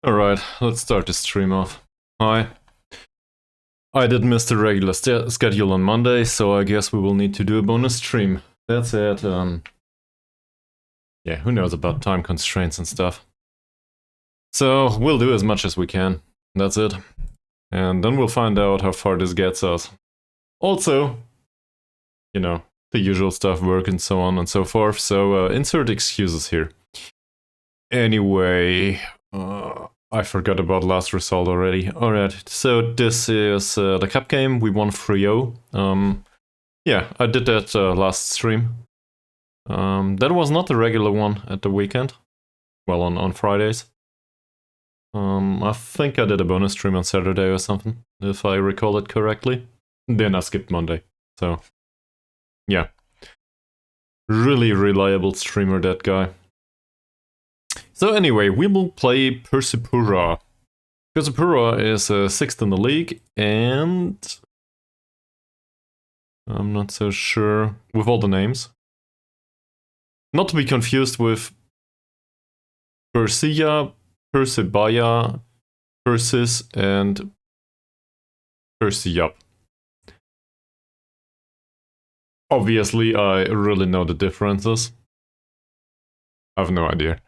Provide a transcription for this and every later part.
Alright, let's start the stream off. Hi. I did miss the regular schedule on Monday, so I guess we will need to do a bonus stream. That's it. Yeah, who knows about time constraints and stuff. So, we'll do as much as we can. That's it. And then we'll find out how far this gets us. Also, you know, the usual stuff, work and so on and so forth, so insert excuses here. Anyway, I forgot about last result already. Alright, so this is the cup game. We won 3-0. Yeah, I did that last stream. That was not the regular one at the weekend. Well, on Fridays. I think I did a bonus stream on Saturday or something, if I recall it correctly. Then I skipped Monday. So, yeah. Really reliable streamer, that guy. So anyway, we will play Persipura. Persipura is 6th in the league, and I'm not so sure with all the names. Not to be confused with Persia, Persibaya, Persis, and Persiap. Obviously, I really know the differences. I have no idea.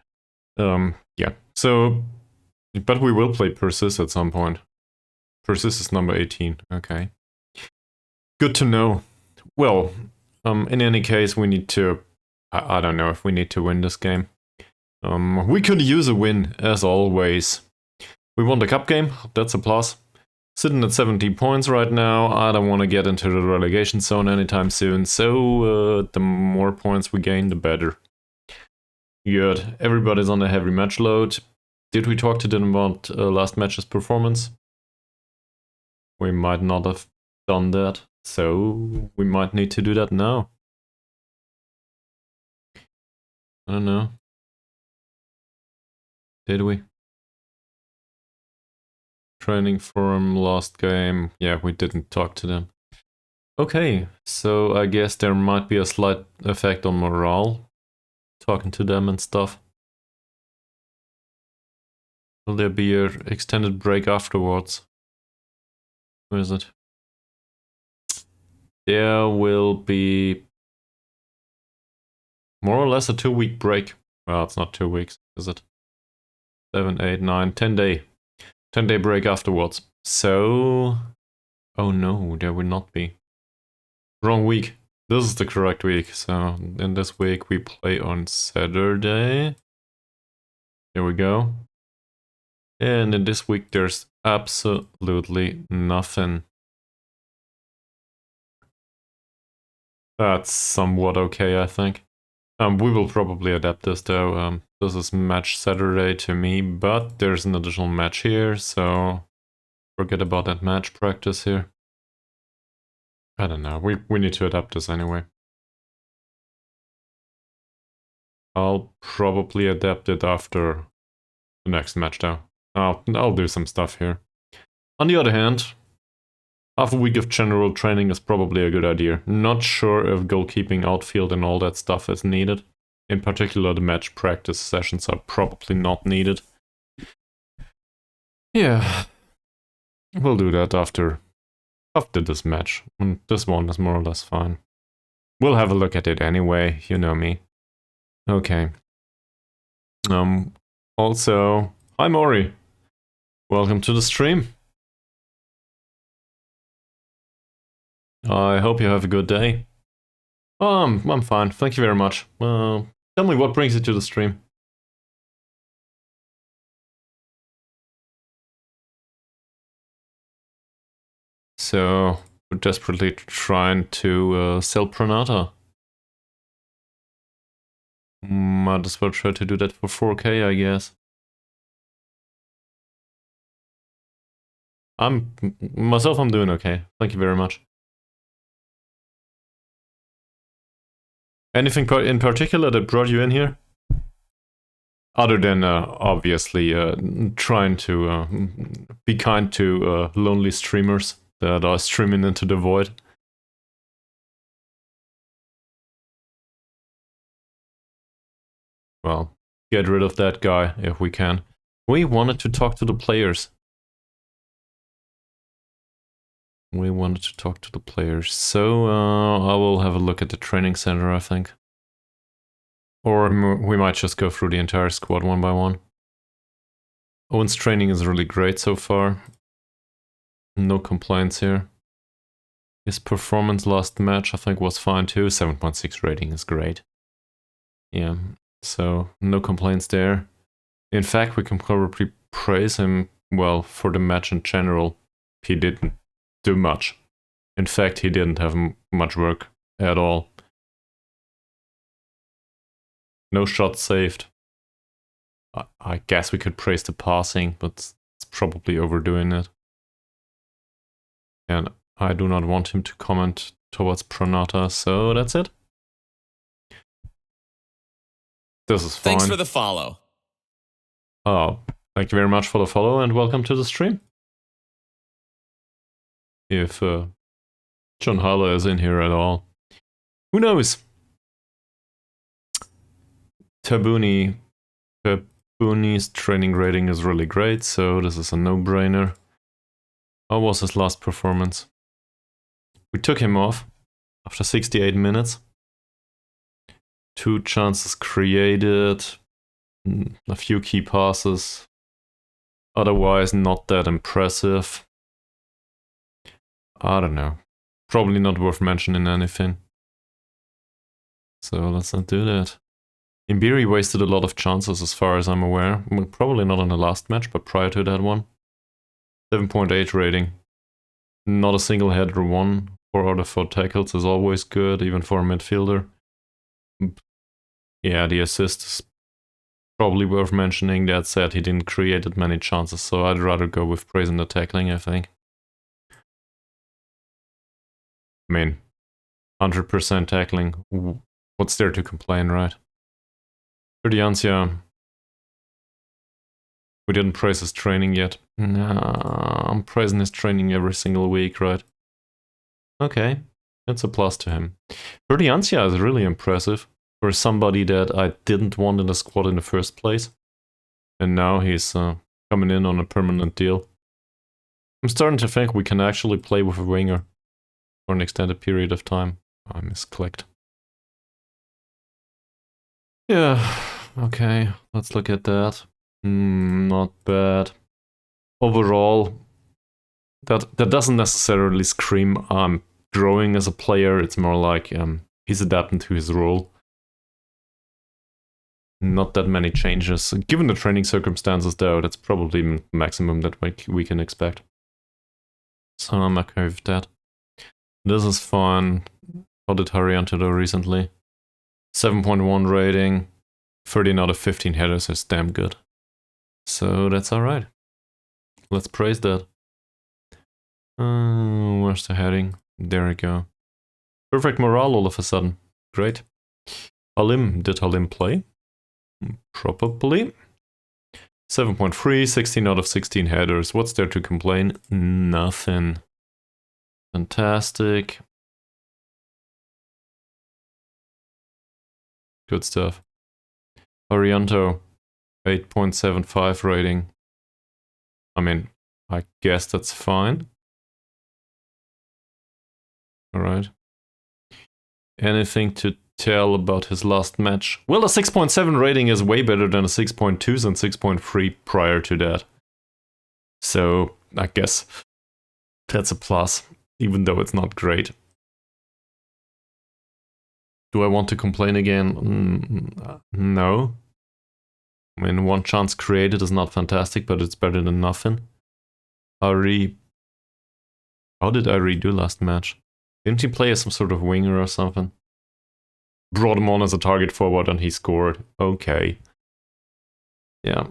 Yeah, so, but we will play Persis at some point. Persis is number 18, okay. Good to know. Well, in any case, we need to, I don't know if we need to win this game. We could use a win, as always. We won the cup game, that's a plus. Sitting at 17 points right now, I don't want to get into the relegation zone anytime soon, so the more points we gain, the better. Good, everybody's on a heavy match load. Did we talk to them about last match's performance? We might not have done that, so we might need to do that now. I don't know. Did we? Training forum, last game. Yeah, we didn't talk to them. Okay, so I guess there might be a slight effect on morale. Talking to them and stuff. Will there be an extended break afterwards? Where is it? There will be more or less a 2-week break. Well, it's not 2 weeks, is it? 7, 8, 9, 10 day. 10-day break afterwards. So... Oh no, there will not be. Wrong week. This is the correct week. So in this week we play on Saturday. Here we go. And in this week there's absolutely nothing. That's somewhat okay, I think. We will probably adapt this though. This is match Saturday to me, but there's an additional match here, so forget about that match practice here. I don't know, we need to adapt this anyway. I'll probably adapt it after the next match though. I'll do some stuff here. On the other hand, half a week of general training is probably a good idea. Not sure if goalkeeping, outfield and all that stuff is needed. In particular, the match practice sessions are probably not needed. Yeah, we'll do that after this match. This one is more or less fine. We'll have a look at it anyway, you know me. Okay. Also, hi Maury. Welcome to the stream. I hope you have a good day. I'm fine, thank you very much. Tell me what brings you to the stream. So, we're desperately trying to sell Pranata. Might as well try to do that for 4K, I guess. I'm doing okay. Thank you very much. Anything in particular that brought you in here? Other than obviously trying to be kind to lonely streamers that are streaming into the void. Well, get rid of that guy if we can. We wanted to talk to the players. So I will have a look at the training center, I think. Or we might just go through the entire squad one by one. Owen's training is really great so far. No complaints here. His performance last match, I think, was fine too. 7.6 rating is great. Yeah, so no complaints there. In fact, we can probably praise him, well, for the match in general. He didn't do much. In fact, he didn't have much work at all. No shots saved. I guess we could praise the passing, but it's probably overdoing it. And I do not want him to comment towards Pranata, so that's it. This is fine. Thanks for the follow. Oh, thank you very much for the follow and welcome to the stream. If John Haller is in here at all. Who knows? Tabuni's training rating is really great, so this is a no-brainer. How was his last performance? We took him off after 68 minutes. 2 chances created, a few key passes. Otherwise, not that impressive. I don't know. Probably not worth mentioning anything. So let's not do that. Imbiri wasted a lot of chances as far as I'm aware. Well, probably not in the last match, but prior to that one. 7.8 rating. Not a single header won. 4 out of 4 tackles is always good, even for a midfielder. Yeah, the assist is probably worth mentioning. That said, he didn't create that many chances, so I'd rather go with praising the tackling, I think. I mean, 100% tackling. What's there to complain, right? Verdiancia. We didn't praise his training yet. Nah, I'm praising his training every single week, right? Okay, that's a plus to him. Verdiancia is really impressive for somebody that I didn't want in the squad in the first place. And now he's coming in on a permanent deal. I'm starting to think we can actually play with a winger for an extended period of time. I misclicked. Yeah, okay, let's look at that. Not bad. Overall, that doesn't necessarily scream I'm growing as a player. It's more like he's adapting to his role. Not that many changes. Given the training circumstances, though, that's probably the maximum that we can expect. So I'm okay with that. This is fun. How did Harianto do recently? 7.1 rating. 13 out of 15 headers is damn good. So that's alright. Let's praise that. Where's the heading? There we go. Perfect morale all of a sudden. Great. Halim, did Halim play? Probably. 7.3, 16 out of 16 headers. What's there to complain? Nothing. Fantastic. Good stuff. Arianto, 8.75 rating. I mean, I guess that's fine. Alright. Anything to tell about his last match? Well, a 6.7 rating is way better than a 6.2 and 6.3 prior to that. So, I guess that's a plus, even though it's not great. Do I want to complain again? No. I mean, 1 chance created is not fantastic, but it's better than nothing. Ari. How did Ari do last match? Didn't he play as some sort of winger or something? Brought him on as a target forward and he scored. Okay. Yeah.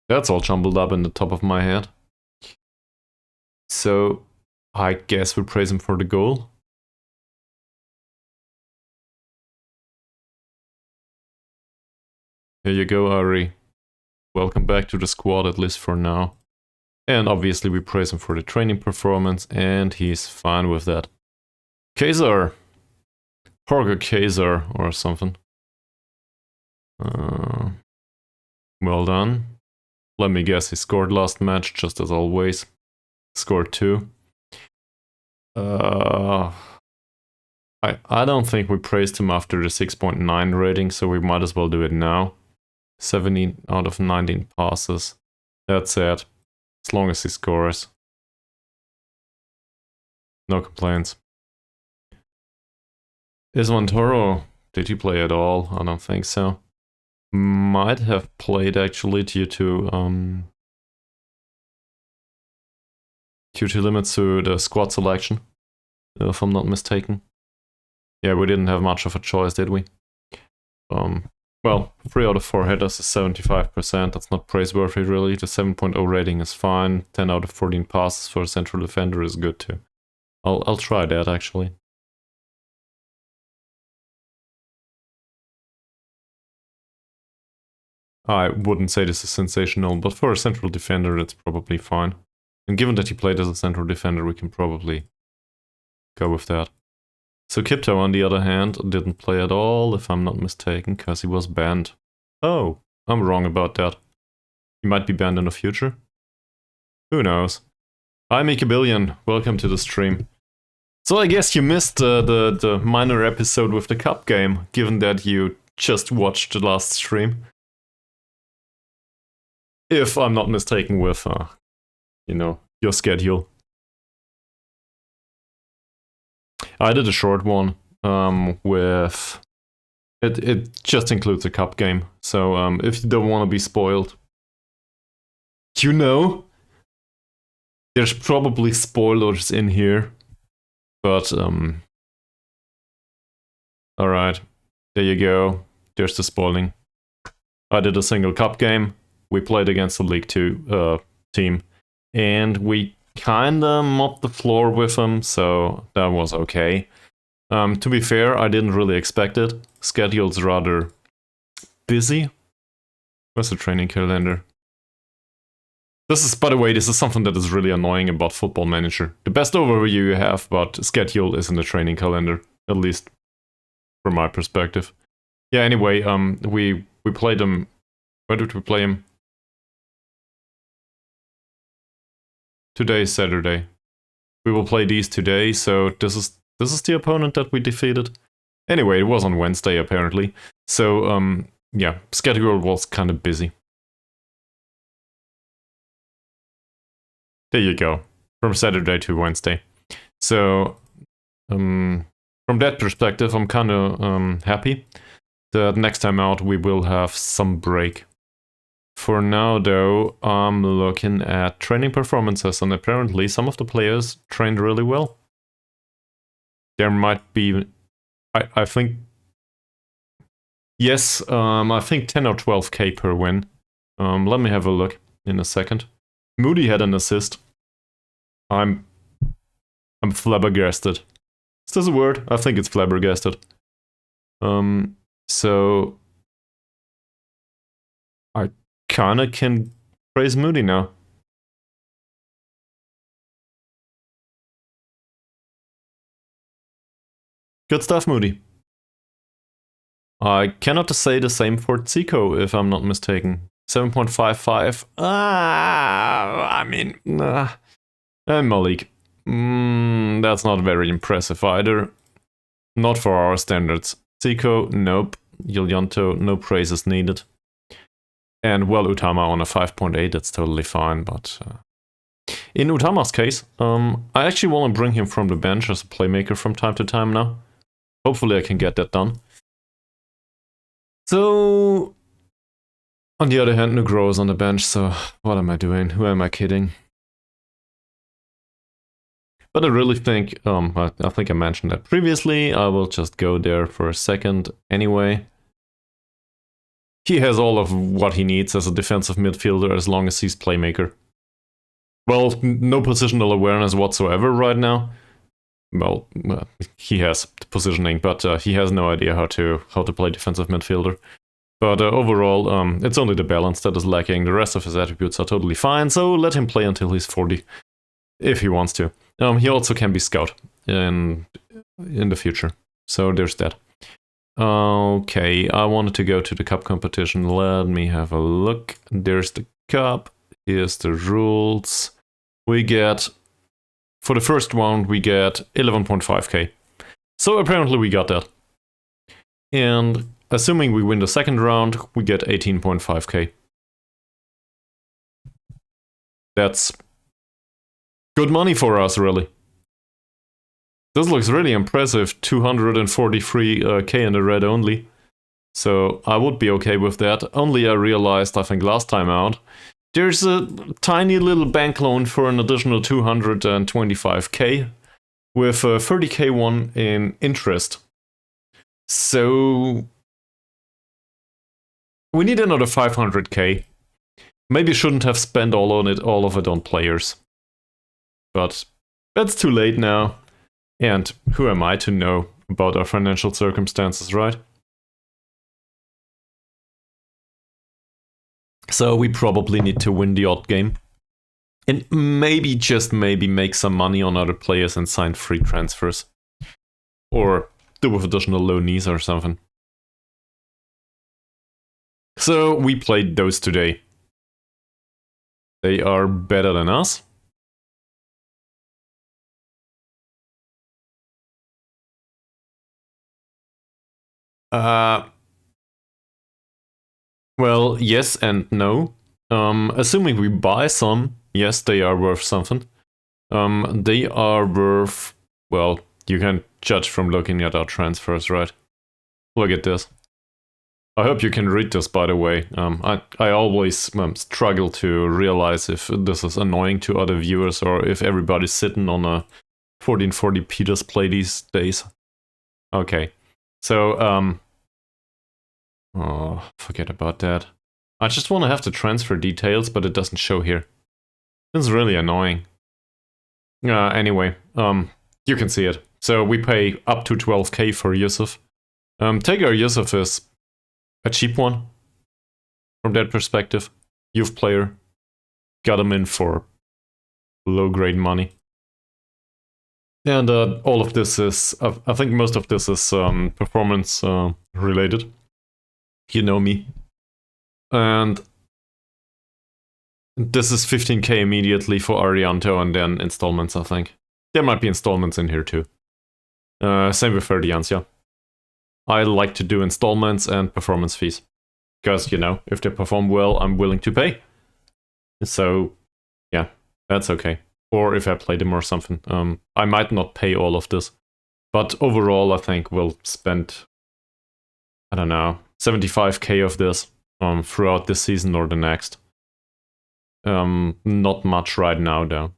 That's all jumbled up in the top of my head. So, I guess we praise him for the goal. Here you go, Ari. Welcome back to the squad, at least for now. And obviously we praise him for the training performance, and he's fine with that. Kaizer! Jorge Kaizer, or something. Well done. Let me guess, he scored last match, just as always. Scored 2. I don't think we praised him after the 6.9 rating, so we might as well do it now. 17 out of 19 passes. That's it. As long as he scores. No complaints. Iswan Toro, did he play at all? I don't think so. Might have played actually due to limits to the squad selection, if I'm not mistaken. Yeah, we didn't have much of a choice, did we? Well, 3 out of 4 headers is 75%. That's not praiseworthy, really. The 7.0 rating is fine. 10 out of 14 passes for a central defender is good too. I'll try that actually. I wouldn't say this is sensational, but for a central defender, it's probably fine. And given that he played as a central defender, we can probably go with that. So Kipto, on the other hand, didn't play at all, if I'm not mistaken, because he was banned. Oh, I'm wrong about that. He might be banned in the future. Who knows? Hi, Mikabillion. Welcome to the stream. So I guess you missed the minor episode with the cup game, given that you just watched the last stream. If I'm not mistaken with, you know, your schedule. I did a short one with... It just includes a cup game, so if you don't want to be spoiled... You know? There's probably spoilers in here, but alright, there you go. There's the spoiling. I did a single cup game. We played against the League 2 team, and we kinda mopped the floor with them, so that was okay. To be fair, I didn't really expect it. Schedule's rather busy. Where's the training calendar? This is, by the way, this is something that is really annoying about Football Manager. The best overview you have about schedule is in the training calendar, at least from my perspective. Yeah, anyway, we played them. Where did we play them? Today is Saturday. We will play these today, so this is the opponent that we defeated. Anyway, it was on Wednesday apparently. So yeah, schedule was kind of busy. There you go. From Saturday to Wednesday. So from that perspective, I'm kind of happy that next time out we will have some break. For now, though, I'm looking at training performances, and apparently some of the players trained really well. There might be, I think, yes, I think 10 or 12k per win. Let me have a look in a second. Moody had an assist. I'm flabbergasted. Is this a word? I think it's flabbergasted. So I kinda can praise Moody now. Good stuff, Moody. I cannot say the same for Zico, if I'm not mistaken. 7.55. I mean, and Malik. That's not very impressive either. Not for our standards. Zico, nope. Yulyanto, no praises needed. And well, Utama on a 5.8, that's totally fine, but... in Utama's case, I actually want to bring him from the bench as a playmaker from time to time now. Hopefully I can get that done. So... on the other hand, Nugro is on the bench, so what am I doing? Who am I kidding? But I really think, I think I mentioned that previously, I will just go there for a second anyway. He has all of what he needs as a defensive midfielder as long as he's playmaker. Well, no positional awareness whatsoever right now. Well, he has positioning, but he has no idea how to play defensive midfielder. But overall, it's only the balance that is lacking. The rest of his attributes are totally fine, so let him play until he's 40, if he wants to. He also can be scout in the future, so there's that. Okay, I wanted to go to the cup competition. Let me have a look. There's the Cup. Here's the rules. We get, for the first round, we get 11.5k. So apparently we got that. And assuming we win the second round, we get 18.5k. That's good money for us, really. This looks really impressive, 243k in the red only. So I would be okay with that. Only I realized, I think last time out, there's a tiny little bank loan for an additional 225k with a 30k one in interest. So we need another 500k. Maybe shouldn't have spent all of it on players. But that's too late now. And who am I to know about our financial circumstances, right? So we probably need to win the odd game. And maybe, just maybe, make some money on other players and sign free transfers. Or do with additional loanees or something. So we played those today. They are better than us. Well, yes and no. Assuming we buy some, yes, they are worth something. They are worth, well, you can judge from looking at our transfers, right? Look at this. I hope you can read this, by the way. I always struggle to realize if this is annoying to other viewers or if everybody's sitting on a 1440p display these days. Okay, so, oh, forget about that. I just want to have the transfer details, but it doesn't show here. This is really annoying. Anyway, you can see it. So we pay up to 12k for Yusuf. Tagar Yusuf is a cheap one, from that perspective. Youth player. Got him in for low-grade money. And all of this is, I think most of this is performance related. You know me. And this is 15k immediately for Arianto and then installments, I think. There might be installments in here too. Same with Ferdians, yeah. I like to do installments and performance fees. Because, you know, if they perform well, I'm willing to pay. So, yeah, that's okay. Or if I play them or something. I might not pay all of this. But overall, I think we'll spend, I don't know, 75k of this throughout this season or the next. Not much right now, though.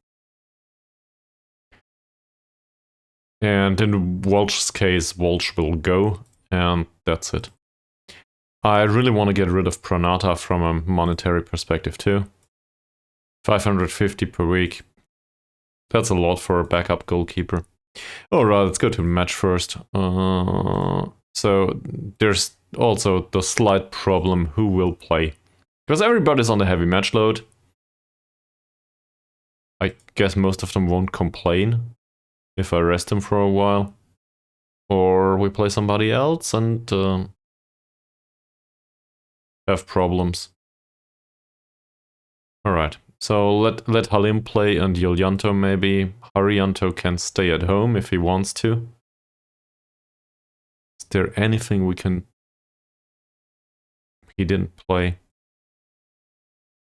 And in Walsh's case, Walsh will go, and that's it. I really want to get rid of Pranata from a monetary perspective, too. 550 per week. That's a lot for a backup goalkeeper. Alright, let's go to the match first. So, there's also the slight problem who will play. Because everybody's on the heavy match load. I guess most of them won't complain if I rest them for a while. Or we play somebody else and have problems. Alright, so let Halim play and Yulianto maybe. Harianto can stay at home if he wants to. Is there anything we can... He didn't play.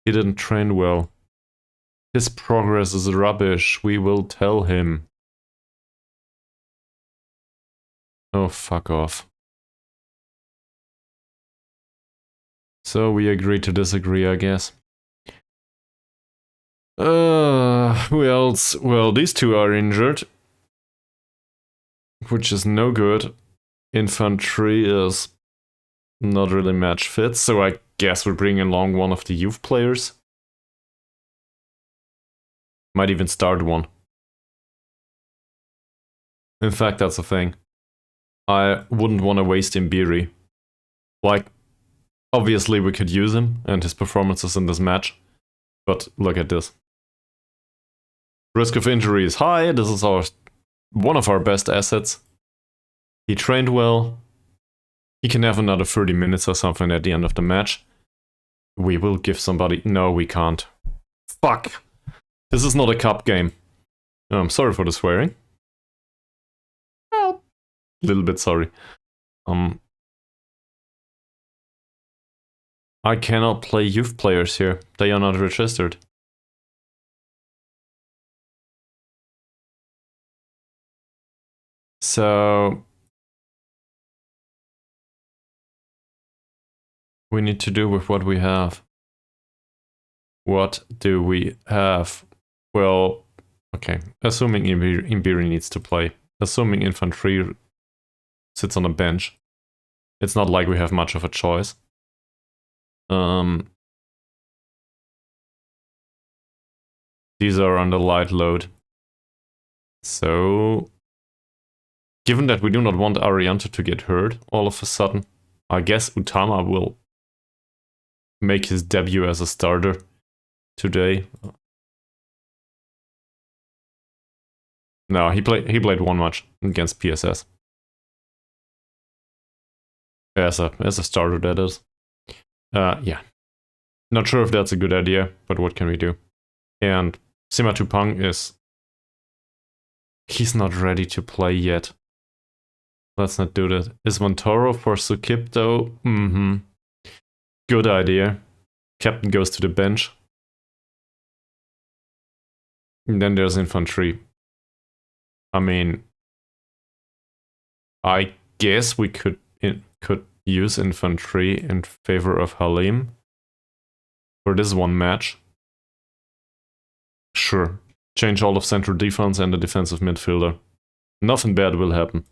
He didn't train well. His progress is rubbish, we will tell him. Oh, fuck off. So we agree to disagree, I guess. Who else? Well, these two are injured. Which is no good. Infantry is not really match fit, so I guess we're bringing along one of the youth players. Might even start one. In fact, that's the thing. I wouldn't want to waste Imbiri. Like, obviously we could use him and his performances in this match, but look at this. Risk of injury is high, this is one of our best assets. He trained well. He can have another 30 minutes or something at the end of the match. We will give somebody... No, we can't. Fuck! This is not a cup game. I'm sorry for the swearing. Well, a little bit sorry. I cannot play youth players here. They are not registered. So... we need to do with what we have. What do we have? Well, okay. Assuming Imbiri needs to play. Assuming infantry sits on a bench. It's not like we have much of a choice. These are under light load. So... given that we do not want Ariante to get hurt all of a sudden, I guess Utama will make his debut as a starter today. No, he played one match against PSIS. As a starter, that is. Yeah. Not sure if that's a good idea, but what can we do? And Sima Tupang is... he's not ready to play yet. Let's not do that. Is Montoro for Sukip though? Good idea. Captain goes to the bench. And then there's infantry. I mean... I guess we could use infantry in favor of Halim. For this one match. Sure. Change all of central defense and the defensive midfielder. Nothing bad will happen.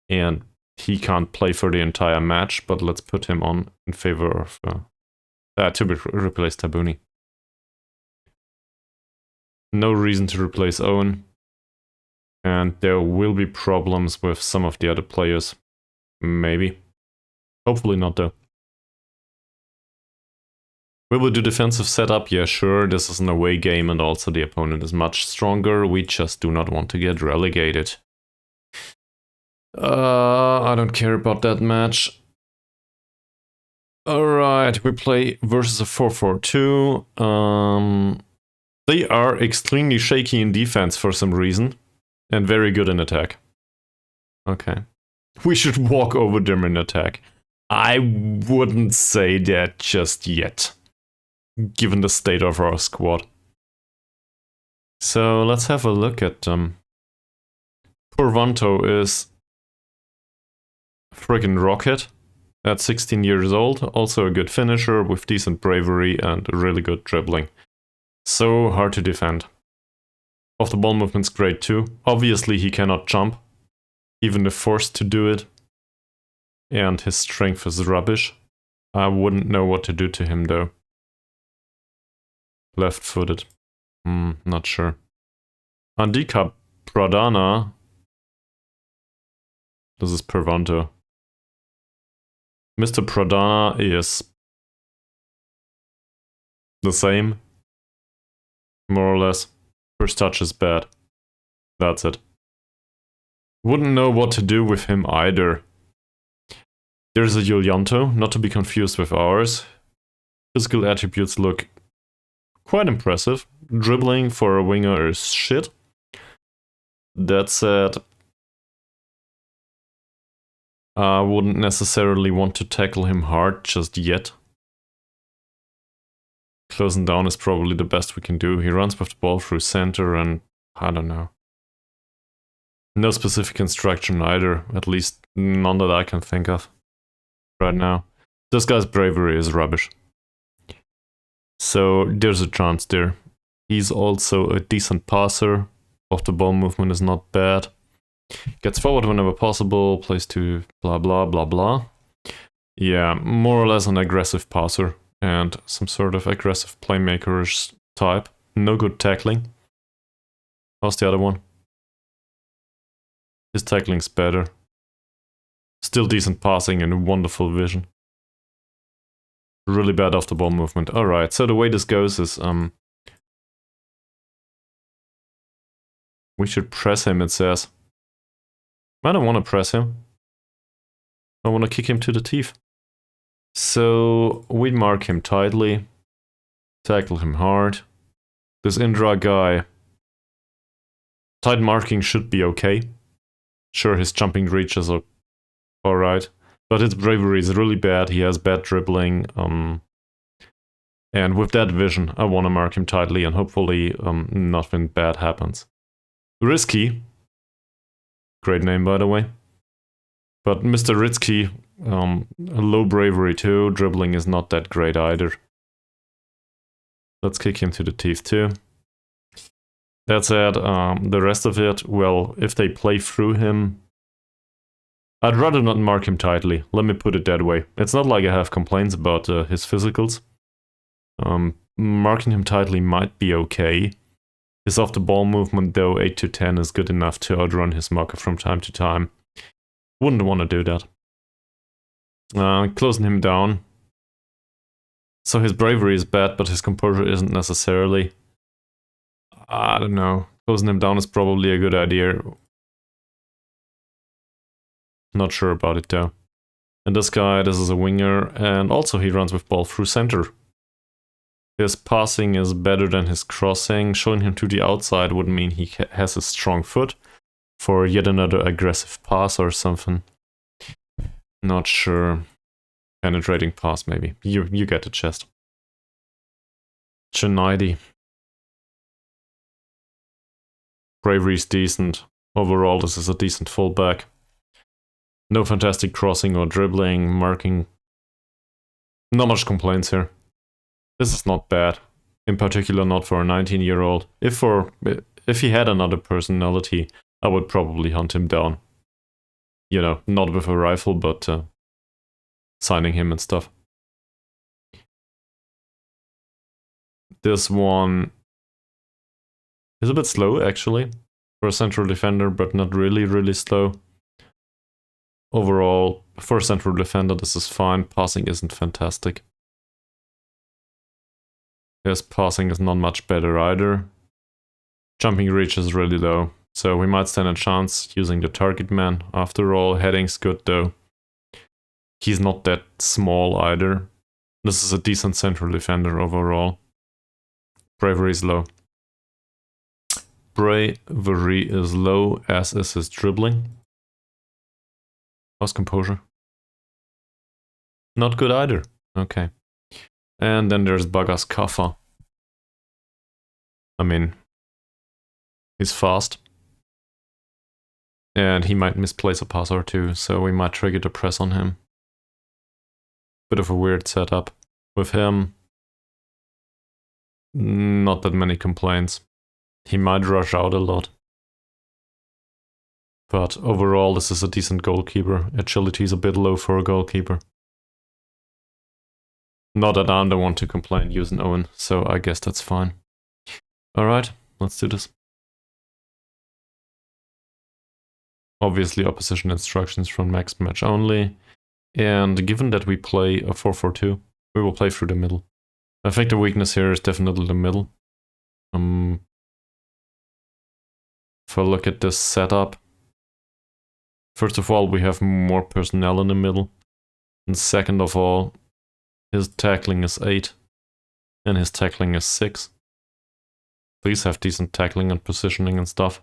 And he can't play for the entire match, but let's put him on in favor of... to replace Tabuni. No reason to replace Owen. And there will be problems with some of the other players. Maybe. Hopefully not though. We will do defensive setup, yeah sure, this is an away game and also the opponent is much stronger, we just do not want to get relegated. I don't care about that match. Alright, we play versus a 4-4-2. They are extremely shaky in defense for some reason, and very good in attack. Okay. We should walk over them in attack. I wouldn't say that just yet, given the state of our squad. So let's have a look at them. Purvanto is friggin' rocket at 16 years old, also a good finisher with decent bravery and really good dribbling. So hard to defend. Off the ball movement's great too. Obviously he cannot jump, even if forced to do it. And his strength is rubbish. I wouldn't know what to do to him though. Left-footed. Not sure. Andika Pradana. This is Purvanto. Mr. Pradana is the same, more or less. First touch is bad. That's it. Wouldn't know what to do with him either. There's a Yulianto, not to be confused with ours. Physical attributes look quite impressive. Dribbling for a winger is shit. That said, I wouldn't necessarily want to tackle him hard just yet. Closing down is probably the best we can do. He runs with the ball through center and I don't know. No specific instruction either, at least none that I can think of right now. This guy's bravery is rubbish. So there's a chance there. He's also a decent passer. Off the ball movement is not bad. Gets forward whenever possible, plays to blah blah blah blah. Yeah, more or less an aggressive passer and some sort of aggressive playmakers type. No good tackling. How's the other one? His tackling's better. Still decent passing and wonderful vision. Really bad off the ball movement. Alright, so the way this goes is we should press him, it says. I don't want to press him. I want to kick him to the teeth. So we mark him tightly, tackle him hard. This Indra guy, tight marking should be okay. Sure, his jumping reaches are alright, but his bravery is really bad. He has bad dribbling, and with that vision, I want to mark him tightly, and hopefully nothing bad happens. Risky, great name by the way, but Mr. Risky, low bravery too, dribbling is not that great either. Let's kick him to the teeth too. That said, the rest of it, well, if they play through him, I'd rather not mark him tightly, let me put it that way. It's not like I have complaints about his physicals. Marking him tightly might be okay. His off-the-ball movement, though, 8 to 10 is good enough to outrun his marker from time to time. Wouldn't want to do that. Closing him down. So his bravery is bad, but his composure isn't necessarily. I don't know. Closing him down is probably a good idea. Not sure about it though. And this guy, this is a winger, and also he runs with ball through center. His passing is better than his crossing. Showing him to the outside would mean he has a strong foot for yet another aggressive pass or something. Not sure. Penetrating pass maybe. You get the gist. Chennai. Bravery is decent. Overall, this is a decent fullback. No fantastic crossing or dribbling, marking. Not much complaints here. This is not bad. In particular, not for a 19-year-old. If he had another personality, I would probably hunt him down. You know, not with a rifle, but signing him and stuff. This one is a bit slow, actually, for a central defender, but not really slow. Overall, for a central defender, this is fine. Passing isn't fantastic. His passing is not much better either. Jumping reach is really low, so we might stand a chance using the target man. After all, heading's good though. He's not that small either. This is a decent central defender overall. Bravery is low. Bravery is low, as is his dribbling. How's composure? Not good either. Okay. And then there's Bagas Kafa. I mean, he's fast. And he might misplace a pass or two, so we might trigger the press on him. Bit of a weird setup. With him, not that many complaints. He might rush out a lot. But overall, this is a decent goalkeeper. Agility is a bit low for a goalkeeper. Not that I'm the one to complain using Owen, so I guess that's fine. Alright, let's do this. Obviously opposition instructions from next match only. And given that we play a 4-4-2, we will play through the middle. I think the weakness here is definitely the middle. If I look at this setup, first of all, we have more personnel in the middle. And second of all, his tackling is 8, and his tackling is 6. Please have decent tackling and positioning and stuff.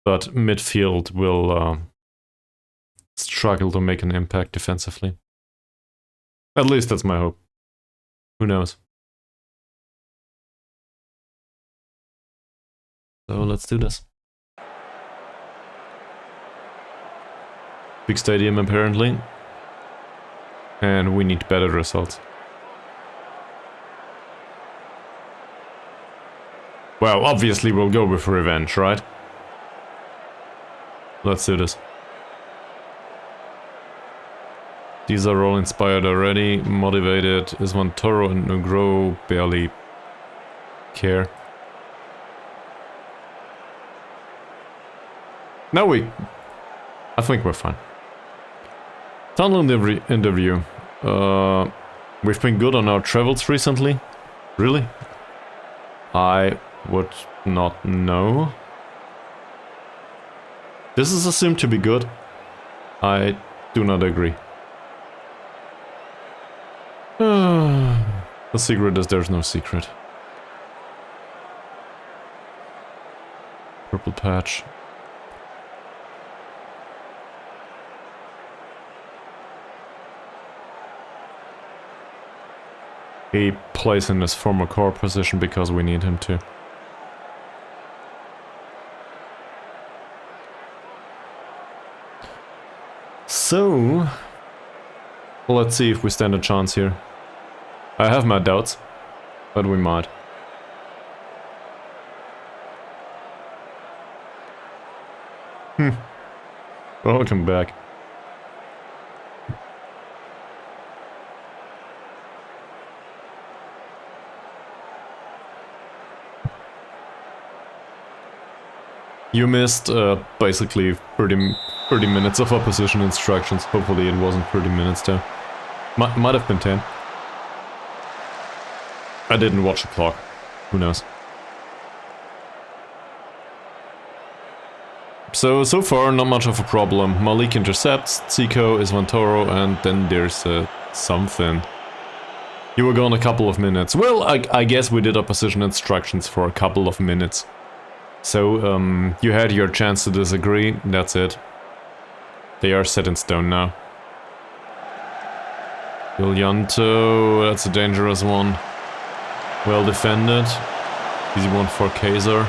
But midfield will struggle to make an impact defensively. At least that's my hope. Who knows? So let's do this. Big stadium apparently. And we need better results. Well, obviously we'll go with revenge, right? Let's do this. These are all inspired already, motivated. Iswan Toro and Nugro barely care. Now I think we're fine. Tunnel interview. We've been good on our travels recently. Really? I would not know. This is assumed to be good. I do not agree. The secret is there's no secret. Purple patch. He plays in his former core position because we need him to. So, let's see if we stand a chance here. I have my doubts, but we might. Welcome back. You missed basically 30 minutes of opposition instructions. Hopefully it wasn't 30 minutes though. Might have been 10. I didn't watch the clock. Who knows? So far not much of a problem. Malik intercepts, Zico is Vantoro, and then there's something. You were gone a couple of minutes. Well, I guess we did opposition instructions for a couple of minutes. So, you had your chance to disagree, that's it. They are set in stone now. Julianto, that's a dangerous one. Well defended. Easy one for Kaizer.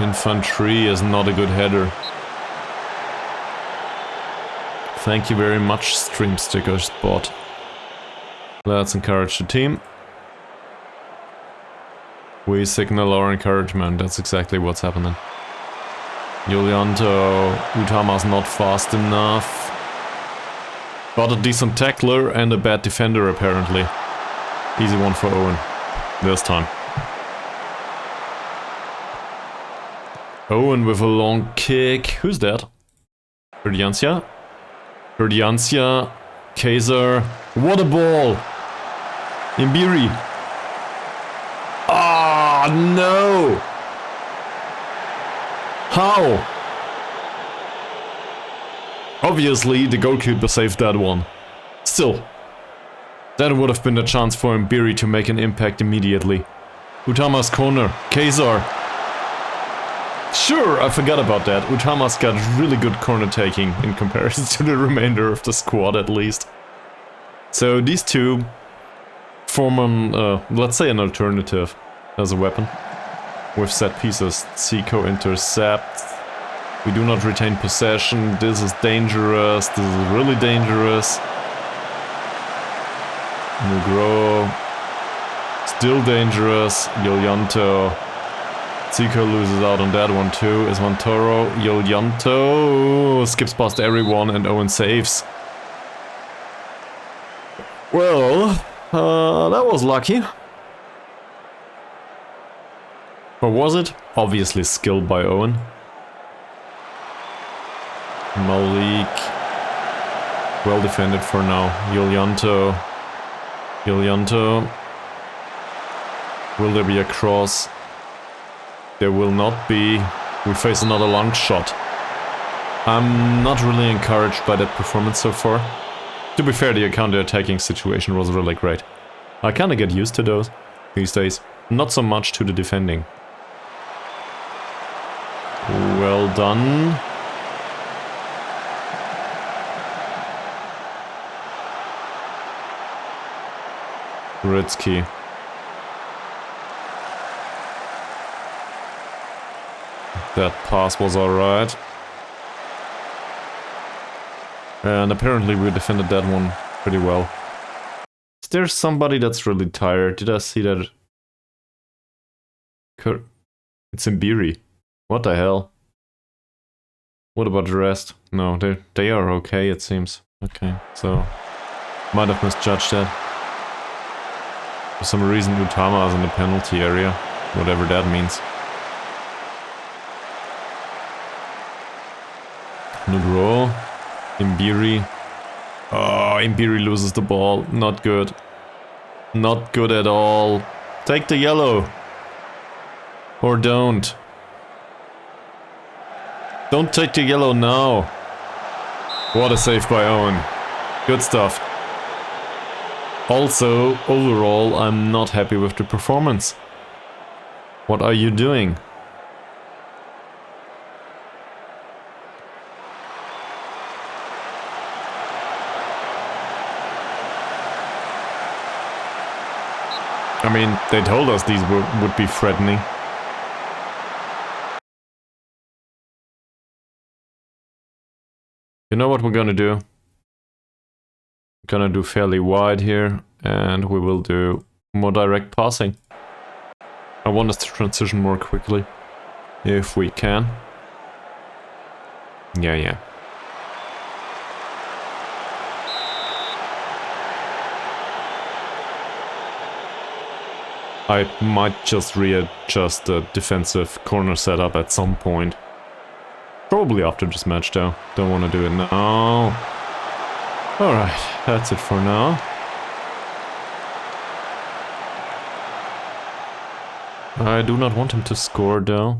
Infantry is not a good header. Thank you very much, Stream Sticker Spot. Let's encourage the team. We signal our encouragement, that's exactly what's happening. Julianto, Utama's not fast enough. Got a decent tackler and a bad defender apparently. Easy one for Owen. This time. Owen with a long kick. Who's that? Verdiancia? Verdiancia. Kaizer. What a ball! Imbiri. Ah, no! How? Obviously, the goalkeeper saved that one. Still. That would have been a chance for Imbiri to make an impact immediately. Utama's corner. Kaizer. Sure, I forgot about that. Utama's got really good corner taking in comparison to the remainder of the squad at least. So these two form an, let's say an alternative as a weapon. With set pieces, Zico intercept. We do not retain possession. This is dangerous. This is really dangerous. Mugro. Still dangerous. Julianto. Zico loses out on that one too. Is Vantoro. Julianto skips past everyone and Owen saves. Well, that was lucky. Or was it? Obviously skill by Owen. Malik. Well defended for now. Julianto. Julianto. Will there be a cross? There will not be. We face another long shot. I'm not really encouraged by that performance so far. To be fair, the counter-attacking situation was really great. I kinda get used to those these days. Not so much to the defending. Well done. Ritsky. That pass was alright. And apparently we defended that one pretty well. Is there somebody that's really tired? Did I see that? It's Imbiri. What the hell? What about the rest? No, they are okay, it seems. Okay, so might have misjudged that. For some reason Utama is in the penalty area, whatever that means. Nugro, Imbiri. Oh, Imbiri loses the ball. Not good. Not good at all. Take the yellow. Or don't. Don't take the yellow now. What a save by Owen. Good stuff. Also, overall, I'm not happy with the performance. What are you doing? I mean, they told us these would be threatening. You know what we're gonna do? We're gonna do fairly wide here, and we will do more direct passing. I want us to transition more quickly, if we can. Yeah. I might just readjust the defensive corner setup at some point. Probably after this match though. Don't want to do it now. Alright, that's it for now. I do not want him to score though.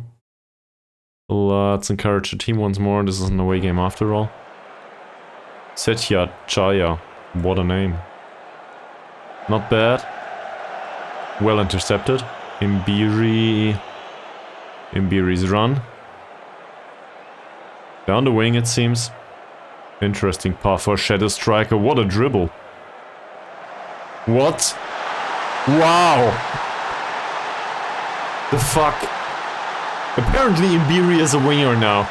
Let's encourage the team once more. This is an away game after all. Setya Chaya. What a name. Not bad. Well intercepted. Imbiri's run. Down the wing it seems. Interesting path for Shadow Striker. What a dribble. What? Wow! The fuck? Apparently Imbiri is a winger now.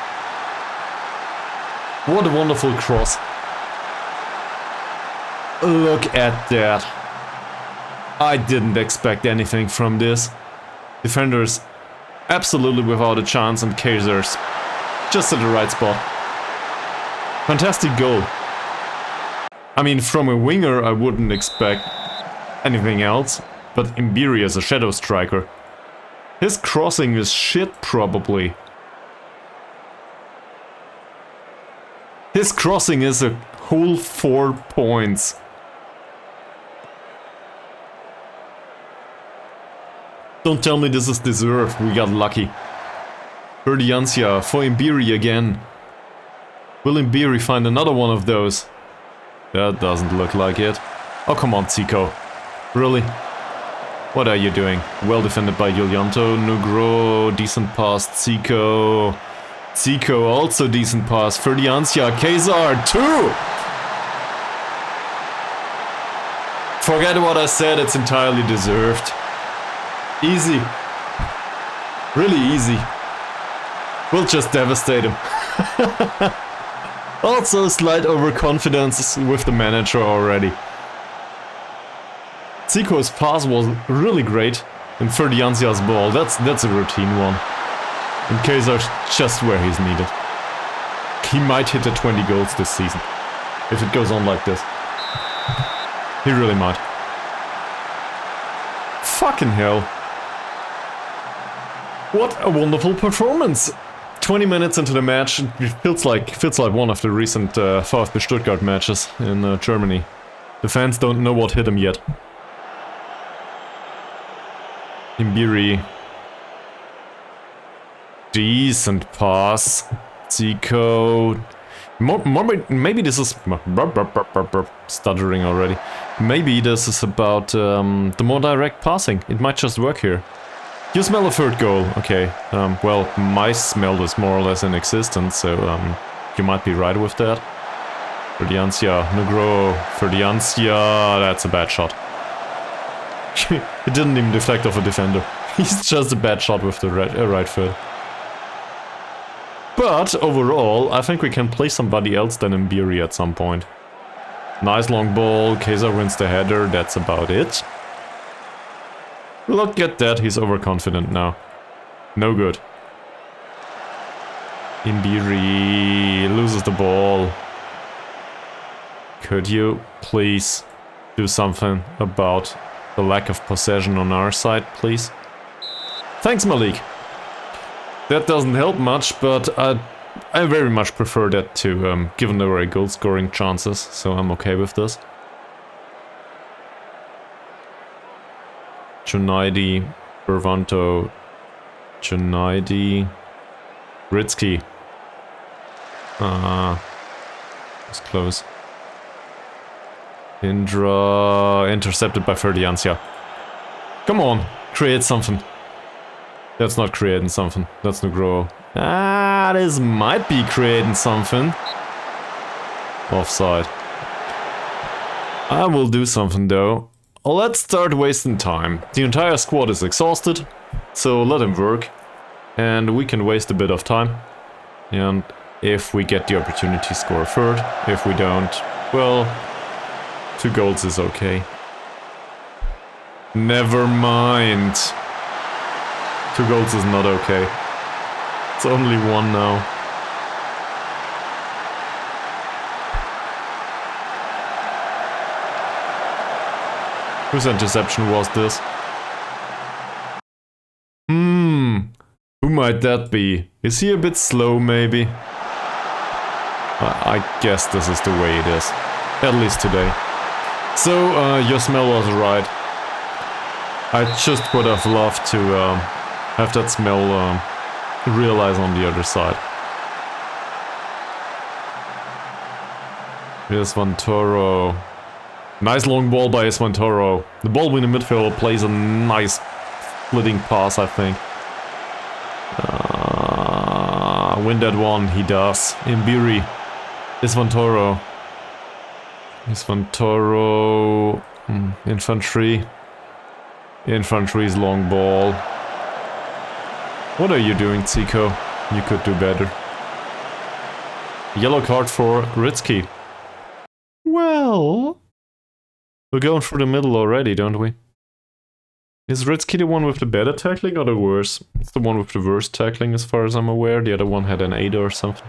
What a wonderful cross. Look at that. I didn't expect anything from this. Defenders absolutely without a chance, and Kaizer's just at the right spot. Fantastic goal. I mean, from a winger I wouldn't expect anything else, but Imbiri is a shadow striker. His crossing is shit, probably. His crossing is a whole 4 points. Don't tell me this is deserved, we got lucky. Verdiancia for Imbiri again. Will Imbiri find another one of those? That doesn't look like it. Oh, come on, Zico. Really? What are you doing? Well defended by Giulianto. Nugro, decent pass. Zico. Zico, also decent pass. Verdiancia, Kaizer, 2! Forget what I said, it's entirely deserved. Easy. Really easy. We'll just devastate him. Also slight overconfidence with the manager already. Zico's pass was really great, and Verdiancia's ball, that's a routine one. And Kaizer's just where he's needed. He might hit the 20 goals this season, if it goes on like this. He really might. Fucking hell. What a wonderful performance! 20 minutes into the match, it feels like one of the recent VfB Stuttgart matches in Germany. The fans don't know what hit him yet. Imbiri. Decent pass. Zico. Maybe this is... stuttering already. Maybe this is about the more direct passing. It might just work here. You smell a third goal. Okay. Well, my smell is more or less in existence, so you might be right with that. Verdiancia, Nugro, Verdiancia. That's a bad shot. It didn't even deflect off a defender. He's just a bad shot with the right foot. But overall, I think we can play somebody else than Imbiri at some point. Nice long ball, Kaizer wins the header, that's about it. Look at that, he's overconfident now. No good. Imbiri loses the ball. Could you please do something about the lack of possession on our side, please? Thanks, Malik. That doesn't help much, but I very much prefer that to, given there were goal scoring chances, so I'm okay with this. Junaidi, Bervanto, Junaidi, Ritsky. It's close. Indra intercepted by Ferdiancia. Come on, create something. That's not creating something. That's Nugroho. Ah, this might be creating something. Offside. I will do something though. Let's start wasting time. The entire squad is exhausted, so let him work. And we can waste a bit of time. And if we get the opportunity, score a third. If we don't, well, 2 goals is okay. Never mind. 2 goals is not okay. It's only 1 now. Whose interception was this? Who might that be? Is he a bit slow, maybe? I guess this is the way it is. At least today. So, your smell was right. I just would have loved to have that smell realize on the other side. Here's Vantoro. Nice long ball by Vantoro. The ball in the midfield plays a nice splitting pass, I think. Win that one, he does. Imbiri. Vantoro. Vantoro. Infantry. Infantry's long ball. What are you doing, Zico? You could do better. Yellow card for Ritsky. Well, we're going through the middle already, don't we? Is Ritsky the one with the better tackling or the worse? It's the one with the worst tackling as far as I'm aware. The other one had an 8 or something.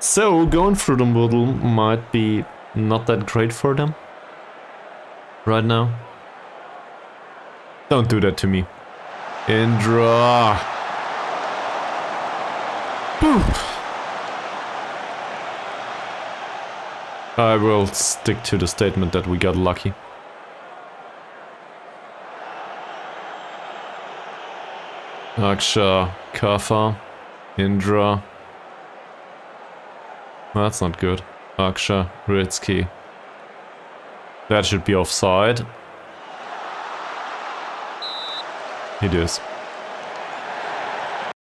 So, going through the middle might be not that great for them. Right now. Don't do that to me. Indra. I will stick to the statement that we got lucky. Aksha, Kafa, Indra. That's not good. Aksha, Ritsky. That should be offside. It is.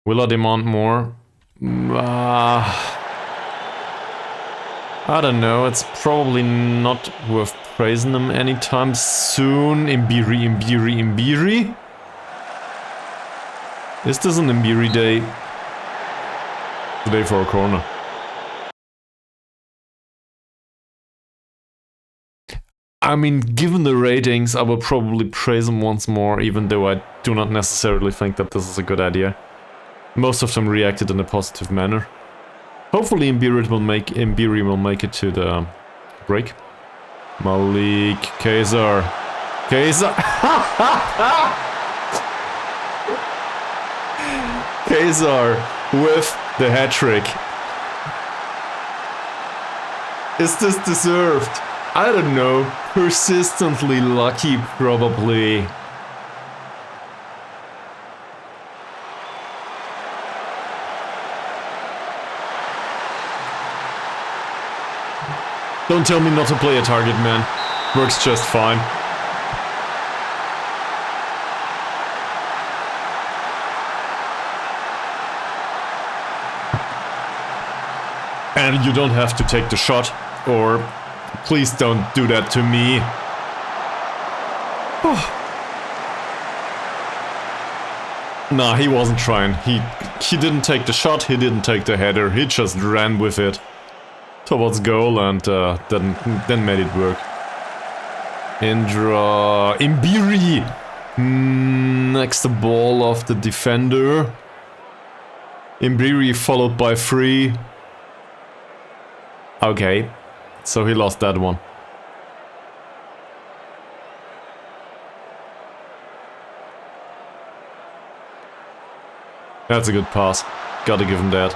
Will I demand more? I don't know, it's probably not worth praising them anytime soon. Imbiri. Is this an Imbiri day? Today for a corner. I mean, given the ratings, I will probably praise them once more, even though I do not necessarily think that this is a good idea. Most of them reacted in a positive manner. Hopefully Imbiri will make it to the break. Malik, Kaizer. Kaizer with the hat-trick. Is this deserved? I don't know. Persistently lucky, probably. Don't tell me not to play a target, man. Works just fine. And you don't have to take the shot, or please don't do that to me. Nah, he wasn't trying. He didn't take the shot, he didn't take the header, he just ran with it towards goal and then made it work. Imbiri! Next the ball of the defender. Imbiri followed by 3. Okay, so he lost that one. That's a good pass. Gotta give him that.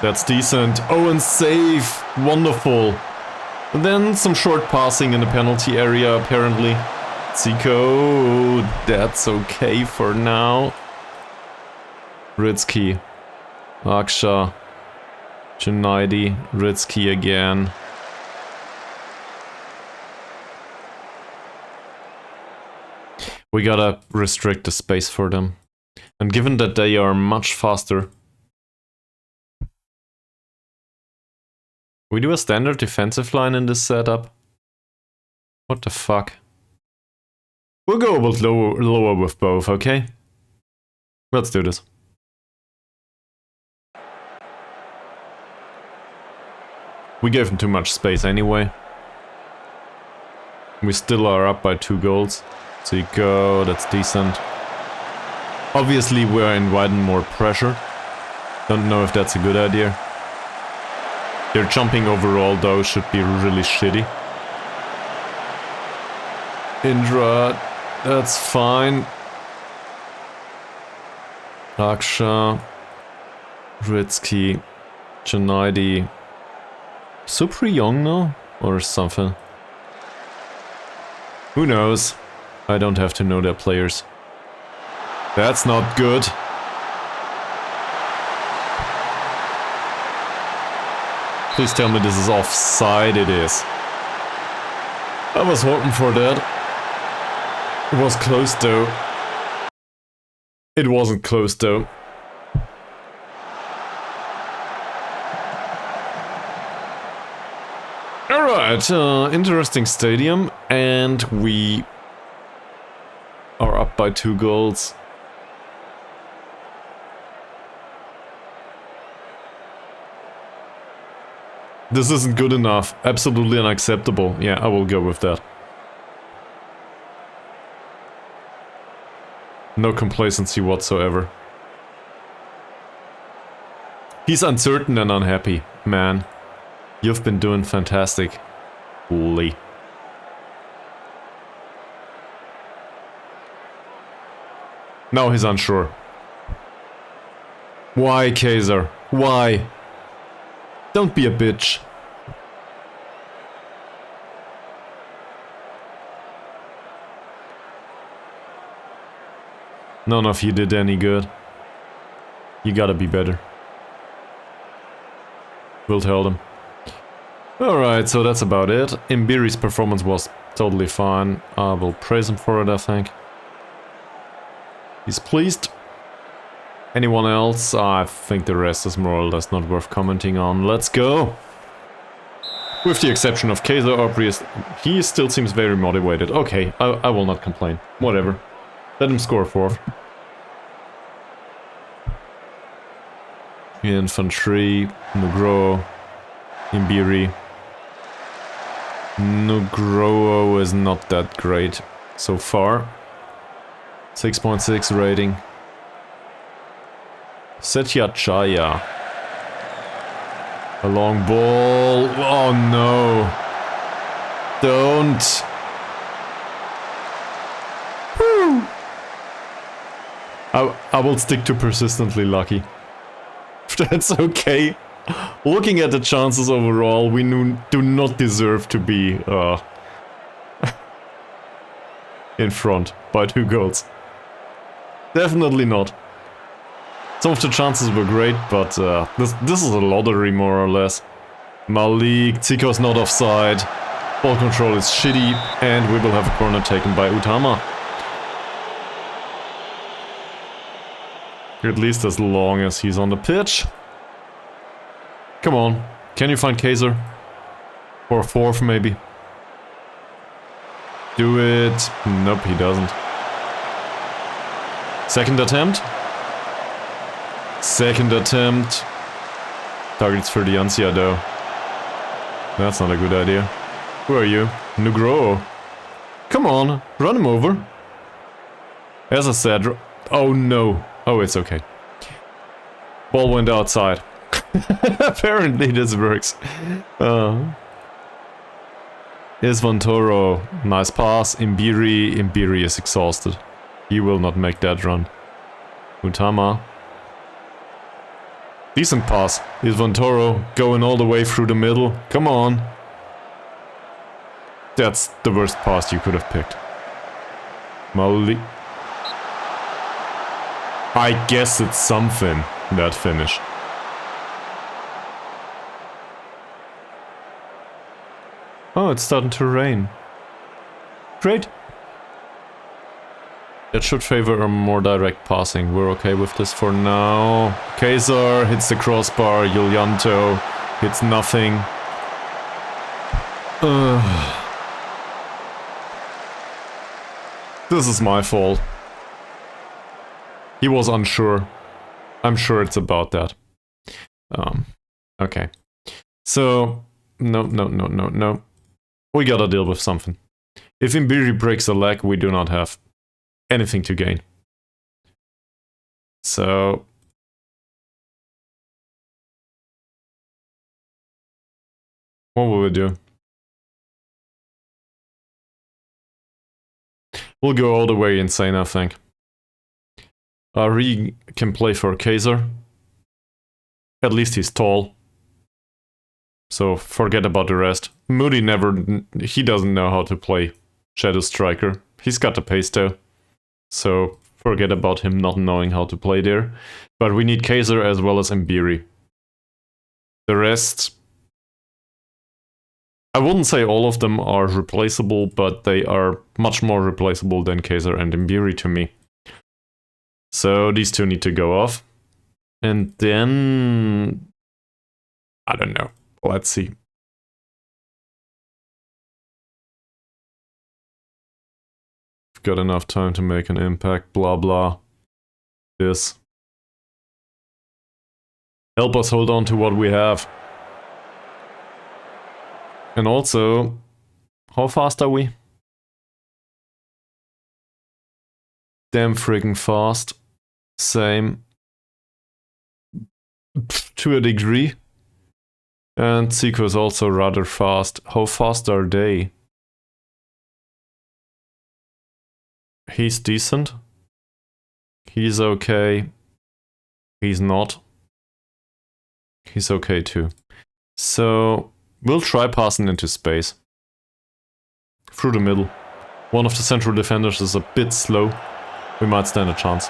That's decent. Oh, and save! Wonderful. And then some short passing in the penalty area, apparently. Zico, that's okay for now. Ritsky. Aksha. Junaidi. Ritsky again. We gotta restrict the space for them. And given that they are much faster... We do a standard defensive line in this setup? What the fuck? We'll go a bit lower with both, okay? Let's do this. We gave him too much space anyway. We still are up by 2 goals. So you go, that's decent. Obviously we're inviting more pressure. Don't know if that's a good idea. Their jumping overall though should be really shitty. Indra, that's fine. Raksha, Ritsky, Janaidi. Super young now? Or something? Who knows? I don't have to know their players. That's not good. Please tell me this is offside. It is. I was hoping for that. It was close though. It wasn't close though. Alright, interesting stadium, and we are up by 2 goals. This isn't good enough. Absolutely unacceptable. Yeah, I will go with that. No complacency whatsoever. He's uncertain and unhappy, man. You've been doing fantastic. Holy. Now he's unsure. Why, Kaizer? Why? Don't be a bitch. None of you did any good. You gotta be better. We'll tell them. Alright, so that's about it. Imbiri's performance was totally fine. I will praise him for it, I think. He's pleased. Anyone else? I think the rest is more or less not worth commenting on. Let's go! With the exception of Kaizer, obviously, he still seems very motivated. Okay, I will not complain. Whatever. Let him score 4th. Infantry, Nugro, Imbiri. Nugroho is not that great so far. 6.6 rating. Setya Chaya. A long ball. Oh no. Don't. Woo. I will stick to persistently lucky. That's okay. Looking at the chances overall, we do not deserve to be in front by 2 goals. Definitely not. Some of the chances were great, but this is a lottery more or less. Malik, Zico's not offside. Ball control is shitty, and we will have a corner taken by Utama. At least as long as he's on the pitch. Come on, can you find Kaizer? Or 4th maybe? Do it. Nope, he doesn't. Second attempt. Second attempt. Targets for the Ansia though. That's not a good idea. Who are you? Nugro. Come on, run him over. As I said, oh no. Oh, it's okay. Ball went outside. Apparently this works. Is Vantoro. Nice pass. Imbiri is exhausted. He will not make that run. Utama. Decent pass. Is Vantoro going all the way through the middle? Come on. That's the worst pass you could have picked. Mali. I guess it's something, that finish. Oh, it's starting to rain. Great. That should favor a more direct passing. We're okay with this for now. Kaizer hits the crossbar. Yulianto hits nothing. This is my fault. He was unsure. I'm sure it's about that. Okay. So, no. We gotta deal with something. If Imbiri breaks a leg, we do not have anything to gain. So... what will we do? We'll go all the way insane, I think. Ari can play for Kaizer. At least he's tall. So forget about the rest. Moody he doesn't know how to play Shadow Striker. He's got the pace though. So forget about him not knowing how to play there. But we need Kaizer as well as Imbiri. The rest... I wouldn't say all of them are replaceable, but they are much more replaceable than Kaizer and Imbiri to me. So these two need to go off. And then... I don't know. Let's see. We've got enough time to make an impact, blah blah. This. Help us hold on to what we have. And also, how fast are we? Damn friggin' fast. Same. To a degree. And Zico is also rather fast. How fast are they? He's decent. He's okay. He's not. He's okay too. So... we'll try passing into space. Through the middle. One of the central defenders is a bit slow. We might stand a chance.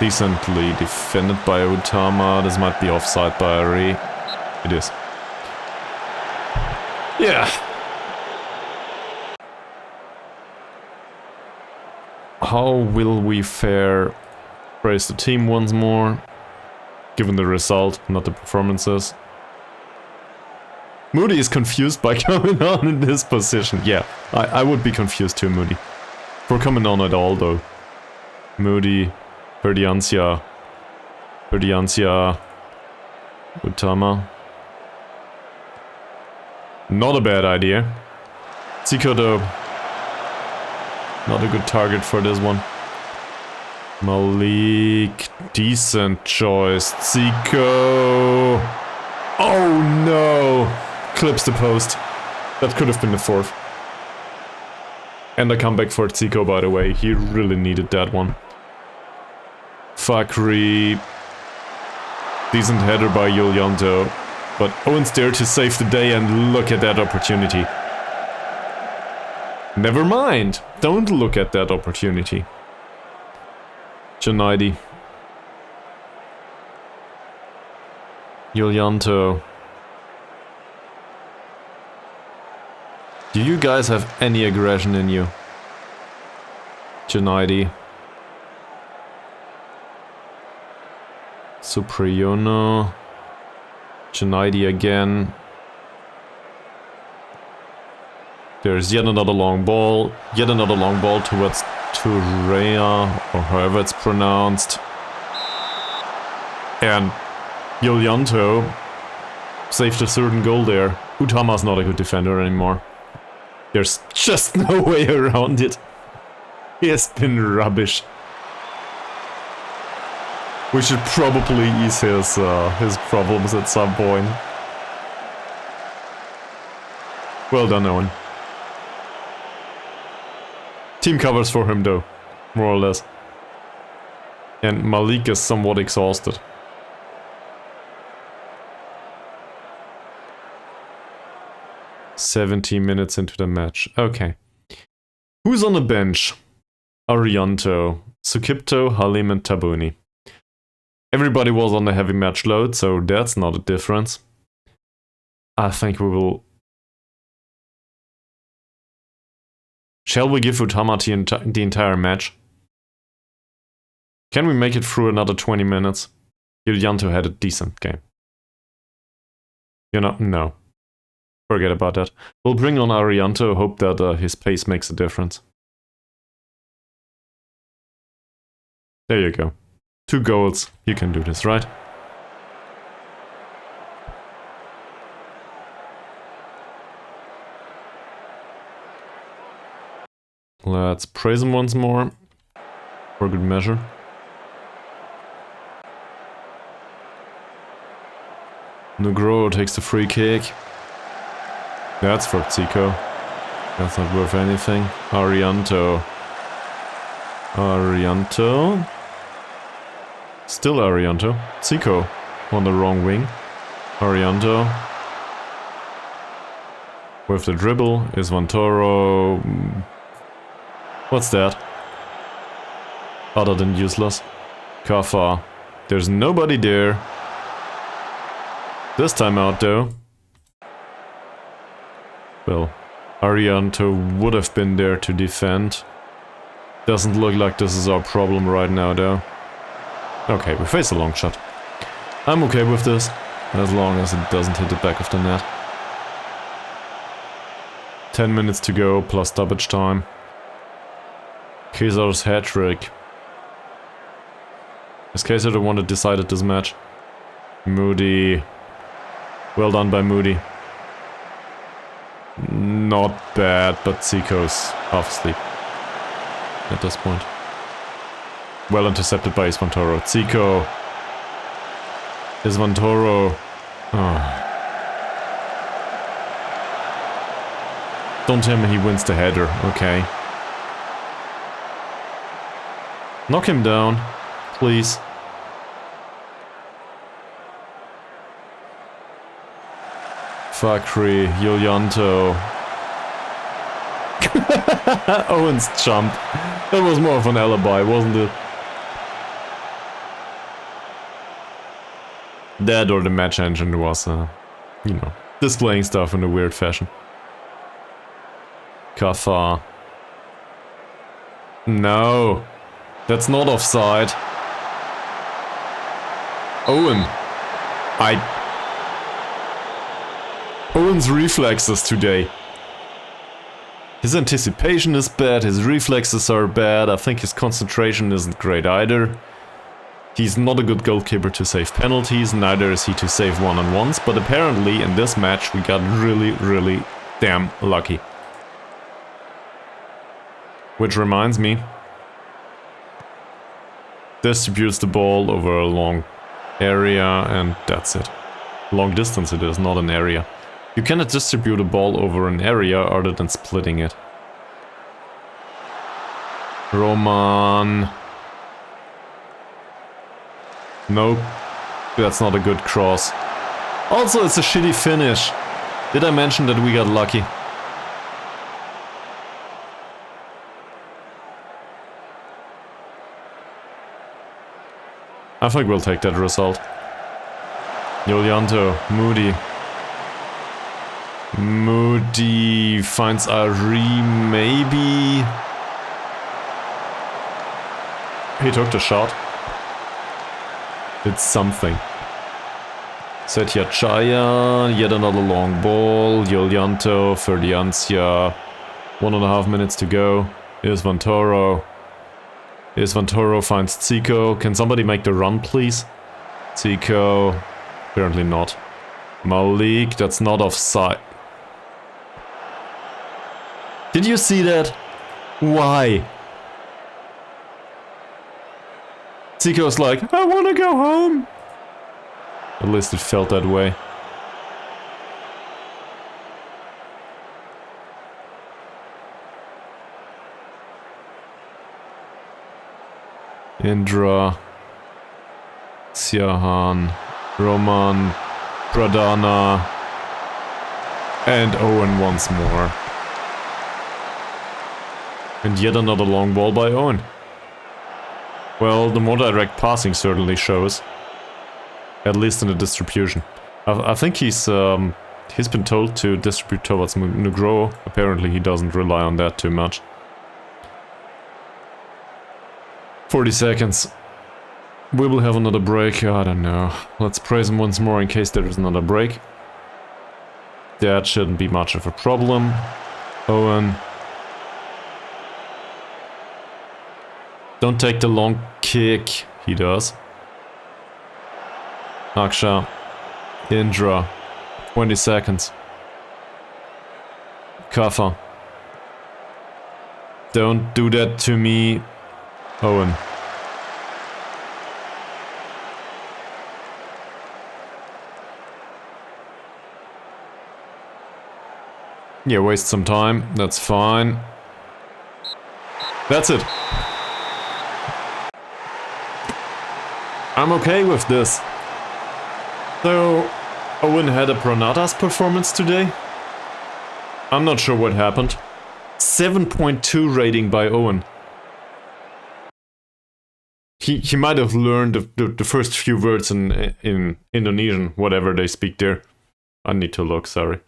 Decently defended by Utama. This might be offside by Ari. It is. Yeah. How will we fare? Praise the team once more. Given the result, not the performances. Moody is confused by coming on in this position. Yeah, I would be confused too, Moody. For coming on at all, though. Moody, Perdiancia, Utama. Not a bad idea. Zico, though. Not a good target for this one. Malik, decent choice. Zico. Oh no! Clips the post. That could have been the fourth. And a comeback for Zico, by the way. He really needed that one. Fakri. Decent header by Yulianto. But Owen's there to save the day, and look at that opportunity. Never mind. Don't look at that opportunity. Junaidi. Yulianto. Do you guys have any aggression in you? Junaidi. Supriyono. Junaidi again. There's yet another long ball. Yet another long ball towards Turea, or however it's pronounced. And Yulianto saved a certain goal there. Utama's not a good defender anymore. There's just no way around it. He has been rubbish. We should probably ease his problems at some point. Well done, Owen. Team covers for him though, more or less. And Malik is somewhat exhausted. "70 minutes into the match. Okay. Who's on the bench? Arianto, Sukipto, Halim and Tabuni. Everybody was on the heavy match load, so that's not a difference. I think we will Shall we give Utama the entire match? Can we make it through another 20 minutes? Yulianto had a decent game. You know, no. Forget about that. We'll bring on Arianto, hope that his pace makes a difference. There you go. 2 goals. You can do this, right? Let's praise him once more. For good measure. Nugro takes the free kick. That's for Zico. That's not worth anything. Arianto. Arianto. Still Arianto. Zico on the wrong wing. Arianto. With the dribble is Vantoro. What's that? Other than useless. Kafa. There's nobody there. This time out though. Well, Arianto would have been there to defend. Doesn't look like this is our problem right now though. Okay, we face a long shot. I'm okay with this, as long as it doesn't hit the back of the net. 10 minutes to go, plus stoppage time. Kaizer's hat-trick. Is Kaizer the one that decided this match? Moody. Well done by Moody. Not bad, but Zico's half asleep at this point. Well intercepted by Isvantoro. Zico. Isvantoro. Oh. Don't tell me he wins the header. Okay. Knock him down, please. Fakri, Yulianto. Owen's jump. That was more of an alibi, wasn't it? That or the match engine was, you know, displaying stuff in a weird fashion. Kafa. No. That's not offside. Owen. Owen's reflexes today. His anticipation is bad, his reflexes are bad, I think his concentration isn't great either. He's not a good goalkeeper to save penalties, neither is he to save one-on-ones, but apparently in this match we got really damn lucky. Which reminds me, distributes the ball over a long area and that's it. Long distance it is, not an area. You cannot distribute a ball over an area other than splitting it. Roman. Nope. That's not a good cross. Also, it's a shitty finish. Did I mention that we got lucky? I think we'll take that result. Yulianto, Moody. Moody finds Ari, maybe. He took the shot. It's something. Setya Chaya, yet another long ball. Yulianto, Ferdiancia. 1.5 minutes to go. Here's Vantoro. Isvantoro finds Zico. Can somebody make the run, please? Zico. Apparently not. Malik, that's not offside. Did you see that? Why? Zico's like, I wanna go home. At least it felt that way. Indra, Siahan, Roman, Pradana, and Owen once more. And yet another long ball by Owen. Well, the more direct passing certainly shows. At least in the distribution. I think he's been told to distribute towards Nugro. Apparently he doesn't rely on that too much. 40 seconds. We will have another break, I don't know. Let's praise him once more in case there is another break. That shouldn't be much of a problem. Owen. Don't take the long kick. He does. Aksha. Indra. 20 seconds. Kafa. Don't do that to me. Owen. Yeah, waste some time. That's fine. That's it. I'm okay with this. So, Owen had a Pronatas performance today. I'm not sure what happened. 7.2 rating by Owen. He might have learned the first few words in Indonesian, whatever they speak there. I need to look, sorry.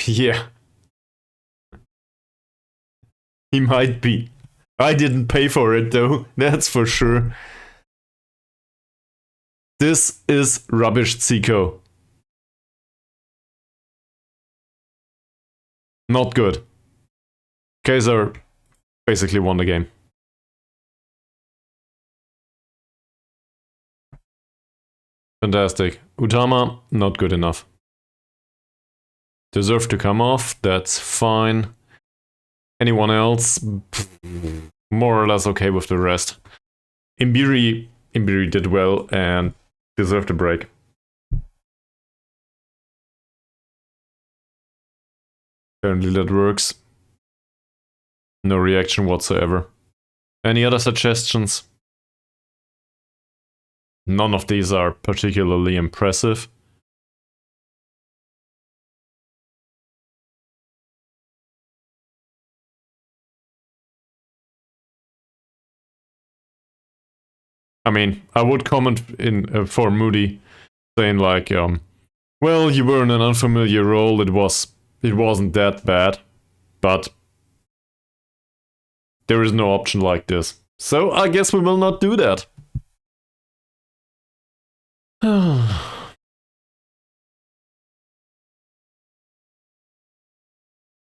Yeah. He might be. I didn't pay for it though, that's for sure. This is rubbish, Zico. Not good. Kaizer basically won the game. Fantastic. Utama, not good enough. Deserve to come off, that's fine. Anyone else? More or less okay with the rest. Imbiri did well and deserved a break. Apparently that works. No reaction whatsoever. Any other suggestions? None of these are particularly impressive. I mean, I would comment in for Moody, saying like, well, you were in an unfamiliar role. It wasn't that bad, but there is no option like this. So I guess we will not do that.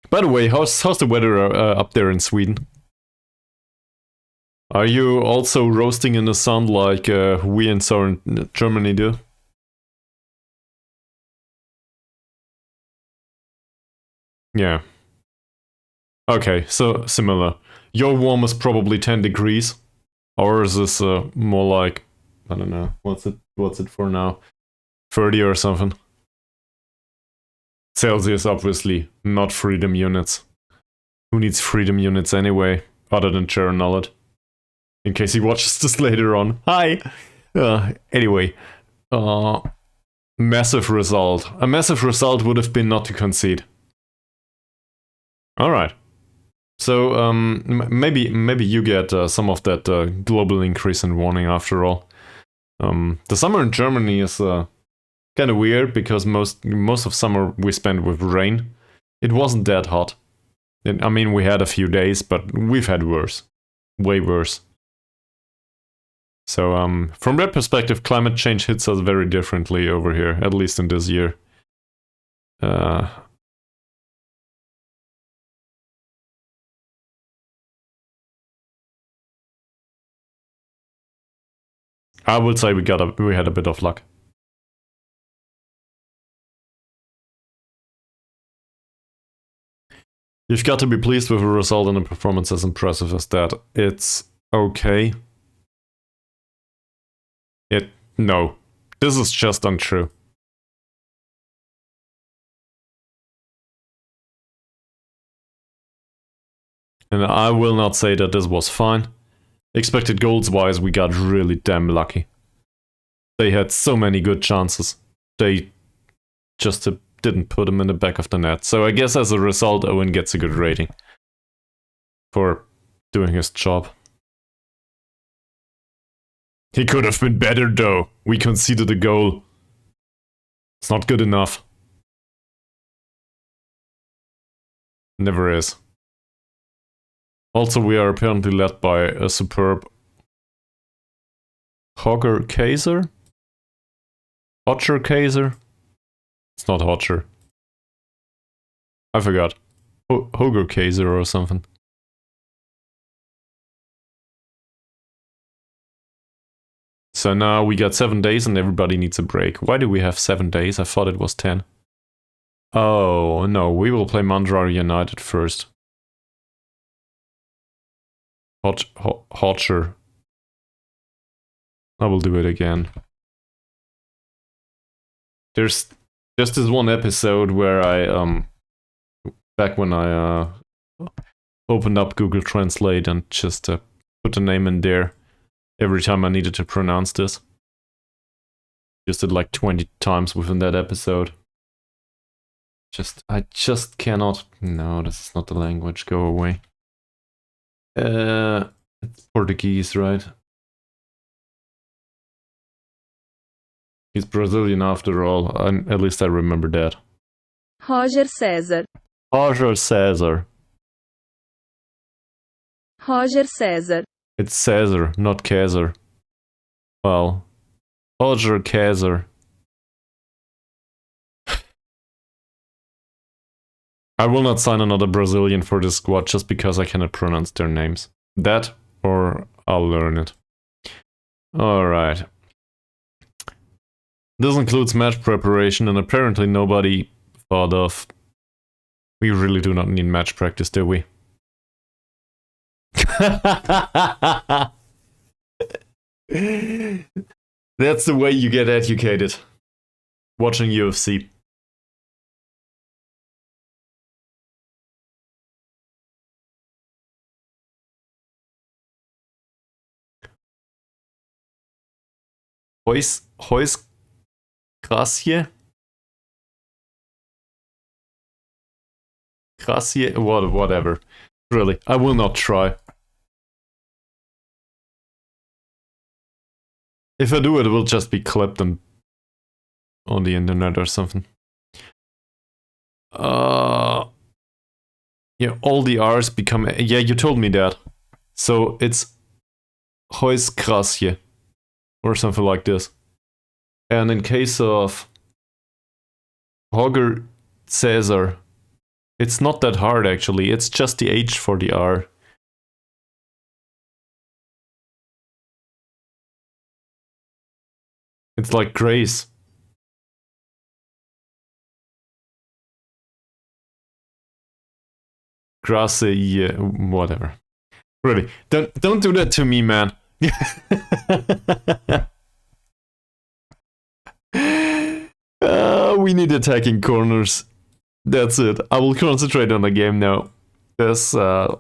By the way, how's the weather up there in Sweden? Are you also roasting in the sun like we in southern Germany do? Yeah. Okay, so similar. Your warm is probably 10 degrees. Ours is more like, I don't know, what's it for now? 30 or something. Celsius, obviously, not freedom units. Who needs freedom units anyway, other than Sharon Nullet? In case he watches this later on. Hi! Anyway. Massive result. A massive result would have been not to concede. Alright. So, maybe you get some of that global increase in warning after all. The summer in Germany is kind of weird because most of summer we spent with rain. It wasn't that hot. I mean, we had a few days, but we've had worse. Way worse. So, from that perspective, climate change hits us very differently over here, at least in this year. I would say we had a bit of luck. You've got to be pleased with a result and a performance as impressive as that. It's okay. No. This is just untrue. And I will not say that this was fine. Expected goals wise, we got really damn lucky. They had so many good chances. They just didn't put them in the back of the net. So I guess as a result, Owen gets a good rating for doing his job. He could have been better though. We conceded a goal. It's not good enough. Never is. Also, we are apparently led by a superb Kaizer? Kaizer? It's not Hodger. I forgot. Kaizer or something. So now we got 7 days and everybody needs a break. Why do we have 7 days? I thought it was 10. Oh, no, we will play Mandra United first. Hodger. I will do it again. There's just this one episode where I, back when I opened up Google Translate and just put the name in there every time I needed to pronounce this. Just did like 20 times within that episode. I just cannot. No, this is not the language. Go away. It's Portuguese, right? He's Brazilian after all. At least I remember that. Roger César. Roger César. Roger César. It's César, not Kaizer. Well, Roger Kaizer. I will not sign another Brazilian for this squad just because I cannot pronounce their names. That, or I'll learn it. Alright. This includes match preparation, and apparently nobody thought of... We really do not need match practice, do we? That's the way you get educated. Watching UFC. Heus Gracie? Gracie? Whatever. Really, I will not try. If I do, it will just be clipped on the internet or something. Yeah, all the R's become... Yeah, you told me that. So it's Heus Gracie. Or something like this. And in case of Roger César, it's not that hard actually, it's just the H for the R. It's like Grace. Grace, yeah, whatever. Really, don't do that to me, man. We need attacking corners. That's it. I will concentrate on the game now. This, you're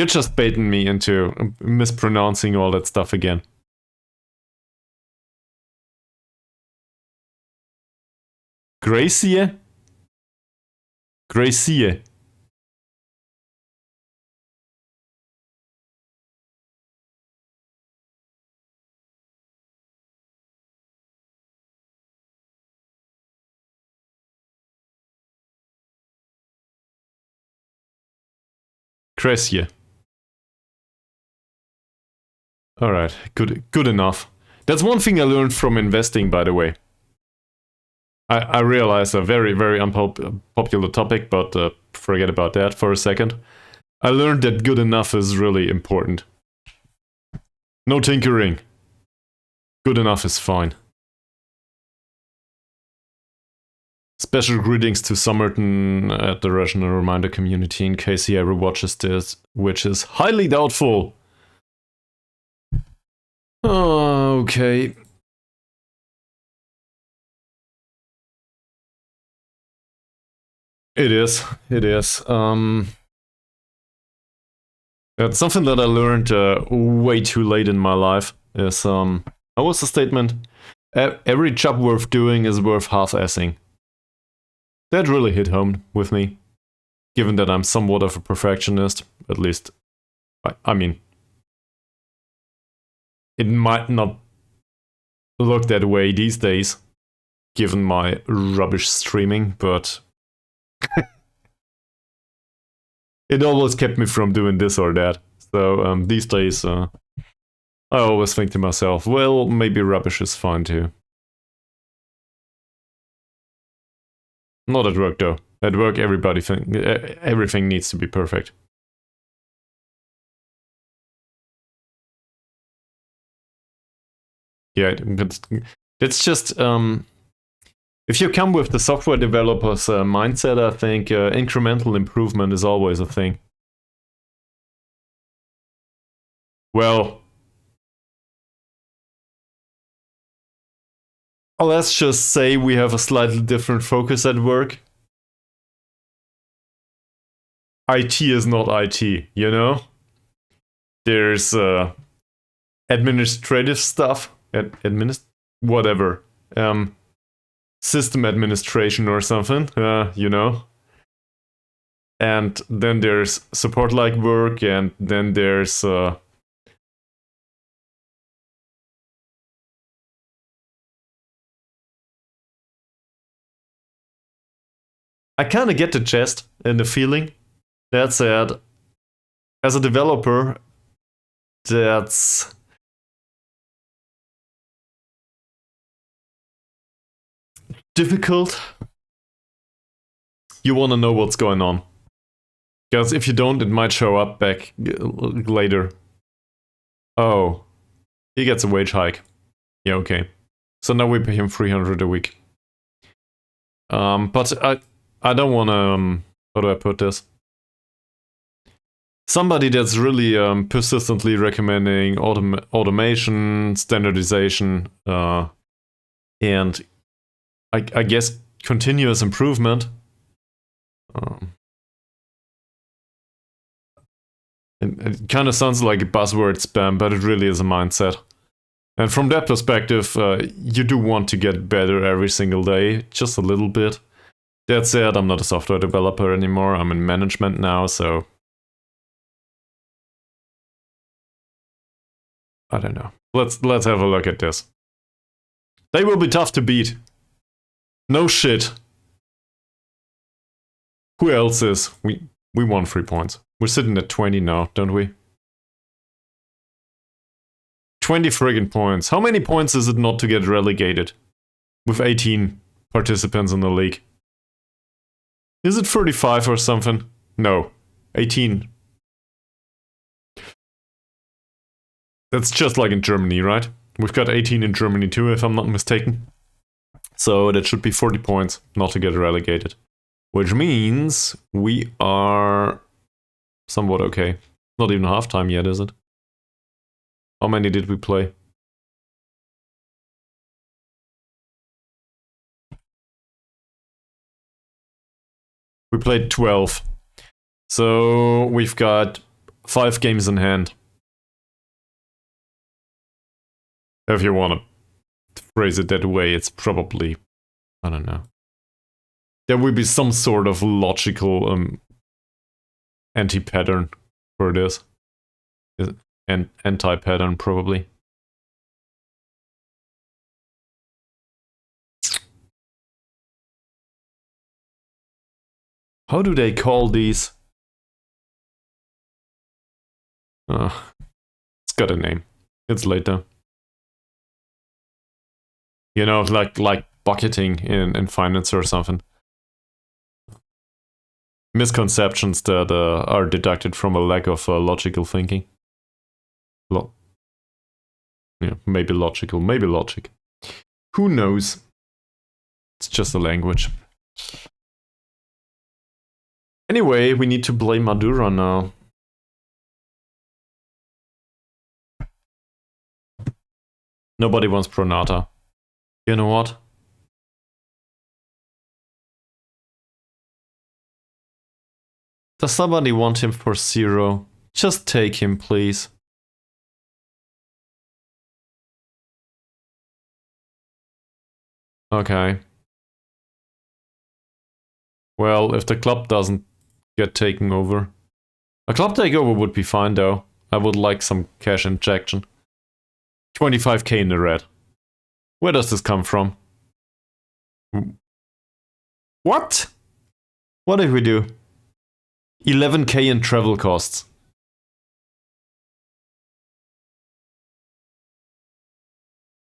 just baiting me into mispronouncing all that stuff again. Gracie? Gracie. Gracie. Alright, good enough. That's one thing I learned from investing, by the way. I realize a very, very unpopular topic, but forget about that for a second. I learned that good enough is really important. No tinkering. Good enough is fine. Special greetings to Somerton at the Rational Reminder community in case he ever watches this, which is highly doubtful. Okay. It is. That's something that I learned way too late in my life. Is what was the statement? Every job worth doing is worth half-assing. That really hit home with me, given that I'm somewhat of a perfectionist. At least, I mean, it might not look that way these days, given my rubbish streaming, but it always kept me from doing this or that. So these days, I always think to myself, well, maybe rubbish is fine too. Not at work though. At work, everything needs to be perfect. Yeah, but it's just if you come with the software developer's mindset, I think incremental improvement is always a thing. Well, let's just say we have a slightly different focus at work. IT is not IT, you know? There's administrative stuff, whatever. System administration or something, you know? And then there's support-like work, and then there's I kind of get the gist and the feeling. That said, as a developer, that's difficult. You want to know what's going on. Because if you don't, it might show up back later. Oh, he gets a wage hike. Yeah, okay. So now we pay him 300 a week. But I don't want to, how do I put this? Somebody that's really persistently recommending automation, standardization, and I guess continuous improvement. It kind of sounds like a buzzword spam, but it really is a mindset. And from that perspective, you do want to get better every single day, just a little bit. That said, I'm not a software developer anymore. I'm in management now, so I don't know. Let's have a look at this. They will be tough to beat. No shit. Who else is? We won 3 points. We're sitting at 20 now, don't we? 20 friggin' points. How many points is it not to get relegated? With 18 participants in the league. Is it 35 or something? No. 18. That's just like in Germany, right? We've got 18 in Germany too, if I'm not mistaken. So that should be 40 points not to get relegated. Which means we are somewhat okay. Not even halftime yet, is it? How many did we play? We played 12. So we've got 5 games in hand. If you want to phrase it that way, it's probably, I don't know. There will be some sort of logical anti-pattern for this. Anti-pattern, probably. How do they call these? It's got a name. It's later. You know, like bucketing in finance or something. Misconceptions that are deducted from a lack of logical thinking. Yeah, maybe logical, maybe logic. Who knows? It's just a language. Anyway, we need to play Madura now. Nobody wants Pronata. You know what? Does somebody want him for 0? Just take him, please. Okay. Well, if the club doesn't get taken over. A club takeover would be fine though. I would like some cash injection. 25k in the red. Where does this come from? What? What did we do? 11k in travel costs.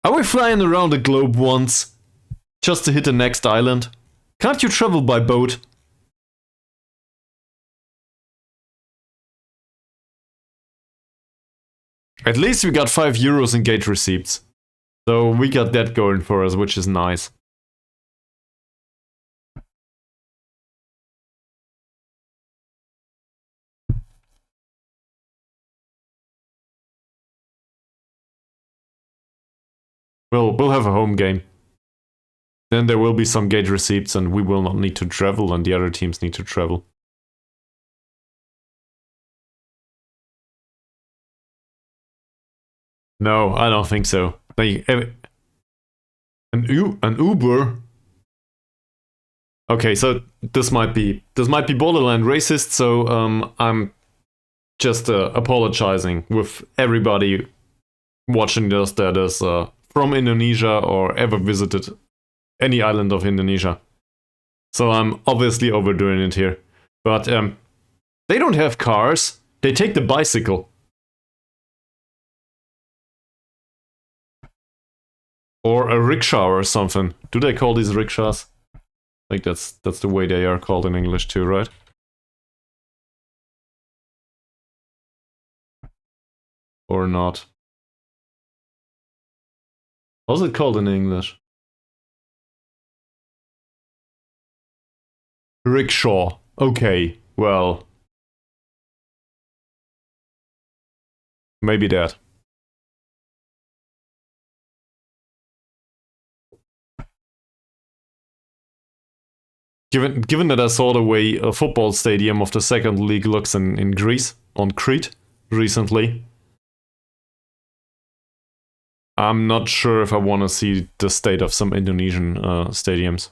Are we flying around the globe once? Just to hit the next island? Can't you travel by boat? At least we got 5 euros in gate receipts. So we got that going for us, which is nice. We'll have a home game. Then there will be some gate receipts and we will not need to travel and the other teams need to travel. No, I don't think so. An Uber? Okay, so this might be borderline racist, so I'm just apologizing with everybody watching this that is from Indonesia or ever visited any island of Indonesia. So I'm obviously overdoing it here. But they don't have cars, they take the bicycle. Or a rickshaw or something. Do they call these rickshaws? Like that's the way they are called in English too, right? Or not? What's it called in English? Rickshaw. Okay, well. Maybe that. Given that I saw the way a football stadium of the second league looks in Greece, on Crete, recently, I'm not sure if I want to see the state of some Indonesian stadiums.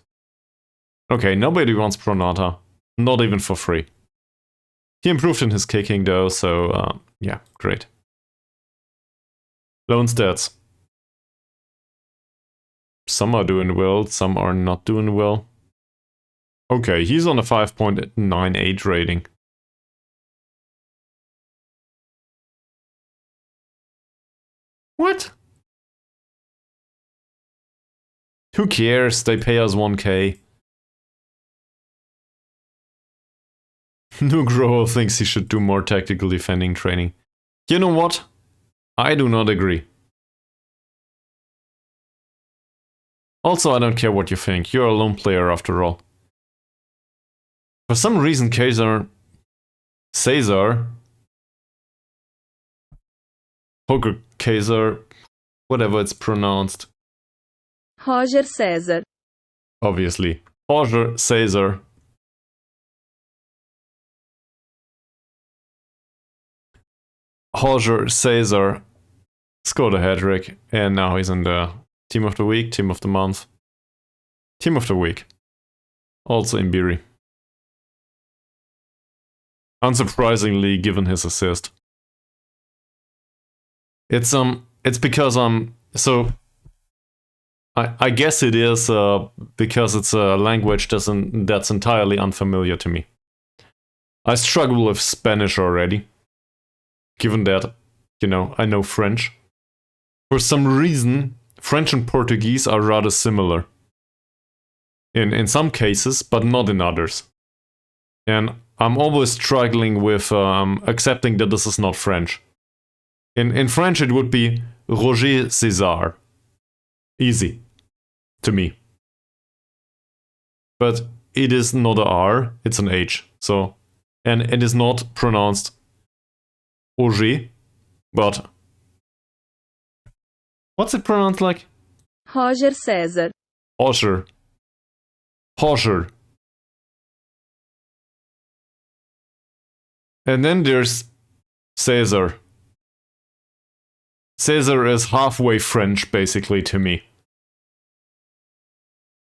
Okay, nobody wants Pronata. Not even for free. He improved in his kicking though, so yeah, great. Loan stats. Some are doing well, some are not doing well. Okay, he's on a 5.98 rating. What? Who cares? They pay us 1k. Nugroho thinks he should do more tactical defending training. You know what? I do not agree. Also, I don't care what you think. You're a lone player after all. For some reason, Kaizer, Poker Kaizer, whatever it's pronounced. Roger César. Obviously. Roger Söze. Roger Söze scored a hat-trick, and now he's in the Team of the Week, Team of the Month, Team of the Week. Also in Biri. Unsurprisingly, given his assist. It's because so I guess it is because it's a language that's entirely unfamiliar to me. I struggle with Spanish already, given that, you know, I know French. For some reason, French and Portuguese are rather similar. In some cases, but not in others. And I'm always struggling with accepting that this is not French. In French, it would be Roger César. Easy. To me. But it is not a R, it's an H. So, and it is not pronounced Roger, but what's it pronounced like? Roger César. Roger. Roger. And then there's Caesar. Caesar is halfway French, basically, to me.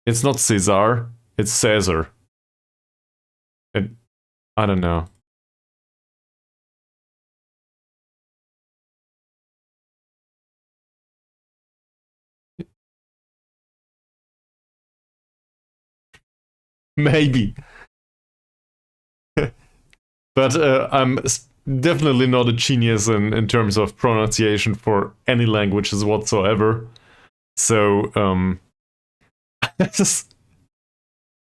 It's not César, it's Caesar. And I don't know. Maybe. But I'm definitely not a genius in terms of pronunciation for any languages whatsoever. So, I just,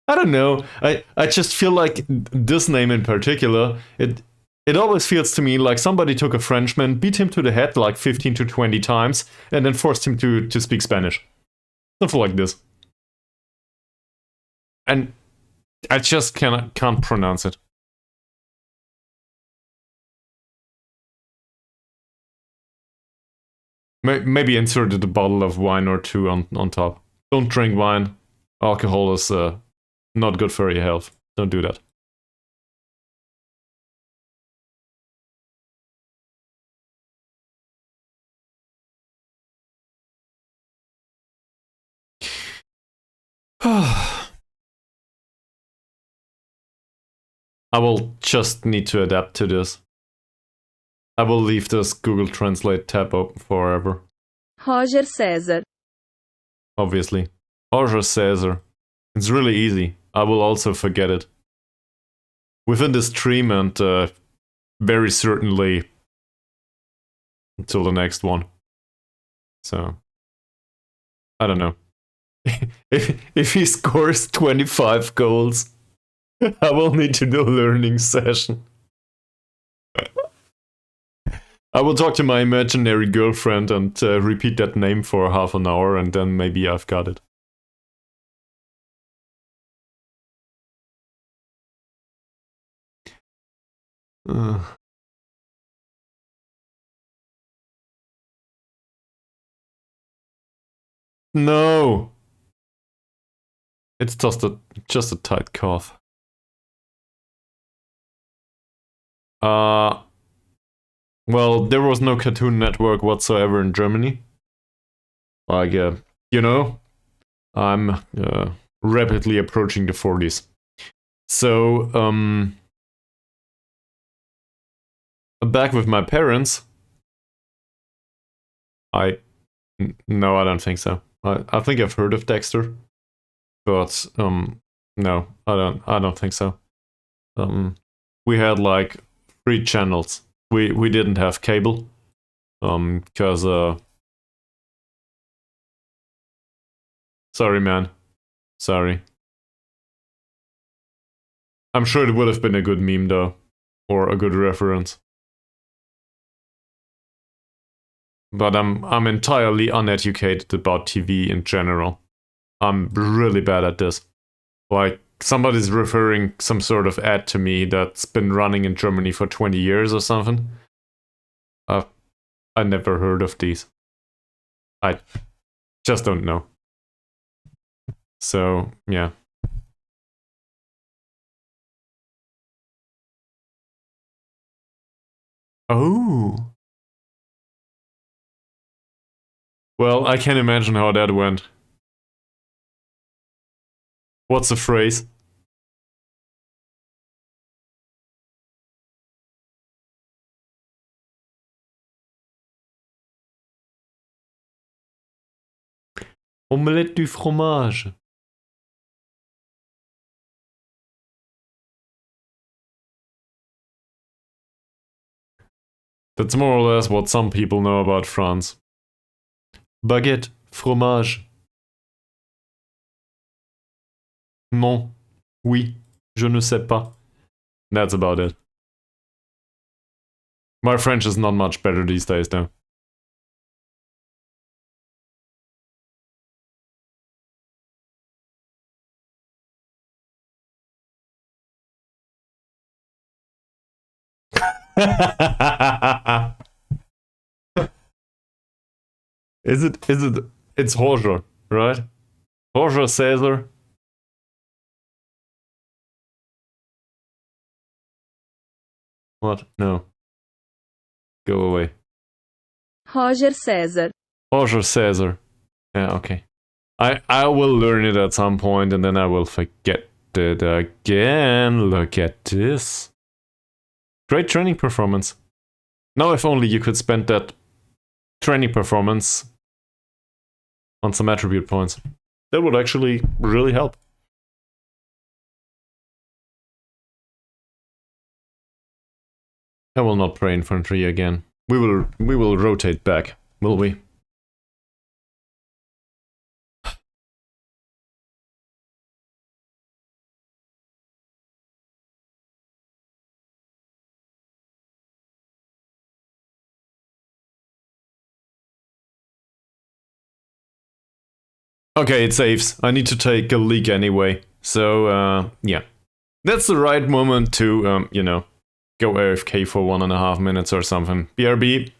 I don't know. I just feel like this name in particular, it always feels to me like somebody took a Frenchman, beat him to the head like 15 to 20 times, and then forced him to speak Spanish. Something like this. And I just can't pronounce it. Maybe inserted a bottle of wine or two on top. Don't drink wine. Alcohol is not good for your health. Don't do that. I will just need to adapt to this. I will leave this Google Translate tab open forever. Roger César. Obviously. Roger Caesar. It's really easy. I will also forget it. Within this stream and very certainly until the next one. So, I don't know. if he scores 25 goals, I will need to do a learning session. I will talk to my imaginary girlfriend and repeat that name for half an hour, and then maybe I've got it. No! It's just a tight cough. Well, there was no Cartoon Network whatsoever in Germany. Like, you know, I'm rapidly approaching the 40s. So, back with my parents, no, I don't think so. I think I've heard of Dexter, but no, I don't think so. We had like 3 channels. We didn't have cable, because sorry, man, sorry. I'm sure it would have been a good meme though, or a good reference. But I'm entirely uneducated about TV in general. I'm really bad at this. Like, somebody's referring some sort of ad to me that's been running in Germany for 20 years or something. I never heard of these. I just don't know. So, yeah. Oh. Well, I can imagine how that went. What's the phrase? Omelette du fromage. That's more or less what some people know about France. Baguette, fromage. Non. Oui. Je ne sais pas. That's about it. My French is not much better these days, though. It's Roger, right? Roger Caesar. What? No. Go away. Roger César. Roger Caesar. Yeah, okay. I will learn it at some point and then I will forget it again. Look at this. Great training performance. Now if only you could spend that training performance on some attribute points. That would actually really help. I will not pray infantry again. We will rotate back, will we? Okay, it saves. I need to take a leak anyway. So, yeah. That's the right moment to, you know, go AFK for 1.5 minutes or something. BRB.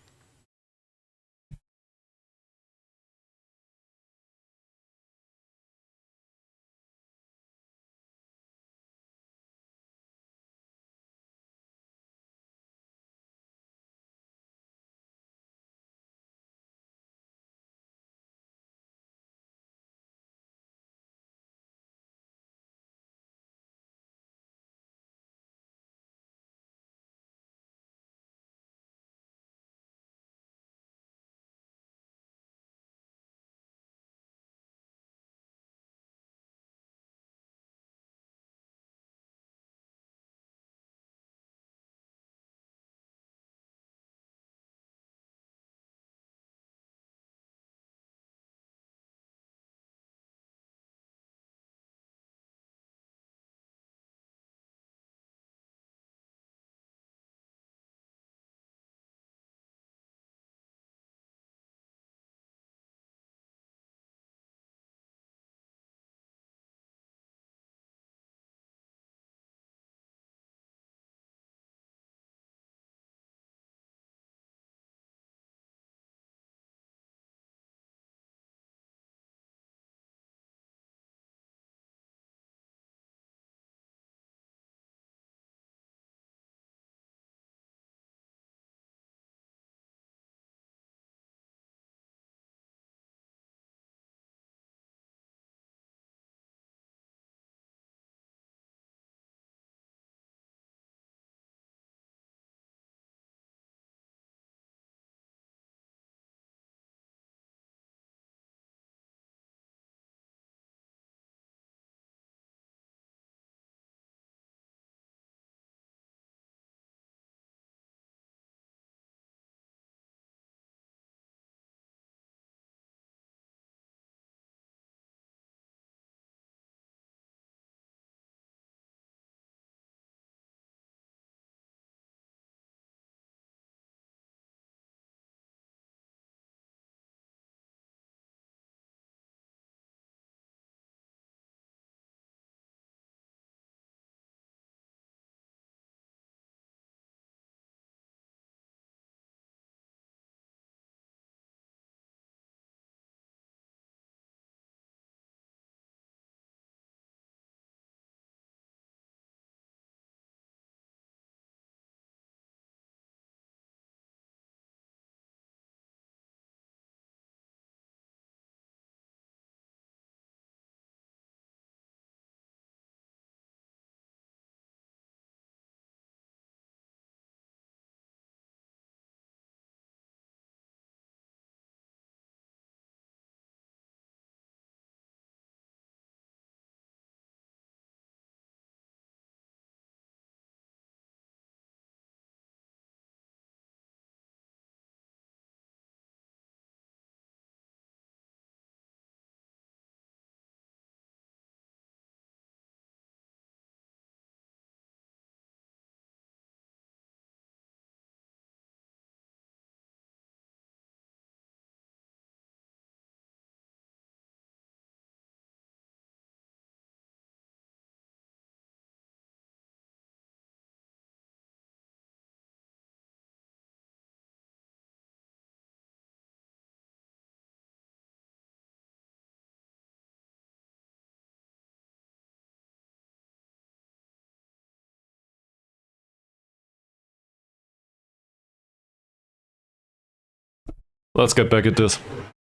Let's get back at this.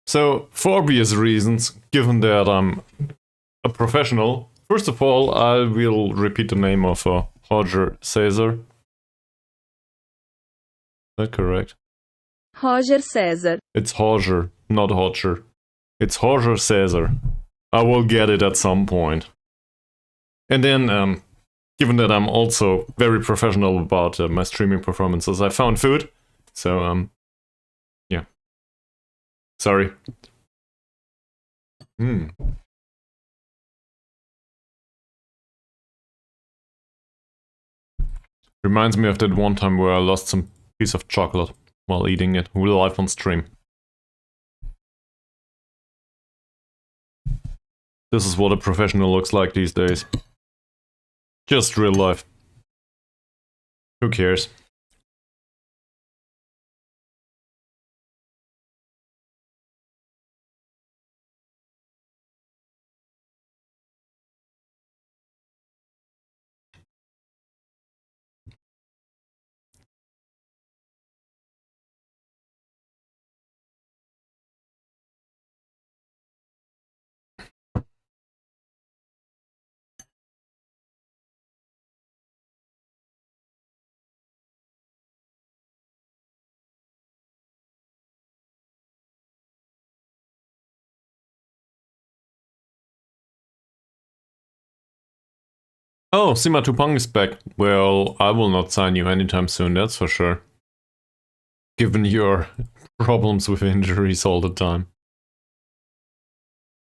So, for obvious reasons, given that I'm a professional, first of all, I will repeat the name of Roger Söze. Is that correct? Roger César. It's Roger, not Hodger. It's Roger Söze. I will get it at some point. And then, given that I'm also very professional about my streaming performances, I found food. So, yeah. Sorry. Reminds me of that one time where I lost some piece of chocolate while eating it. We're live on stream. This is what a professional looks like these days. Just real life. Who cares? Oh, Sima Tupang is back. Well, I will not sign you anytime soon, that's for sure. Given your problems with injuries all the time.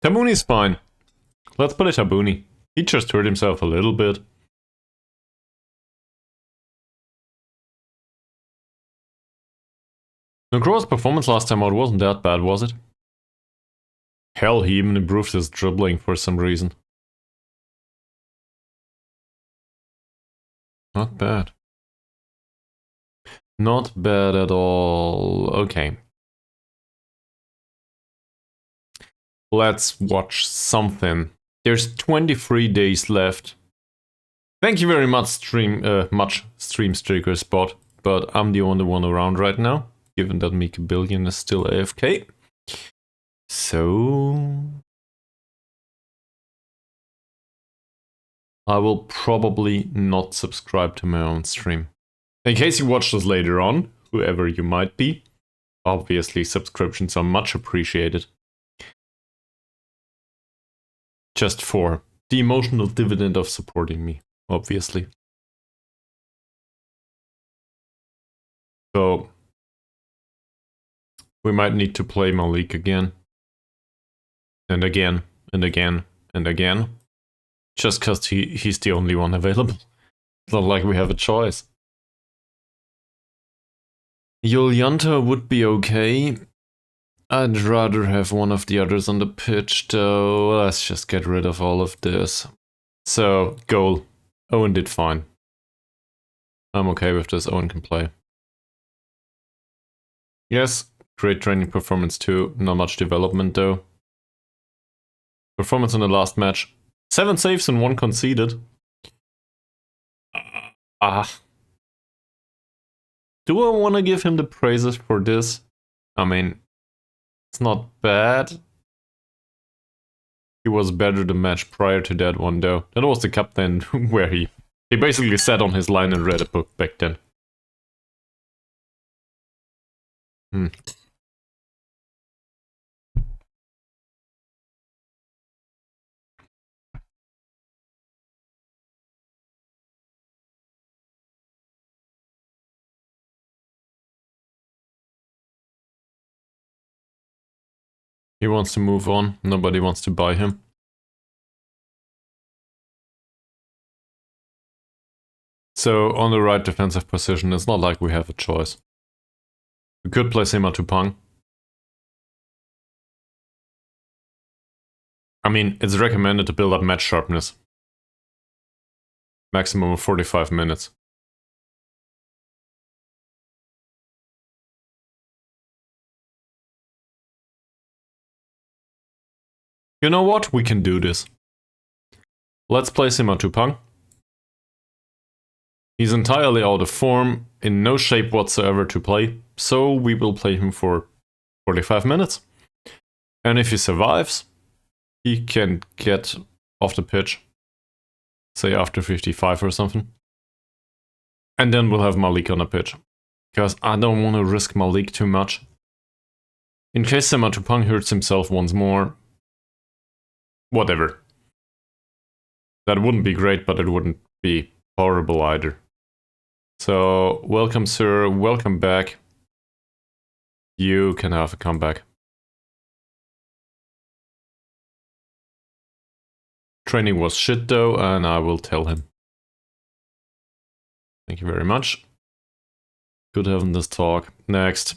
Tabuni's fine. Let's put it Tabuni. He just hurt himself a little bit. Nokro's performance last time out wasn't that bad, was it? Hell, he even improved his dribbling for some reason. Not bad. Not bad at all. Okay. Let's watch something. There's 23 days left. Thank you very much, stream streaker spot, but I'm the only one around right now, given that Mika Billion is still AFK. So I will probably not subscribe to my own stream. In case you watch this later on, whoever you might be, obviously subscriptions are much appreciated. Just for the emotional dividend of supporting me, obviously. So we might need to play Malik again. And again, and again, and again. Just because he's the only one available. It's not like we have a choice. Yulianta would be okay. I'd rather have one of the others on the pitch, though. Let's just get rid of all of this. So, goal. Owen did fine. I'm okay with this. Owen can play. Yes, great training performance too. Not much development, though. Performance in the last match. 7 saves and 1 conceded. Do I want to give him the praises for this? I mean, it's not bad. He was better the match prior to that one, though. That was the captain where he basically sat on his line and read a book back then. He wants to move on. Nobody wants to buy him. So, on the right defensive position, it's not like we have a choice. We could play Sima Tupang. I mean, it's recommended to build up match sharpness. Maximum of 45 minutes. You know what? We can do this. Let's play Sima Tupang. He's entirely out of form, in no shape whatsoever to play, so we will play him for 45 minutes. And if he survives, he can get off the pitch, say after 55 or something. And then we'll have Malik on the pitch, because I don't want to risk Malik too much. In case Sima Tupang hurts himself once more, whatever. That wouldn't be great, but it wouldn't be horrible either. So, welcome, sir. Welcome back. You can have a comeback. Training was shit though, and I will tell him. Thank you very much. Good having this talk. Next.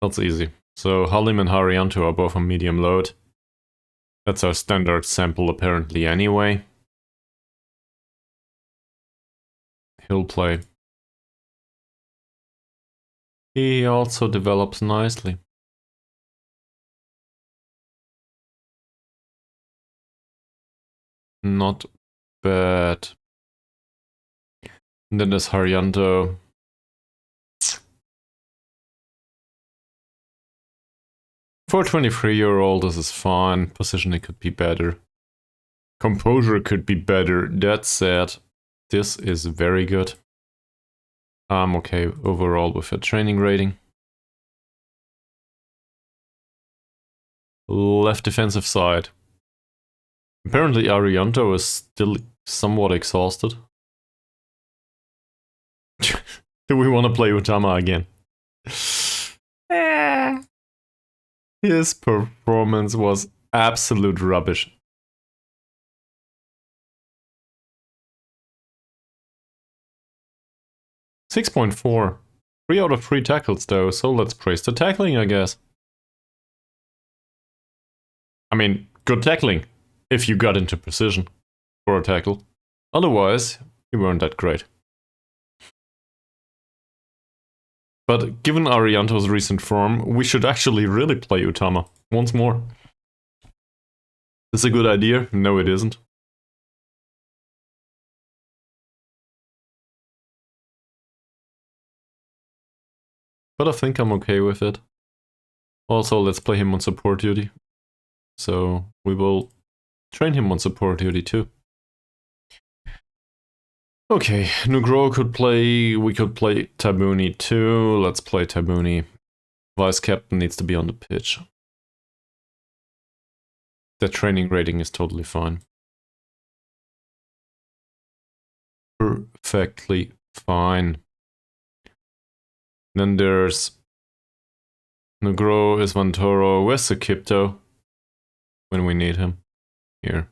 That's easy. So Halim and Haryanto are both on medium load. That's our standard sample apparently anyway. He'll play. He also develops nicely. Not bad. And then there's Haryanto. For a 23-year-old, this is fine. Positioning could be better. Composure could be better. That said, this is very good. I'm okay overall with a training rating. Left defensive side. Apparently Arianto is still somewhat exhausted. Do we want to play Utama again? His performance was absolute rubbish. .4. 3 out of 3 tackles though, so let's praise the tackling, I guess. I mean, good tackling, if you got into position for a tackle. Otherwise, you weren't that great. But given Arianto's recent form, we should actually really play Utama once more. Is this a good idea? No, it isn't. But I think I'm okay with it. Also, let's play him on support duty. So we will train him on support duty too. Okay, Nugro could play, we could play Tabuni too. Let's play Tabuni. Vice captain needs to be on the pitch. The training rating is totally fine. Perfectly fine. Then there's Nugro, Isvantoro, where's Sakipto? When we need him. Here.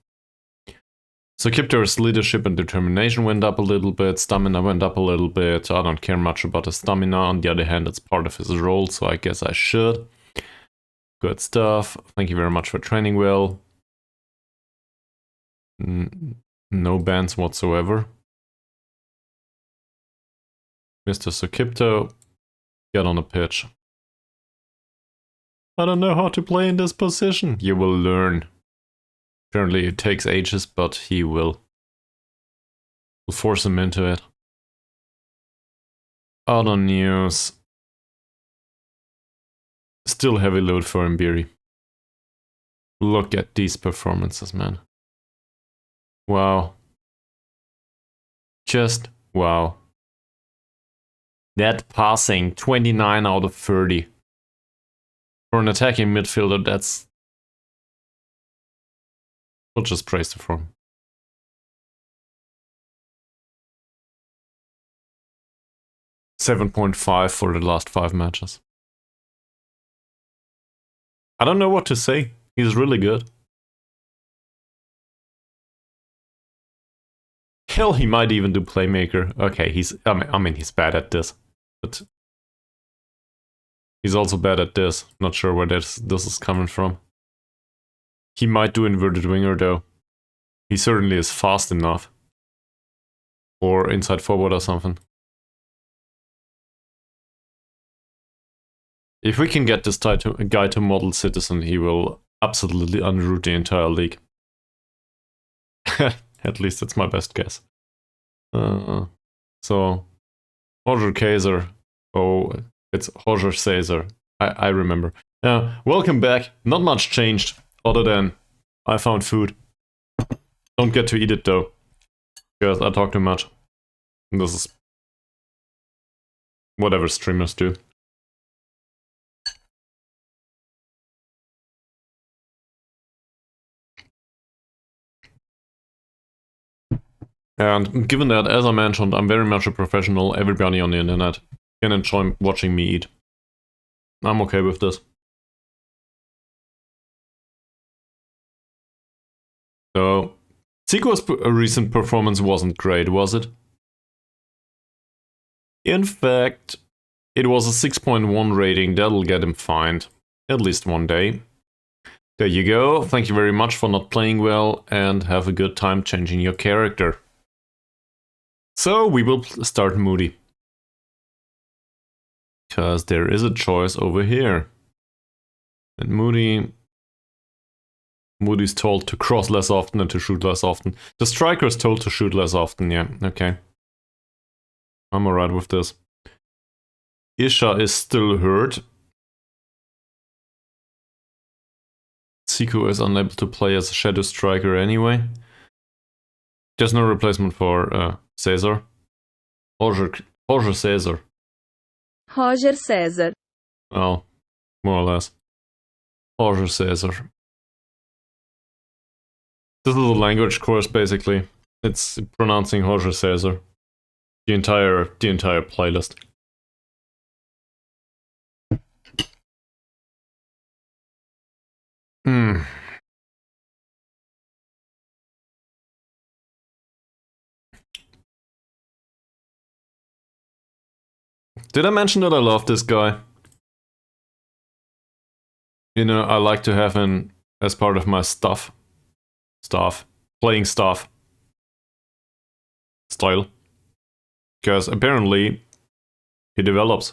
So Kiptor's leadership and determination went up a little bit, stamina went up a little bit. I don't care much about his stamina. On the other hand, it's part of his role, so I guess I should. Good stuff. Thank you very much for training well. No bans whatsoever. Mr. Sokipto, get on the pitch. I don't know how to play in this position. You will learn. Apparently it takes ages, but he will. We'll force him into it. Other news. Still heavy load for Mbiri. Look at these performances, man. Wow. Just wow. That passing, 29 out of 30. For an attacking midfielder, that's... We'll just praise the form. .5 for the last 5 matches. I don't know what to say. He's really good. Hell, he might even do playmaker. Okay, I mean, he's bad at this, but he's also bad at this. Not sure where this is coming from. He might do inverted winger though. He certainly is fast enough. Or inside forward or something. If we can get this guy to model citizen, he will absolutely unroot the entire league. At least that's my best guess. So, Roger Kaizer. Oh, it's Roger Caesar. I remember. Welcome back. Not much changed, other than I found food. Don't get to eat it though, because I talk too much. And this is whatever streamers do. And given that, as I mentioned, I'm very much a professional, everybody on the internet can enjoy watching me eat. I'm okay with this. So, Zico's recent performance wasn't great, was it? In fact, it was a 6.1 rating. That'll get him fined. At least one day. There you go. Thank you very much for not playing well, and have a good time changing your character. So, we will start Moody. Because there is a choice over here. And Moody's told to cross less often and to shoot less often. The striker's told to shoot less often, yeah, okay. I'm alright with this. Isha is still hurt. Zico is unable to play as a Shadow Striker anyway. There's no replacement for Caesar. Roger Caesar. Roger César. Well, more or less. Roger Caesar. This is a language course, basically. It's pronouncing Roger Caesar. The entire playlist. Did I mention that I love this guy? You know, I like to have him as part of my playing stuff style. Because apparently he develops.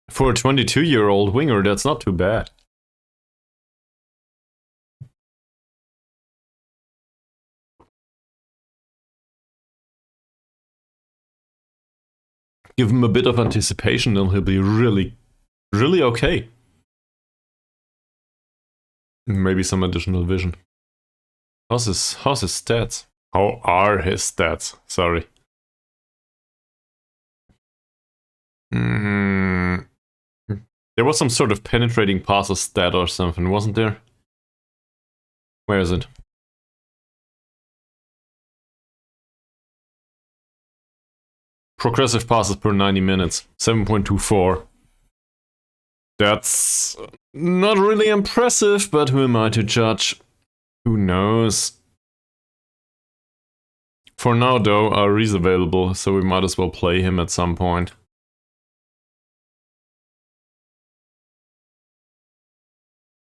For a 22-year-old winger, that's not too bad. Give him a bit of anticipation and he'll be really, really okay. Maybe some additional vision. How's his stats? How are his stats? Sorry. There was some sort of penetrating passes stat or something, wasn't there? Where is it? Progressive passes per 90 minutes, 7.24. That's not really impressive, but who am I to judge? Who knows? For now, though, Ari's available, so we might as well play him at some point.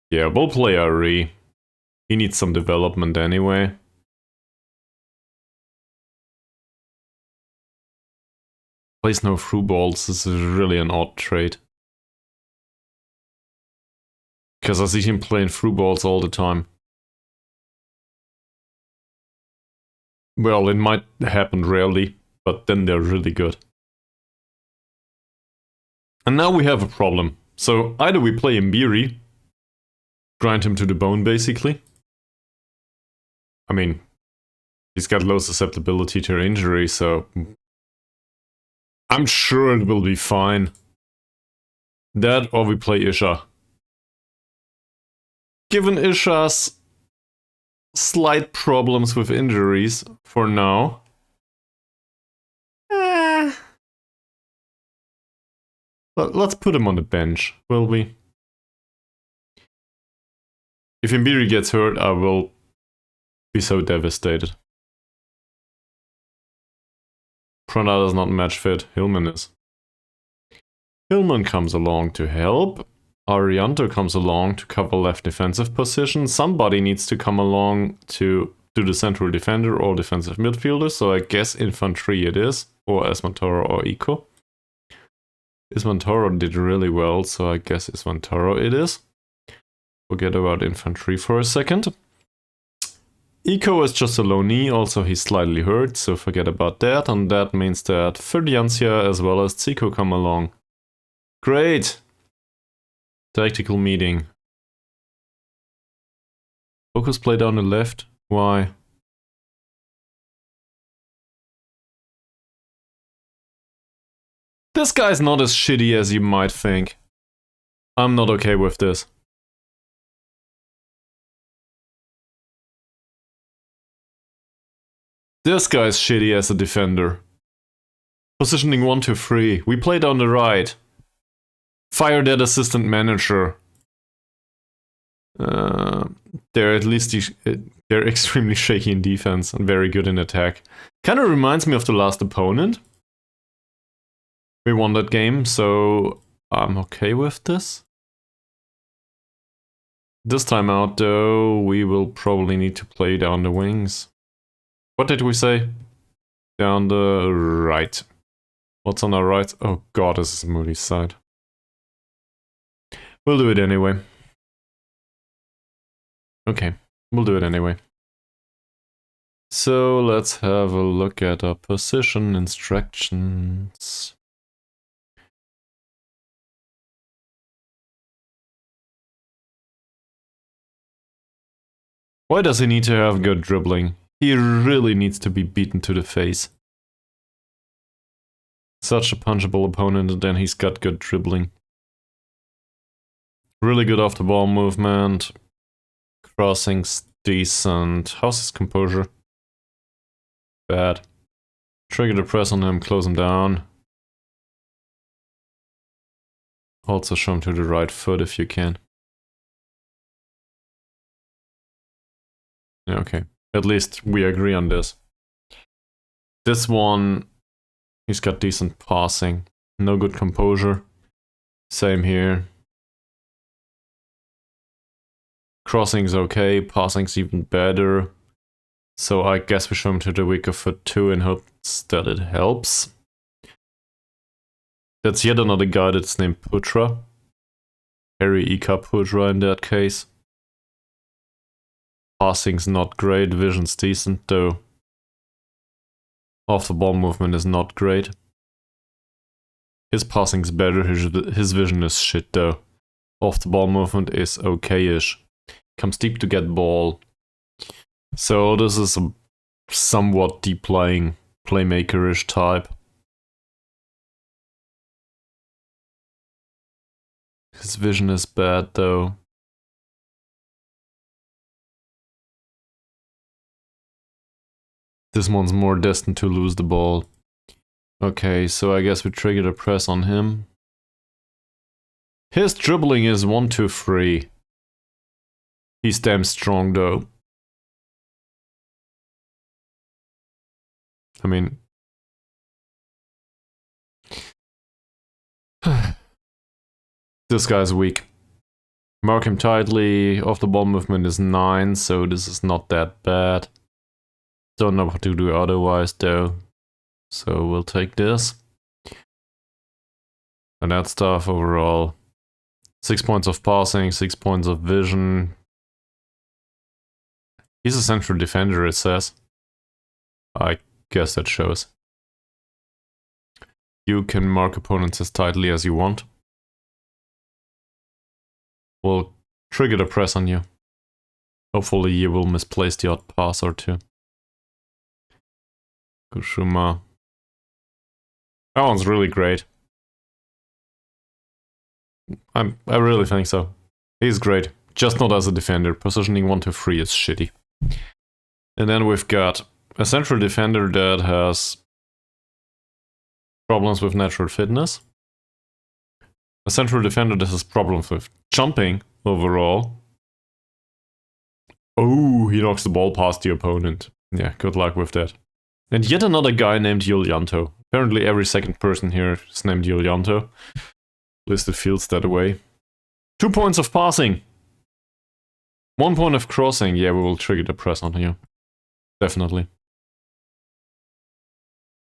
Yeah, we'll play Ari. He needs some development anyway. Plays no through balls. This is really an odd trait. Because I see him playing through balls all the time. Well, it might happen rarely, but then they're really good. And now we have a problem. So either we play Mbiri, grind him to the bone basically. I mean, he's got low susceptibility to injury, so I'm sure it will be fine. That or we play Isha. Given Isha's slight problems with injuries for now. Let's put him on the bench, will we? If Mbiri gets hurt, I will be so devastated. Pranada's not match fit, Hillman is. Hillman comes along to help. Arianto comes along to cover left defensive position. Somebody needs to come along to do the central defender or defensive midfielder, so I guess infantry it is, or Esmantoro or Eco. Ismantoro did really well, so I guess Ismantoro it is. Forget about infantry for a second. Eco is just a low knee, also he's slightly hurt, so forget about that, and that means that Ferdiancia as well as Zico come along. Great! Tactical meeting. Focus play down the left. Why? This guy's not as shitty as you might think. I'm not okay with this. This guy's shitty as a defender. Positioning 1 to 3. We played on the right. Fire that assistant manager. They're at least they're extremely shaky in defense and very good in attack. Kind of reminds me of the last opponent. We won that game, so I'm okay with this. This time out, though, we will probably need to play down the wings. What did we say? Down the right. What's on our right? Oh god, this is Moody's side. We'll do it anyway. Okay, we'll do it anyway. So let's have a look at our position instructions. Why does he need to have good dribbling? He really needs to be beaten to the face. Such a punchable opponent, and then he's got good dribbling. Really good off the ball movement. Crossing's decent. How's his composure? Bad. Trigger the press on him, close him down. Also show him to the right foot if you can. Yeah, okay. At least we agree on this. This one, he's got decent passing. No good composure. Same here. Crossing's okay, passing's even better. So I guess we show him to the weaker foot too in hopes that it helps. That's yet another guy that's named Putra. Harry Ika Putra in that case. Passing's not great, vision's decent though. Off the ball movement is not great. His passing's better, his vision is shit though. Off the ball movement is okay-ish. Comes deep to get ball. So this is a somewhat deep lying playmaker-ish type. His vision is bad though. This one's more destined to lose the ball. Okay, so I guess we trigger the press on him. His dribbling is 1-2-3. He's damn strong though. I mean... this guy's weak. Mark him tightly, off the ball movement is 9, so this is not that bad. Don't know what to do otherwise though. So we'll take this. And that stuff overall. 6 points of passing, 6 points of vision. He's a central defender, it says. I guess that shows. You can mark opponents as tightly as you want. We'll trigger the press on you. Hopefully you will misplace the odd pass or two. Kushuma. That one's really great. I really think so. He's great. Just not as a defender. Positioning 1-3 is shitty. And then we've got a central defender that has problems with natural fitness. A central defender that has problems with jumping overall. Oh, he knocks the ball past the opponent. Yeah, good luck with that. And yet another guy named Yulianto. Apparently every second person here is named Yulianto. At least it feels that way. 2 points of passing. 1 point of crossing. Yeah, we will trigger the press on you. Definitely.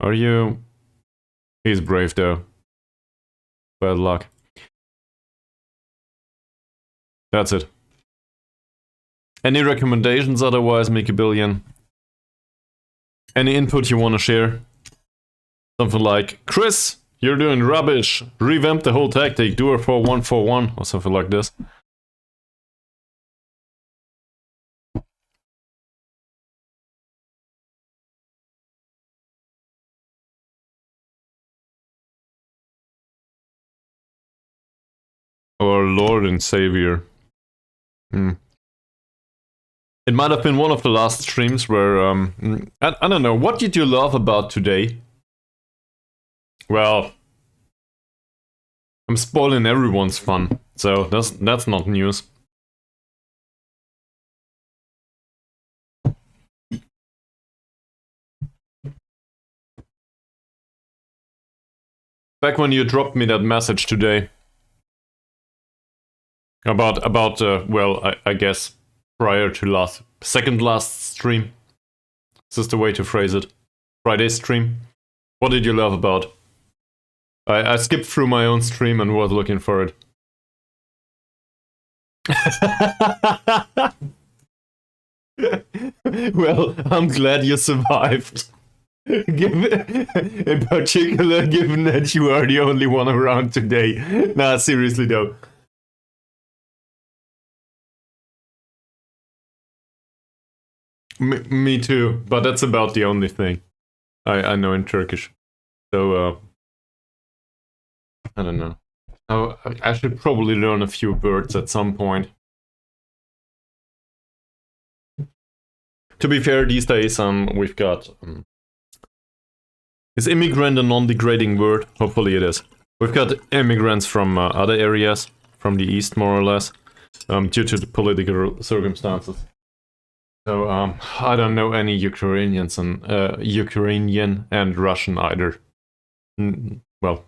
Are you... He's brave though. Bad luck. That's it. Any recommendations otherwise, Mickey Billion? Any input you want to share? Something like, Chris, you're doing rubbish. Revamp the whole tactic. Do a 4-1-4-1 or something like this. Our Lord and Savior. It might have been one of the last streams where, I don't know, what did you love about today? Well, I'm spoiling everyone's fun, so that's not news. Back when you dropped me that message today about well, I guess prior to second last stream. Is this the way to phrase it? Friday stream. What did you love about? I skipped through my own stream and was looking for it. Well, I'm glad you survived. In particular, given that you are the only one around today. Nah, seriously though. Me too, but that's about the only thing I know in Turkish. So, I don't know. I should probably learn a few words at some point. To be fair, these days, we've got... is immigrant a non-degrading word? Hopefully it is. We've got immigrants from other areas, from the east more or less, due to the political circumstances. So, I don't know any Ukrainians and Ukrainian and Russian either. Well,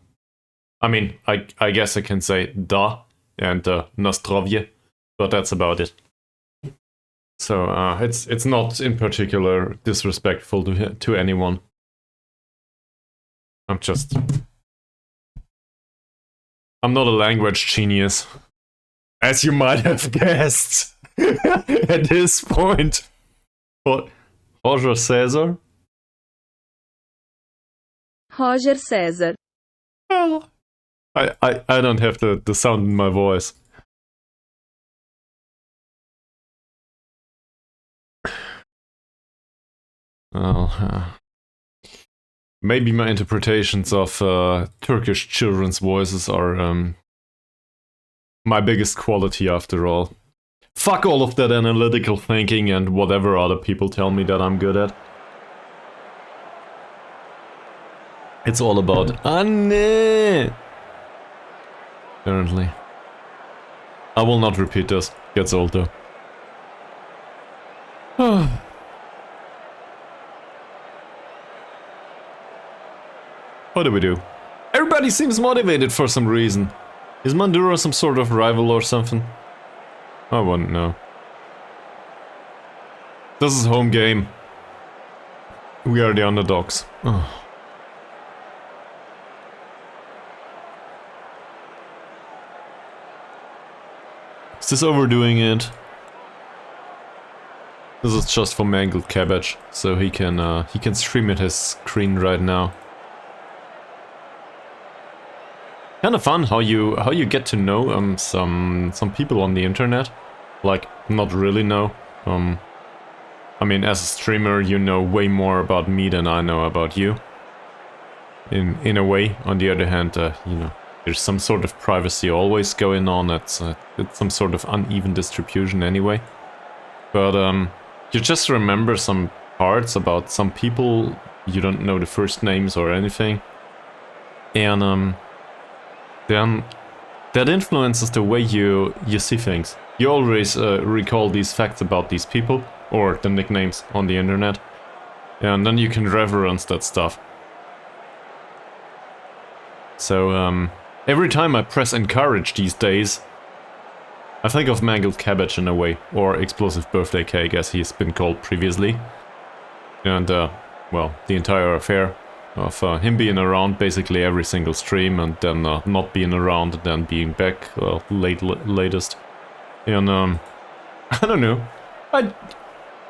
I mean, I guess I can say da and Nostrovye, but that's about it. So it's not in particular disrespectful to anyone. I'm not a language genius, as you might have guessed at this point. But Roger Caesar? Roger Caesar. Well, I don't have the sound in my voice. Well, maybe my interpretations of Turkish children's voices are my biggest quality after all. Fuck all of that analytical thinking and whatever other people tell me that I'm good at. It's all about Anne. Apparently. I will not repeat this. Gets old though. What do we do? Everybody seems motivated for some reason. Is Mandura some sort of rival or something? I wouldn't know. This is home game. We are the underdogs. Oh. Is this overdoing it? This is just for Mangled Cabbage, so he can stream at his screen right now. Kind of fun how you get to know some people on the internet, like not really know. I mean, as a streamer, you know way more about me than I know about you. In a way. On the other hand, you know, there's some sort of privacy always going on. It's some sort of uneven distribution anyway. But you just remember some parts about some people. You don't know the first names or anything, and then that influences the way you see things. You always recall these facts about these people, or the nicknames on the internet, and then you can reverence that stuff. So every time I press encourage these days, I think of Mangled Cabbage in a way, or Explosive Birthday Cake as he's been called previously. And well, the entire affair of him being around basically every single stream and then not being around and then being back latest. And I don't know,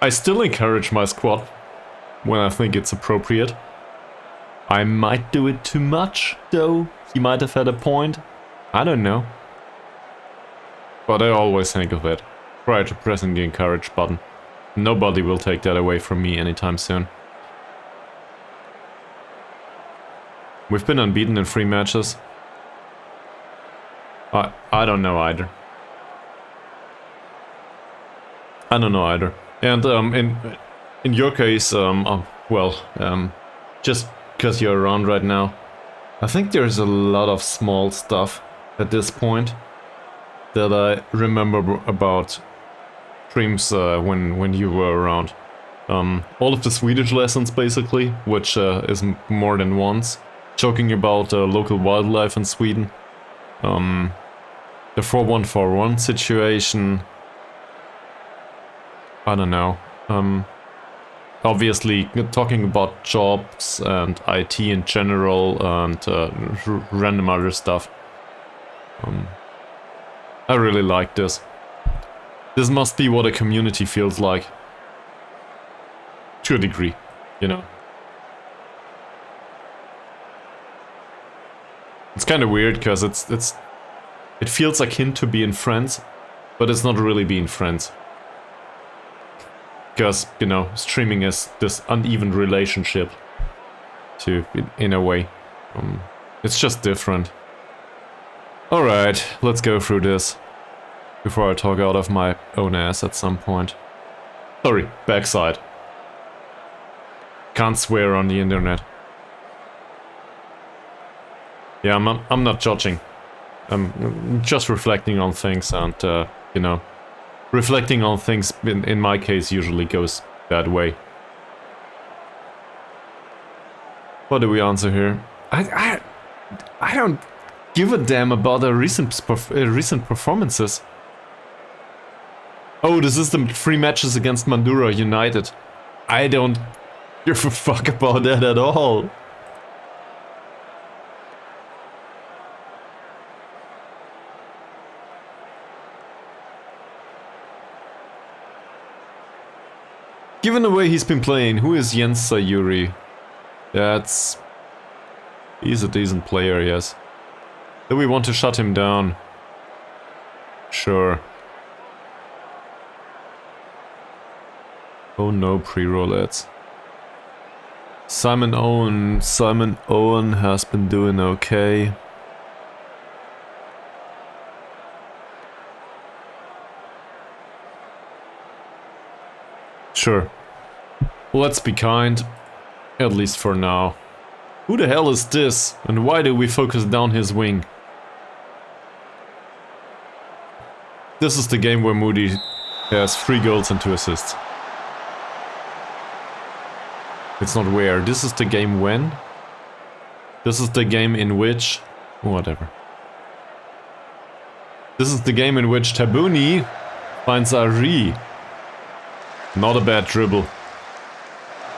I still encourage my squad when I think it's appropriate. I might do it too much though, he might have had a point, I don't know. But I always think of it prior to pressing the encourage button. Nobody will take that away from me anytime soon. We've been unbeaten in 3 matches. I don't know either. I don't know either. And in your case, just because you're around right now, I think there's a lot of small stuff at this point that I remember about streams when you were around. All of the Swedish lessons, basically, which is more than once, joking about local wildlife in Sweden. The 4141 situation. I don't know. Obviously, talking about jobs and IT in general and random other stuff. I really like this. This must be what a community feels like. To a degree, you know. It's kind of weird because it feels akin to being friends, but it's not really being friends. Because, you know, streaming is this uneven relationship to, in a way. It's just different. Alright, let's go through this before I talk out of my own ass at some point. Sorry, backside. Can't swear on the internet. Yeah, I'm not judging. I'm just reflecting on things and, you know, reflecting on things in my case usually goes that way. What do we answer here? I don't give a damn about the recent performances. Oh, this is the 3 matches against Mandura United. I don't give a fuck about that at all. Given the way he's been playing, who is Jens Sayuri? He's a decent player, yes. Do we want to shut him down? Sure. Oh no, pre-rollettes. Simon Owen has been doing okay. Sure. Let's be kind. At least for now. Who the hell is this? And why do we focus down his wing? This is the game where Moody has 3 goals and 2 assists. It's not where. This is the game when? This is the game in which... Whatever. This is the game in which Tabuni finds Ari. Not a bad dribble.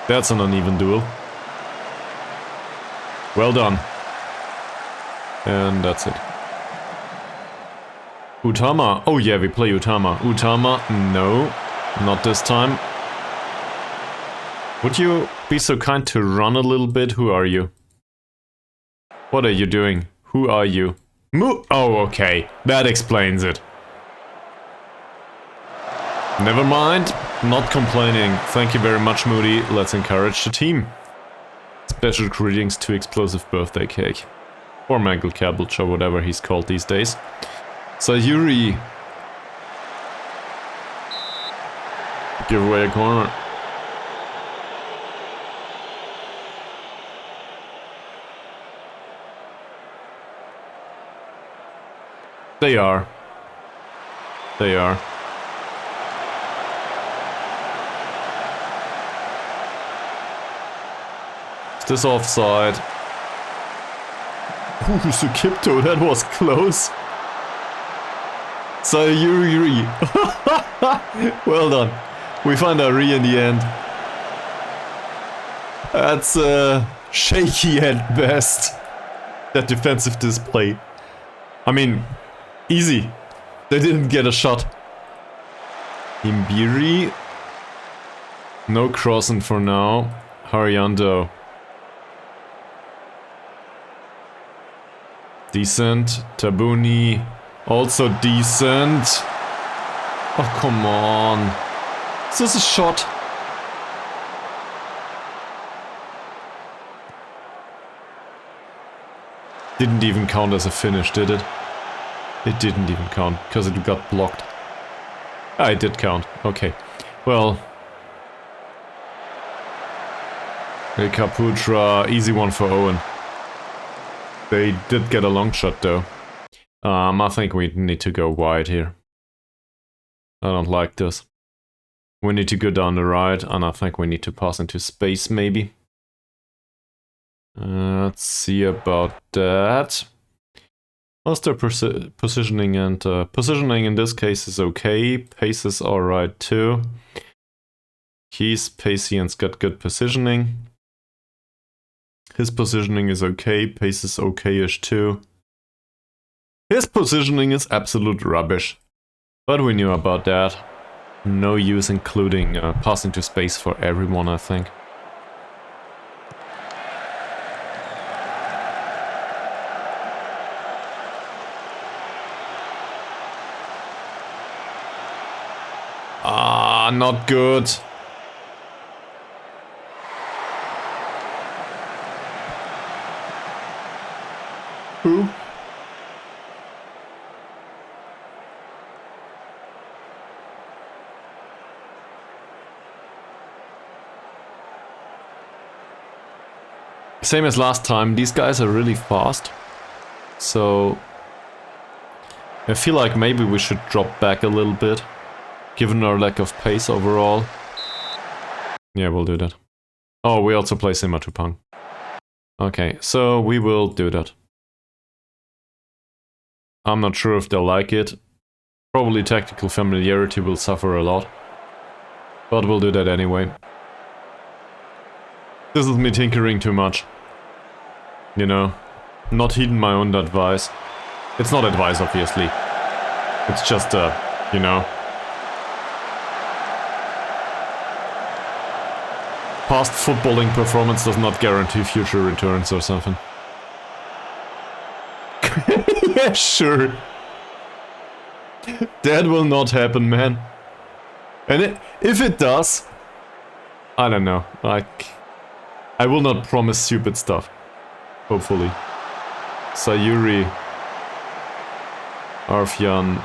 That's an uneven duel. Well done. And that's it. Utama. Oh yeah, we play Utama. Utama, no. Not this time. Would you be so kind to run a little bit? Who are you? What are you doing? Who are you? Oh, okay. That explains it. Never mind. Not complaining. Thank you very much, Moody. Let's encourage the team. Special greetings to Explosive Birthday Cake. Or Mangled Cabbage, or whatever he's called these days. Sayuri. Give away a corner. They are. They are. Is this offside? Ooh, Sukipto, that was close. Sayuri. Well done. We find Ari in the end. That's shaky at best. That defensive display. I mean, easy. They didn't get a shot. Imbiri. No crossing for now. Hariando. Decent. Tabuni. Also decent. Oh, come on. Is this a shot? Didn't even count as a finish, did it? It didn't even count, because it got blocked. Ah, it did count. Okay. Well... Hey, Caputra, easy one for Owen. They did get a long shot, though. I think we need to go wide here. I don't like this. We need to go down the right, and I think we need to pass into space, maybe. Let's see about that. What's their positioning? And positioning in this case is okay. Pace is alright too. He's pacey and's got good positioning. His positioning is okay. Pace is okay-ish too. His positioning is absolute rubbish. But we knew about that. No use including passing to space for everyone, I think. Ah, not good. Who? Same as last time, these guys are really fast. So I feel like maybe we should drop back a little bit, given our lack of pace overall. Yeah, we'll do that. Oh, we also play Sima to Pang. Okay, so we will do that. I'm not sure if they'll like it. Probably tactical familiarity will suffer a lot. But we'll do that anyway. This is me tinkering too much. You know, not heeding my own advice. It's not advice, obviously. It's just, you know... Past footballing performance does not guarantee future returns or something. Yeah, sure. That will not happen, man. And if it does, I don't know. Like, I will not promise stupid stuff. Hopefully. Sayuri. Arfjan.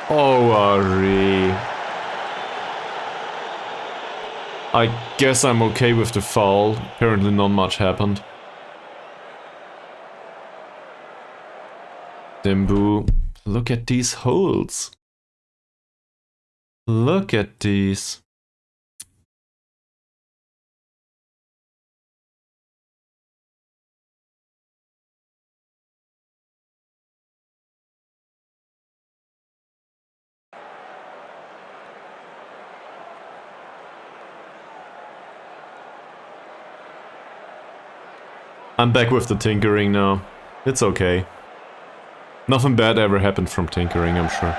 Oh, Ari. I guess I'm okay with the foul. Apparently not much happened. Dembu. Look at these holes. Look at these. I'm back with the tinkering now. It's okay. Nothing bad ever happened from tinkering, I'm sure.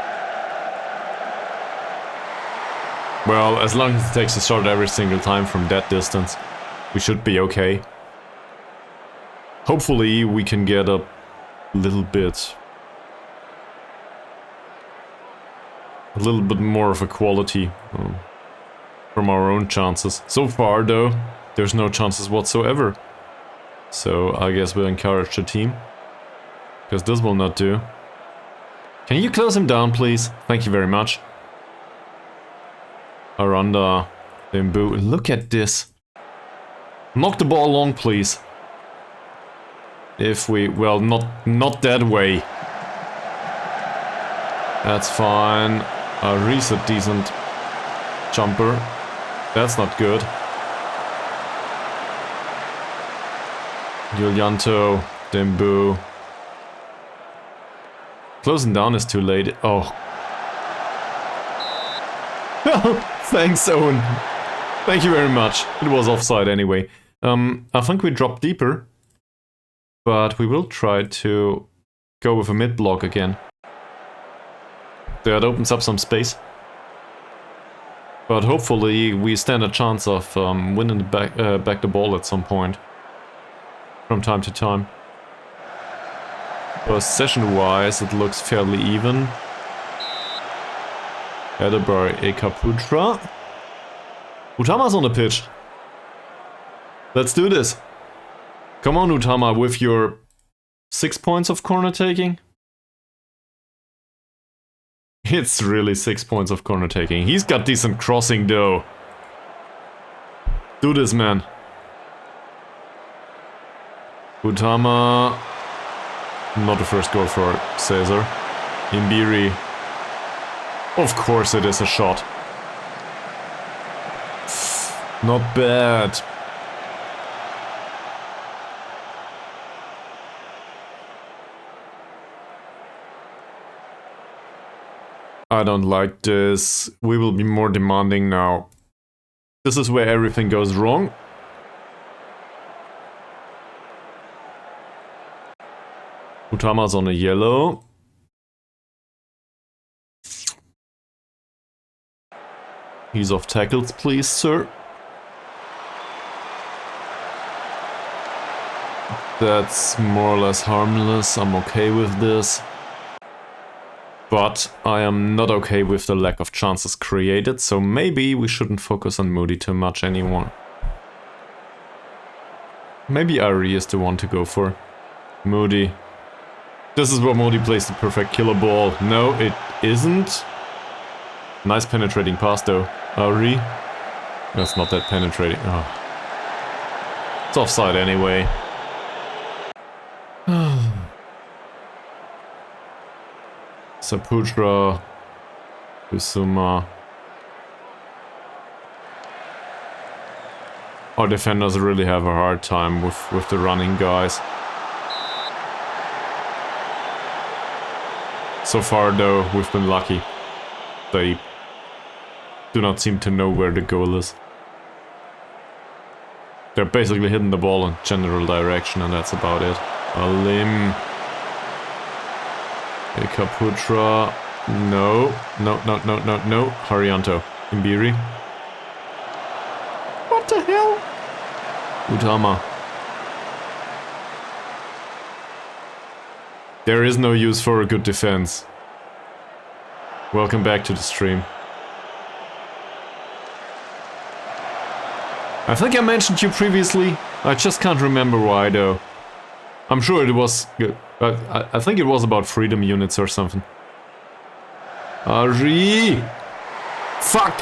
Well, as long as it takes a shot every single time from that distance, we should be okay. Hopefully we can get a little bit more of a quality from our own chances. So far though, there's no chances whatsoever. So I guess we'll encourage the team. Because this will not do. Can you close him down, please? Thank you very much. Aranda, Dembu. Look at this. Knock the ball long, please. If we... well, not that way. That's fine. Reese a decent jumper. That's not good. Julianto, Dembu. Closing down is too late. Oh. Thanks, Owen. Thank you very much. It was offside anyway. I think we dropped deeper. But we will try to go with a mid block again. That opens up some space. But hopefully we stand a chance of winning back the ball at some point. From time to time. Possession-wise, it looks fairly even. Headed by a Caputra. Utama's on the pitch. Let's do this. Come on, Utama, with your 6 points of corner taking? It's really 6 points of corner taking. He's got decent crossing though. Do this, man. Utama. Not the first goal for Söze. Imbiri. Of course it is a shot. Not bad. I don't like this. We will be more demanding now. This is where everything goes wrong. Utama's on a yellow. He's off tackles, please, sir. That's more or less harmless. I'm okay with this. But I am not okay with the lack of chances created, so maybe we shouldn't focus on Moody too much anymore. Maybe Ari is the one to go for. Moody. This is where Moody plays the perfect killer ball. No, it isn't. Nice penetrating pass though. Ari. That's not that penetrating. Oh. It's offside anyway. Saputra. Kusuma. Our defenders really have a hard time with the running guys. So far though, we've been lucky. They do not seem to know where the goal is. They're basically hitting the ball in general direction and that's about it. Alim. Kaputra. No. No. Haryanto. Imbiri. What the hell? Utama. There is no use for a good defense. Welcome back to the stream. I think I mentioned you previously. I just can't remember why though. I'm sure it was... I think it was about freedom units or something. Ari! Fuck!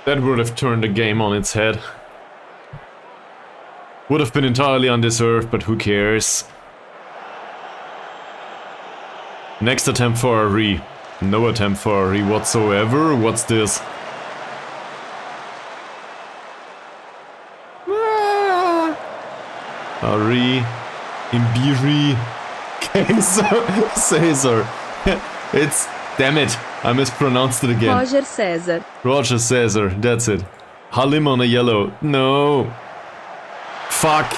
That would have turned the game on its head. Would have been entirely undeserved, but who cares? Next attempt for Ari. No attempt for Ari whatsoever. What's this? Ari, Imbiri, Kaizer, Söze. It's... Damn it, I mispronounced it again. Roger Cesar. Roger Cesar, that's it. Halim on a yellow. No. Fuck.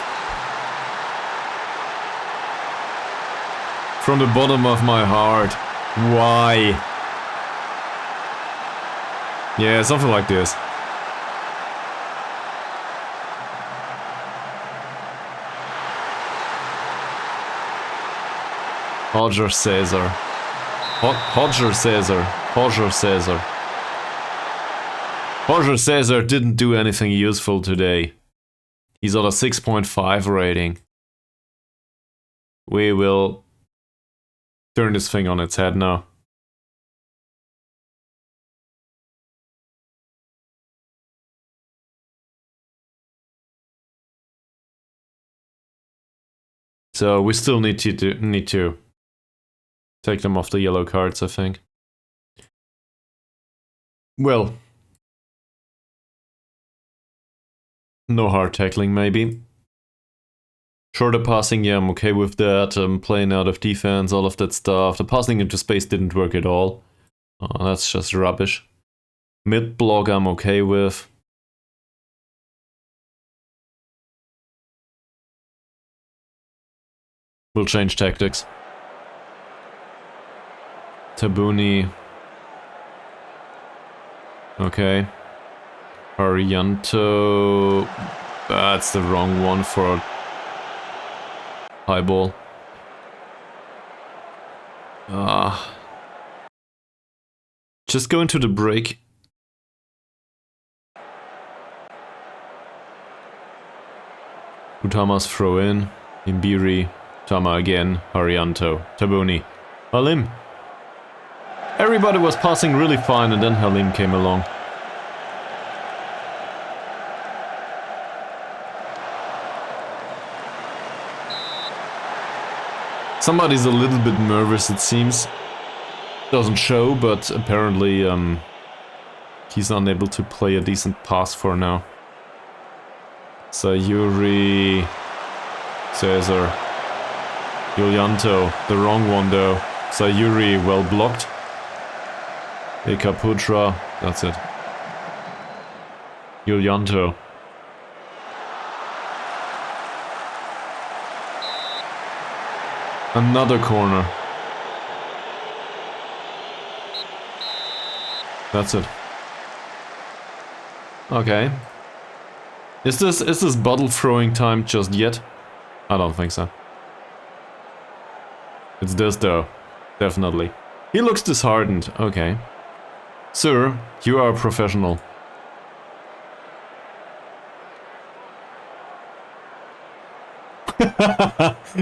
From the bottom of my heart. Why? Yeah, something like this. Roger Cesar. Roger Cesar. Roger Cesar. Roger Cesar didn't do anything useful today. He's on a 6.5 rating. We will turn this thing on its head now. So we still need to take them off the yellow cards, I think. Well, no hard tackling, maybe. Shorter passing, yeah, I'm okay with that. Playing out of defense, all of that stuff. The passing into space didn't work at all. That's just rubbish. Mid block, I'm okay with. We'll change tactics. Tabuni. Okay. Arianto. That's the wrong one for high ball. Just go into the break. Utama's throw in. Imbiri. Utama again. Haryanto. Tabuni. Halim. Everybody was passing really fine and then Halim came along. Somebody's a little bit nervous, it seems. Doesn't show, but apparently he's unable to play a decent pass for now. Sayuri, Söze, Yulianto, the wrong one though. Sayuri, well blocked. Ekaputra, that's it. Yulianto. Another corner. That's it. Okay. Is this bottle throwing time just yet? I don't think so. It's this though. Definitely. He looks disheartened. Okay. Sir, you are a professional.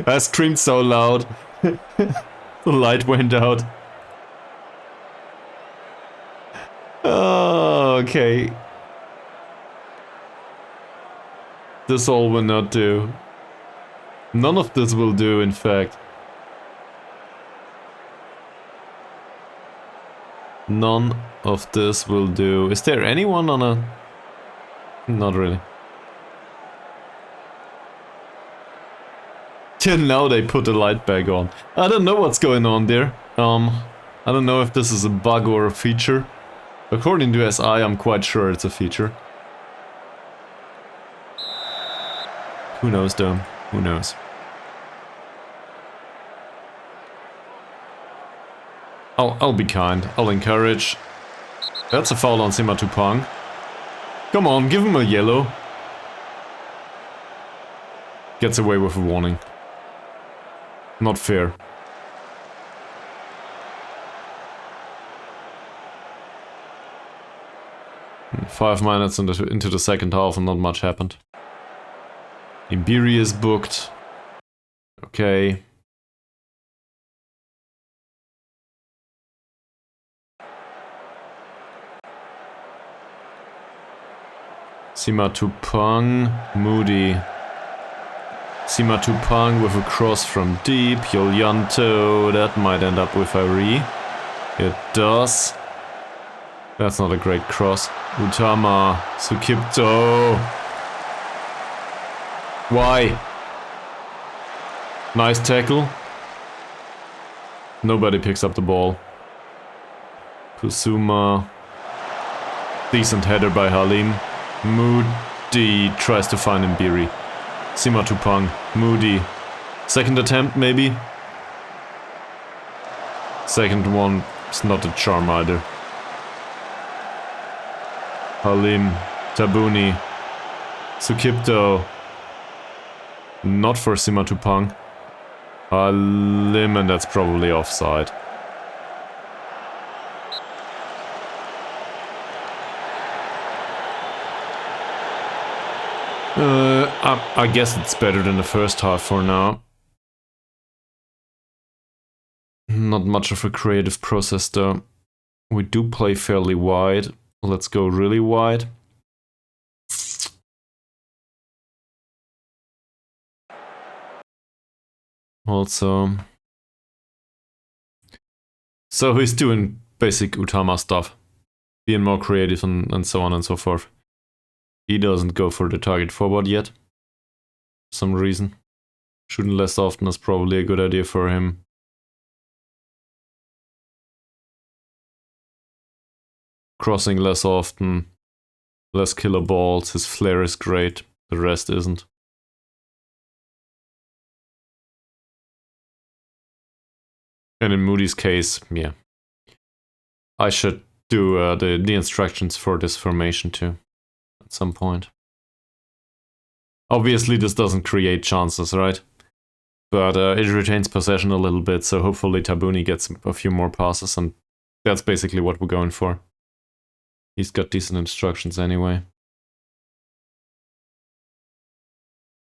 I screamed so loud. The light went out. Oh, okay. This all will not do. None of this will do, in fact. None of this will do. Is there anyone on a... Not really. Till now they put the light back on. I don't know what's going on there. I don't know if this is a bug or a feature. According to SI, I'm quite sure it's a feature. Who knows though? Who knows? I'll be kind. I'll encourage. That's a foul on Simatupang. Come on, give him a yellow. Gets away with a warning. Not fair. Five minutes into the second half and not much happened. Imbiri is booked. Okay. Simatupang, Moody. Simatupang with a cross from deep. Yulianto, that might end up with Ari. It does. That's not a great cross. Utama, Sukipto. Why? Nice tackle. Nobody picks up the ball. Kusuma. Decent header by Halim. Moody tries to find Imbiri. Simatupang. Moody. Second attempt, maybe? Second one is not a charm either. Halim. Tabuni. Sukipto. Not for Simatupang. Halim, and that's probably offside. I guess it's better than the first half for now. Not much of a creative process though. We do play fairly wide. Let's go really wide. Also. So he's doing basic Utama stuff. Being more creative and so on and so forth. He doesn't go for the target forward yet. For some reason. Shooting less often is probably a good idea for him. Crossing less often. Less killer balls. His flair is great. The rest isn't. And in Moody's case, yeah. I should do the instructions for this formation too. At some point. Obviously this doesn't create chances, right? But it retains possession a little bit, so hopefully Tabuni gets a few more passes, and that's basically what we're going for. He's got decent instructions anyway.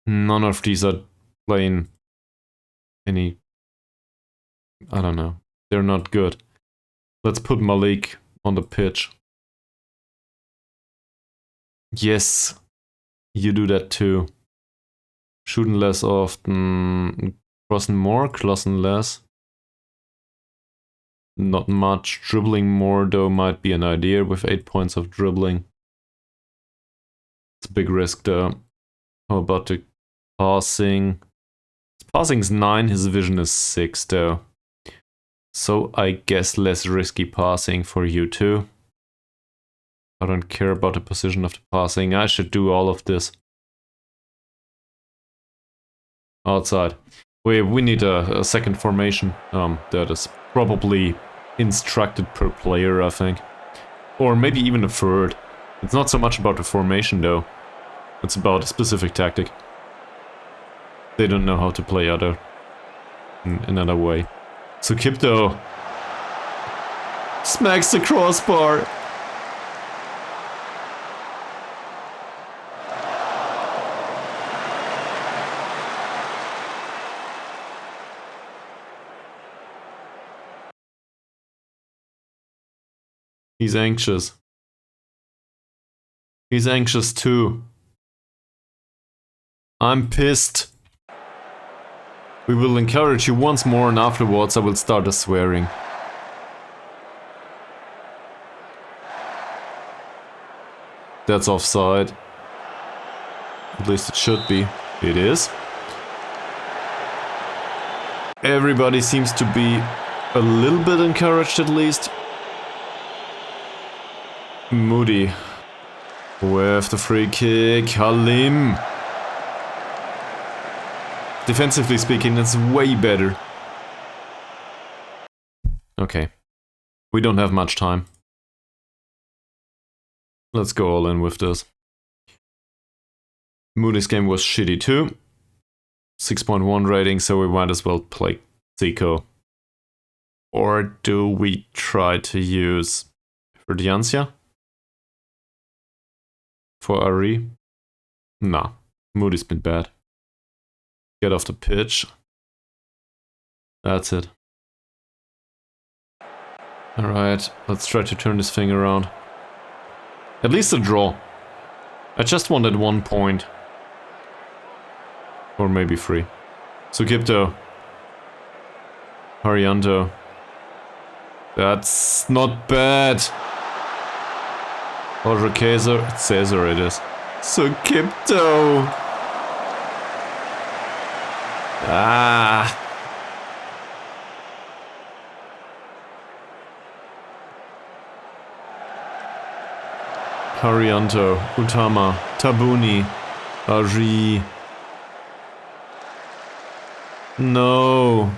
None of these are playing any... I don't know. They're not good. Let's put Malik on the pitch. Yes, you do that too. Shooting less often, crossing more, crossing less. Not much. Dribbling more though might be an idea with 8 points of dribbling. It's a big risk though. How about the passing? His passing's 9, his vision is 6 though. So I guess less risky passing for you too. I don't care about the position of the passing. I should do all of this. Outside. We need a second formation. That is probably instructed per player, I think. Or maybe even a third. It's not so much about the formation though. It's about a specific tactic. They don't know how to play in another way. So Kipto smacks the crossbar. He's anxious. He's anxious too. I'm pissed. We will encourage you once more and afterwards I will start the swearing. That's offside. At least it should be. It is. Everybody seems to be a little bit encouraged at least. Moody with the free kick. Halim. Defensively speaking, it's way better. Okay. We don't have much time. Let's go all in with this. Moody's game was shitty too. 6.1 rating, so we might as well play Zico. Or do we try to use Verdiancia? For Ari? Nah, Moody's been bad. Get off the pitch. That's it. Alright, let's try to turn this thing around. At least a draw. I just wanted 1 point. Or maybe 3. Sukipto. Harianto. That's not bad. Or Kaizer. It's Söze it is. Sukipto. Ah. Harianto, Utama, Tabuni, Ari. No.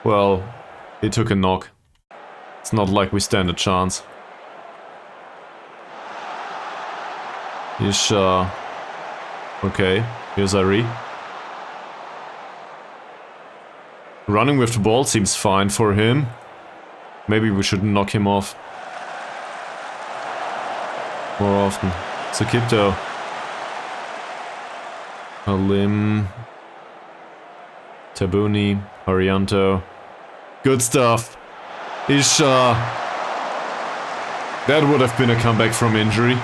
Well, he took a knock. It's not like we stand a chance. Isha. Okay, here's Ari. Running with the ball seems fine for him. Maybe we should knock him off more often. Sukipto. Halim. Tabuni. Harianto. Good stuff. Isha. That would have been a comeback from injury.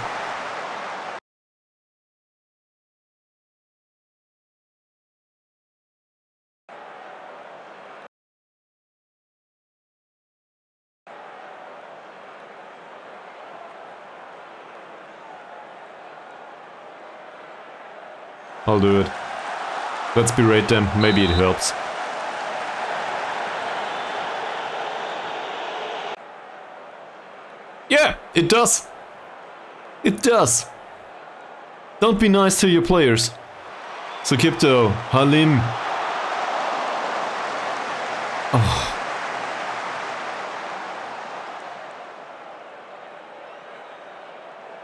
I'll do it. Let's berate them, maybe it helps. Yeah, it does. It does. Don't be nice to your players. Sukipto, Halim. Oh.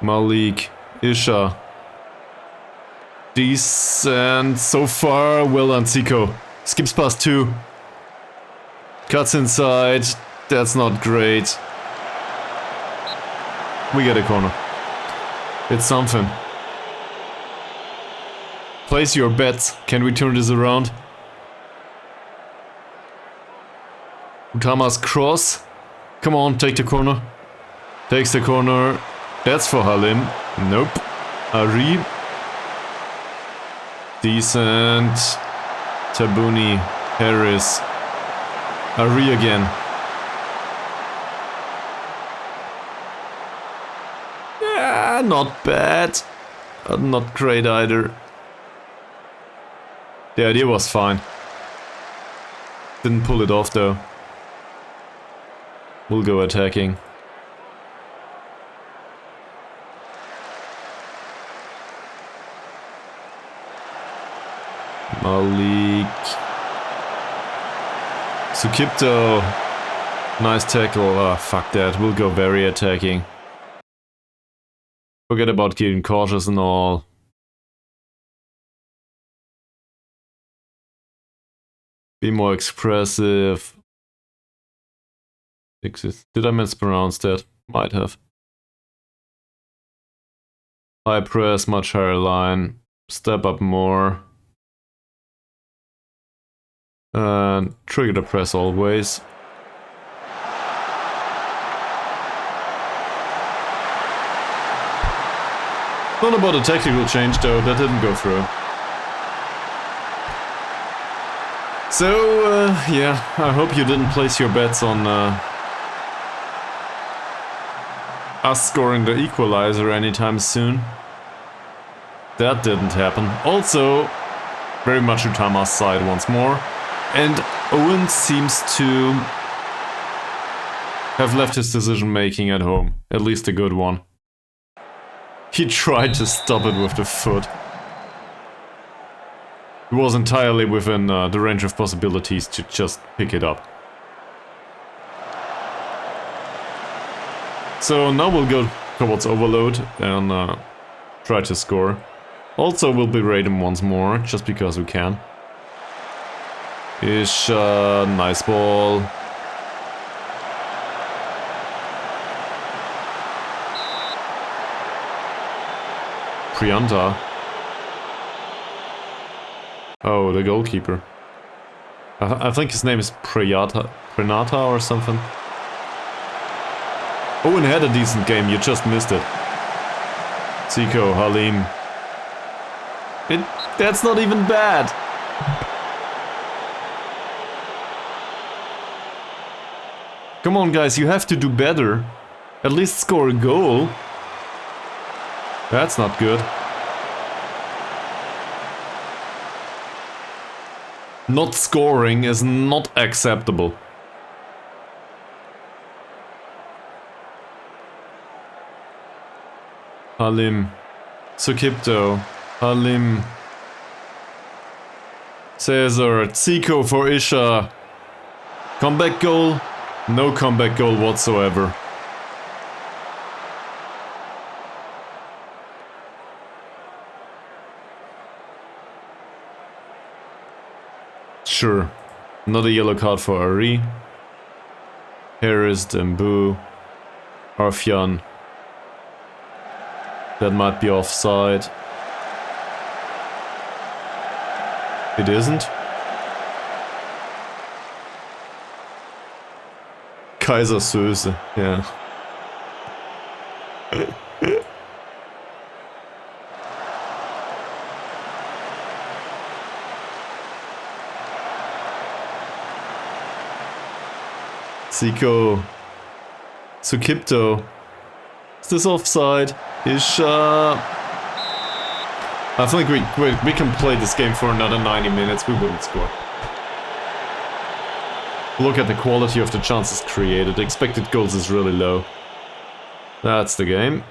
Malik, Isha. Decent so far. Well done, Zico. Skips past 2. Cuts inside. That's not great. We get a corner. It's something. Place your bets. Can we turn this around? Utama's cross. Come on, take the corner. Takes the corner. That's for Halim. Nope. Ari. Decent. Tabuni. Harris. Ari again. Yeah, not bad. Not great either. The idea was fine. Didn't pull it off though. We'll go attacking. Malik. Sukipto. Nice tackle. Ah, fuck that. We'll go very attacking. Forget about getting cautious and all. Be more expressive. Did I mispronounce that? Might have. High press, much higher line. Step up more. And trigger the press always. Not about a technical change though, that didn't go through. So, yeah, I hope you didn't place your bets on us scoring the equalizer anytime soon. That didn't happen. Also, very much Utama's side once more. And Owen seems to have left his decision making at home. At least a good one. He tried to stop it with the foot. It was entirely within the range of possibilities to just pick it up. So now we'll go towards overload and try to score. Also we'll berate him once more, just because we can. Ish, nice ball. Prianta. Oh, the goalkeeper. I think his name is Pranata or something. Owen had a decent game, you just missed it. Zico, Halim. That's not even bad. Come on guys, you have to do better. At least score a goal. That's not good. Not scoring is not acceptable. Halim. Sukipto. Halim. Cesar. Zico for Isha. Comeback goal. No comeback goal whatsoever. Sure. Another yellow card for Ari. Harris, Dembu. Arfjan. That might be offside. It isn't. Kaizer Söze, yeah. Zico. Sukipto. Is this offside? I think we can play this game for another 90 minutes, we wouldn't score. Look at the quality of the chances created, the expected goals is really low. That's the game.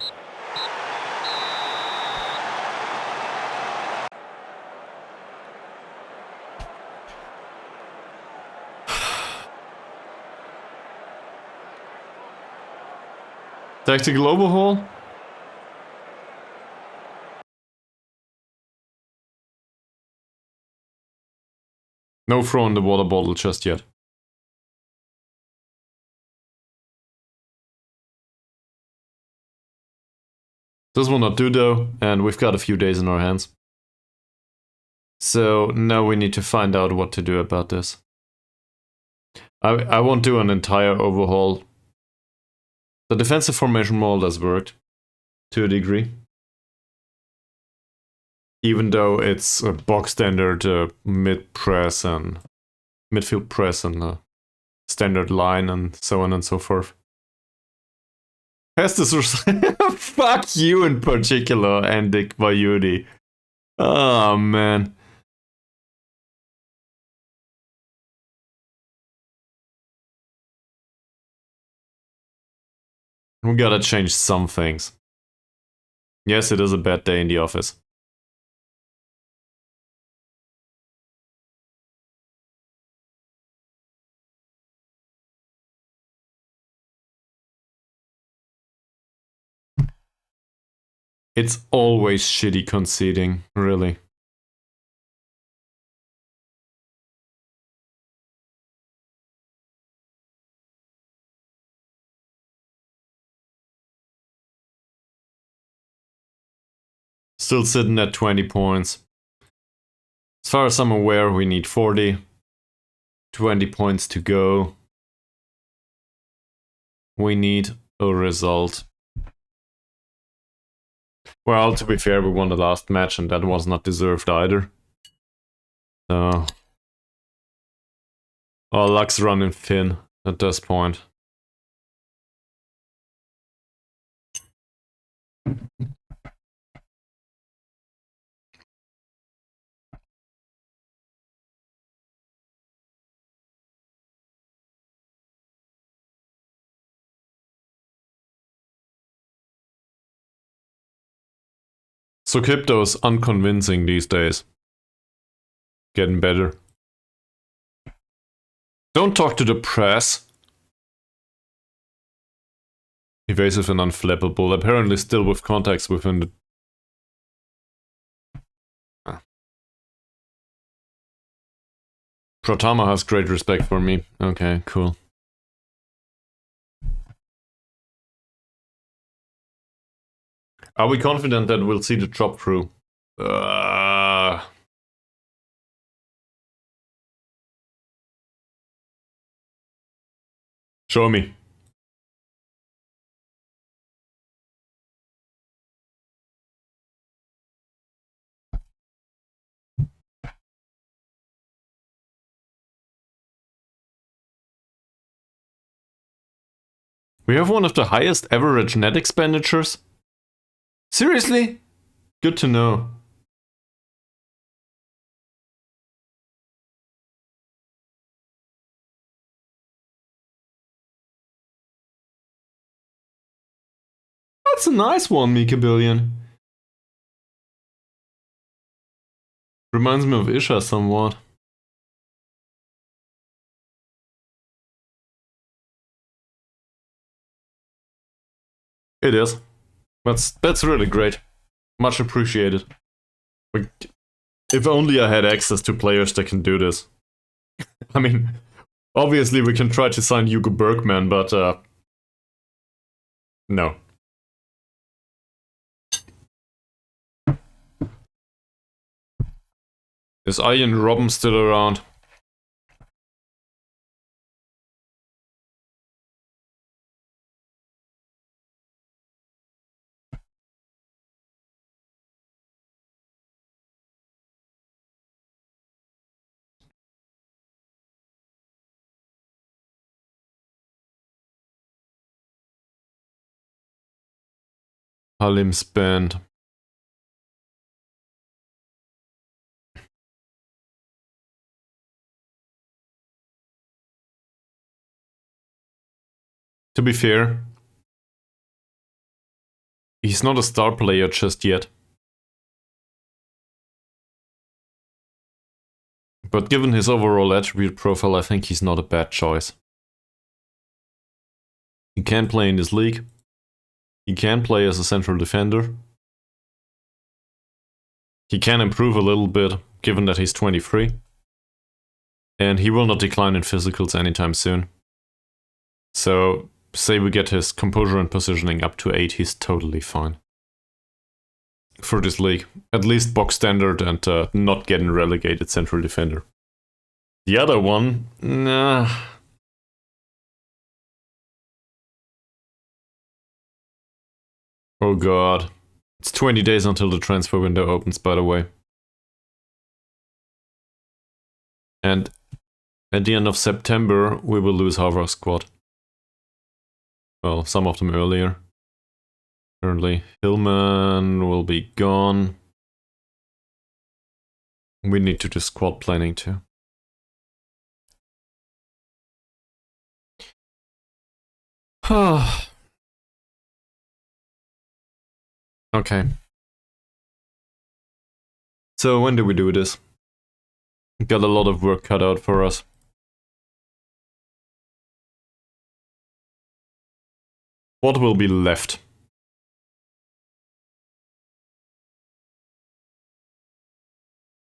Tactical overhaul? No throw in the water bottle just yet. This will not do though, and we've got a few days in our hands. So now we need to find out what to do about this. I won't do an entire overhaul. The defensive formation mold has worked to a degree. Even though it's a box standard mid press and midfield press and standard line and so on and so forth. Has this fuck you in particular, Andik Vayudi. Oh man. We gotta change some things. Yes, it is a bad day in the office. It's always shitty conceding, really. Still sitting at 20 points. As far as I'm aware, we need 40. 20 points to go. We need a result. Well, to be fair, we won the last match and that was not deserved either. So... our luck's running thin at this point. So crypto's unconvincing these days. Getting better. Don't talk to the press. Evasive and unflappable. Apparently still with contacts within the... Protama has great respect for me. Okay, cool. Are we confident that we'll see the drop through? Show me. We have one of the highest average net expenditures? Seriously? Good to know. That's a nice one, Mika Billion. Reminds me of Isha somewhat. It is. That's really great. Much appreciated. Like, if only I had access to players that can do this. I mean, obviously we can try to sign Hugo Bergman, but no. Is Ian Robben still around? Halim's band. To be fair, he's not a star player just yet. But given his overall attribute profile, I think he's not a bad choice. He can play in this league. He can play as a central defender. He can improve a little bit, given that he's 23. And he will not decline in physicals anytime soon. So, say we get his composure and positioning up to 8, he's totally fine. for this league. At least box standard and not getting relegated central defender. The other one, nah. Oh god. It's 20 days until the transfer window opens, by the way. And at the end of September, we will lose half our squad. Well, some of them earlier. Currently, Hillman will be gone. We need to do squad planning too. Okay. So when do we do this? Got a lot of work cut out for us. What will be left?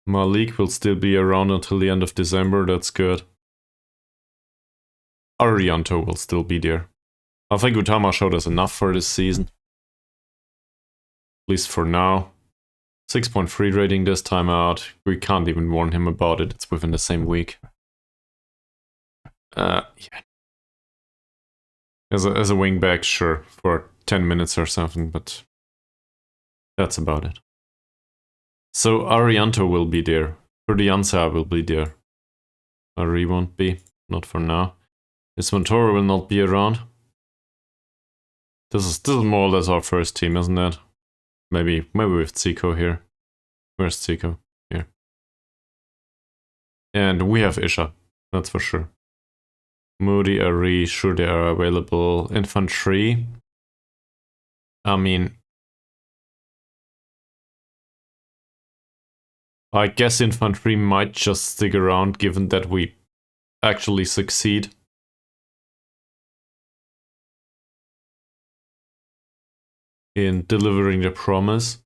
Malik will still be around until the end of December, that's good. Arianto will still be there. I think Utama showed us enough for this season. At least for now. 6.3 rating this time out. We can't even warn him about it, it's within the same week. Yeah. As a wingback, sure, for 10 minutes or something, but that's about it. So Arianto will be there. Furdiansa will be there. Ari won't be, not for now. Isvantoro will not be around. This is more or less our first team, isn't it? Maybe with Zico here. Where's Zico? Here. And we have Isha, that's for sure. Moody, Ari, sure they are available. Infantry. I mean, I guess infantry might just stick around given that we actually succeed. In delivering the promise.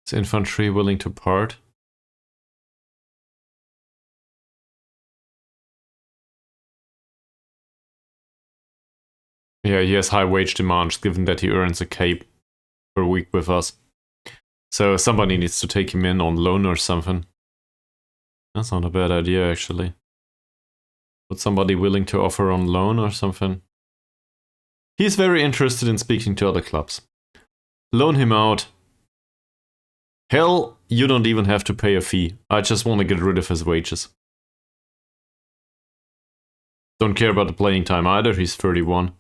Is infantry willing to part? Yeah, he has high wage demands given that he earns a cape per week with us. So somebody needs to take him in on loan or something. That's not a bad idea, actually. But somebody willing to offer on loan or something? He's very interested in speaking to other clubs. Loan him out. Hell, you don't even have to pay a fee. I just want to get rid of his wages. Don't care about the playing time either, he's 31.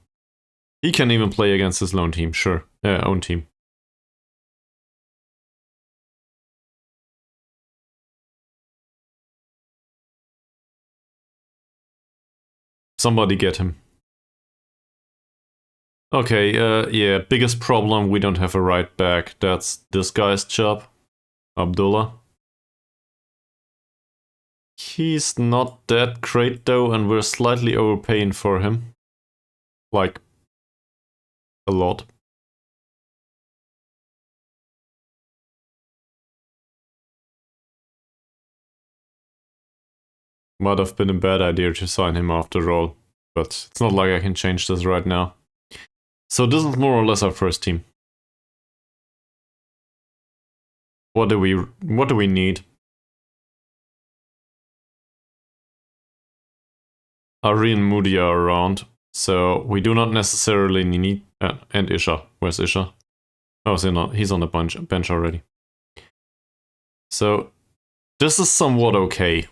He can even play against his loan team, sure. Own team. Somebody get him. Okay, yeah, biggest problem, we don't have a right back. That's this guy's job. Abdullah. He's not that great though, and we're slightly overpaying for him. Like, a lot. Might have been a bad idea to sign him after all, but it's not like I can change this right now. So this is more or less our first team. What do we need? Ari and Moody are around, so we do not necessarily need... and Isha. Where's Isha? Oh, he's on the bench already. So, this is somewhat okay.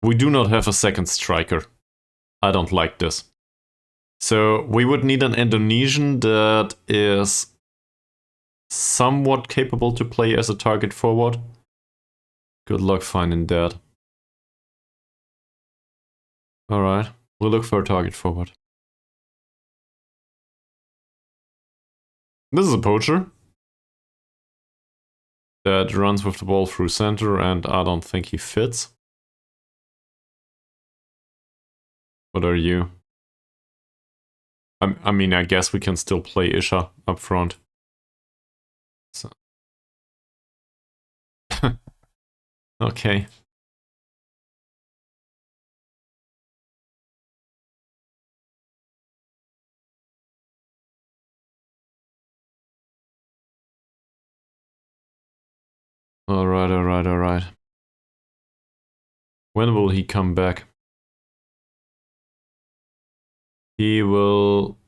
We do not have a second striker. I don't like this. So, we would need an Indonesian that is somewhat capable to play as a target forward. Good luck finding that. Alright, we'll look for a target forward. This is a poacher that runs with the ball through center, and I don't think he fits. What are you? I mean, I guess we can still play Isha up front. So. Okay. alright. When will he come back? He will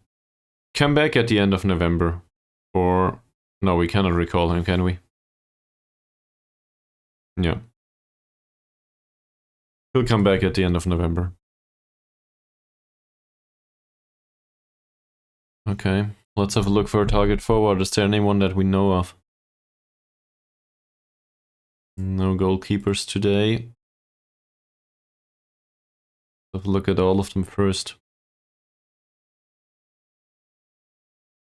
come back at the end of November. Or... no, we cannot recall him, can we? Yeah. He'll come back at the end of November. Okay, let's have a look for a target forward. Is there anyone that we know of? No goalkeepers today. Have a look at all of them first.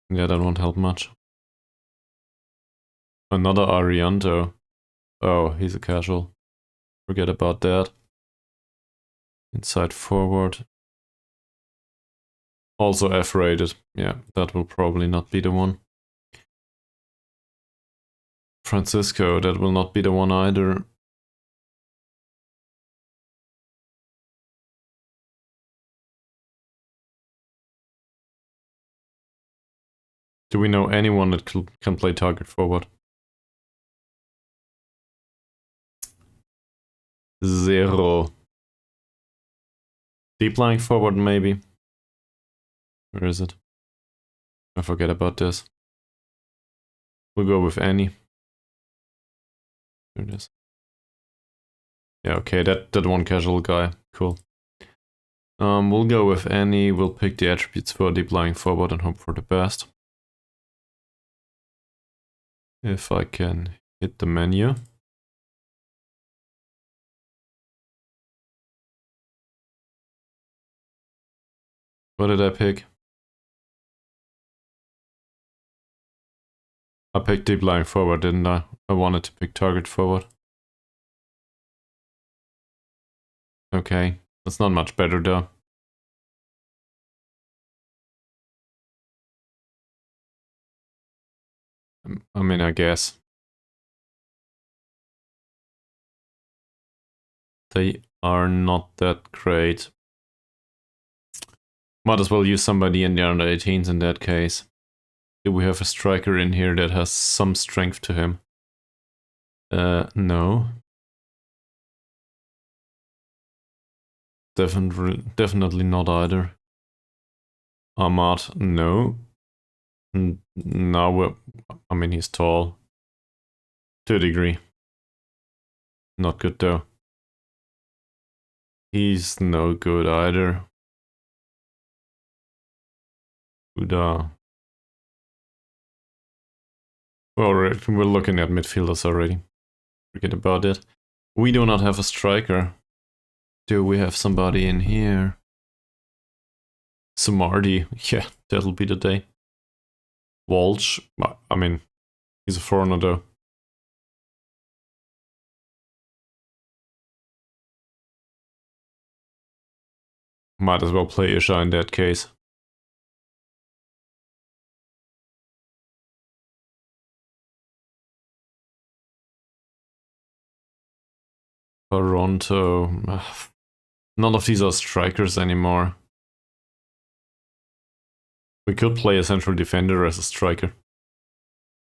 Yeah, that won't help much. Another Arianto. Oh, he's a casual. Forget about that. Inside forward. Also F-rated. Yeah, that will probably not be the one. Francisco, that will not be the one either. Do we know anyone that can play target forward? Zero. Deep lying forward, maybe. Where is it? I forget about this. We'll go with Annie. There it is. Yeah, okay, that one casual guy. Cool. We'll go with Annie. We'll pick the attributes for deep lying forward and hope for the best. If I can hit the menu. What did I pick? I picked deep lying forward, didn't I? I wanted to pick target forward. Okay, that's not much better though. I mean, I guess. They are not that great. Might as well use somebody in the under 18s in that case. Do we have a striker in here that has some strength to him? No. Definitely not either. Ahmad, no. No, I mean, he's tall. To a degree. Not good though. He's no good either. Uda. Well, we're looking at midfielders already. Forget about it. We do not have a striker. Do we have somebody in here? Samardi. Yeah, that'll be the day. Walsh. I mean, he's a foreigner though. Might as well play Isha in that case. Toronto. None of these are strikers anymore. We could play a central defender as a striker.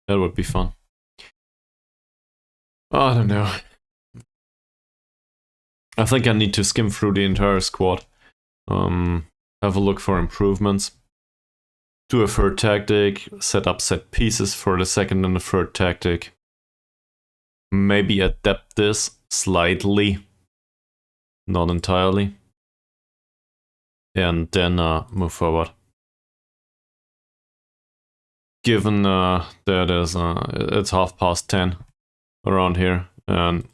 That would be fun. I don't know. I think I need to skim through the entire squad. Have a look for improvements. Do a third tactic. Set up set pieces for the second and the third tactic. Maybe adapt this slightly. Not entirely. And then move forward. Given that it's 10:30 around here, and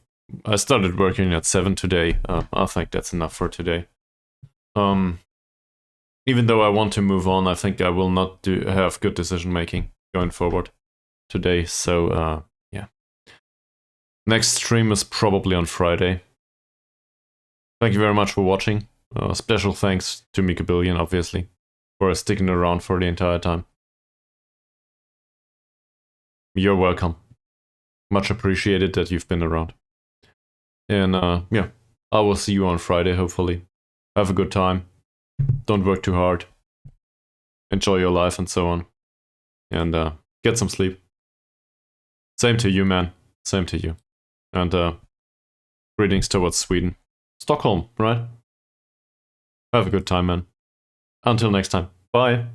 I started working at 7 today, I think that's enough for today. Even though I want to move on, I think I will not have good decision making going forward today, so yeah. Next stream is probably on Friday. Thank you very much for watching. Special thanks to Mika Billion, obviously, for sticking around for the entire time. You're welcome. Much appreciated that you've been around. And yeah, I will see you on Friday, hopefully. Have a good time. Don't work too hard. Enjoy your life and so on. And get some sleep. Same to you, man. Same to you. And greetings towards Sweden. Stockholm, right? Have a good time, man. Until next time. Bye.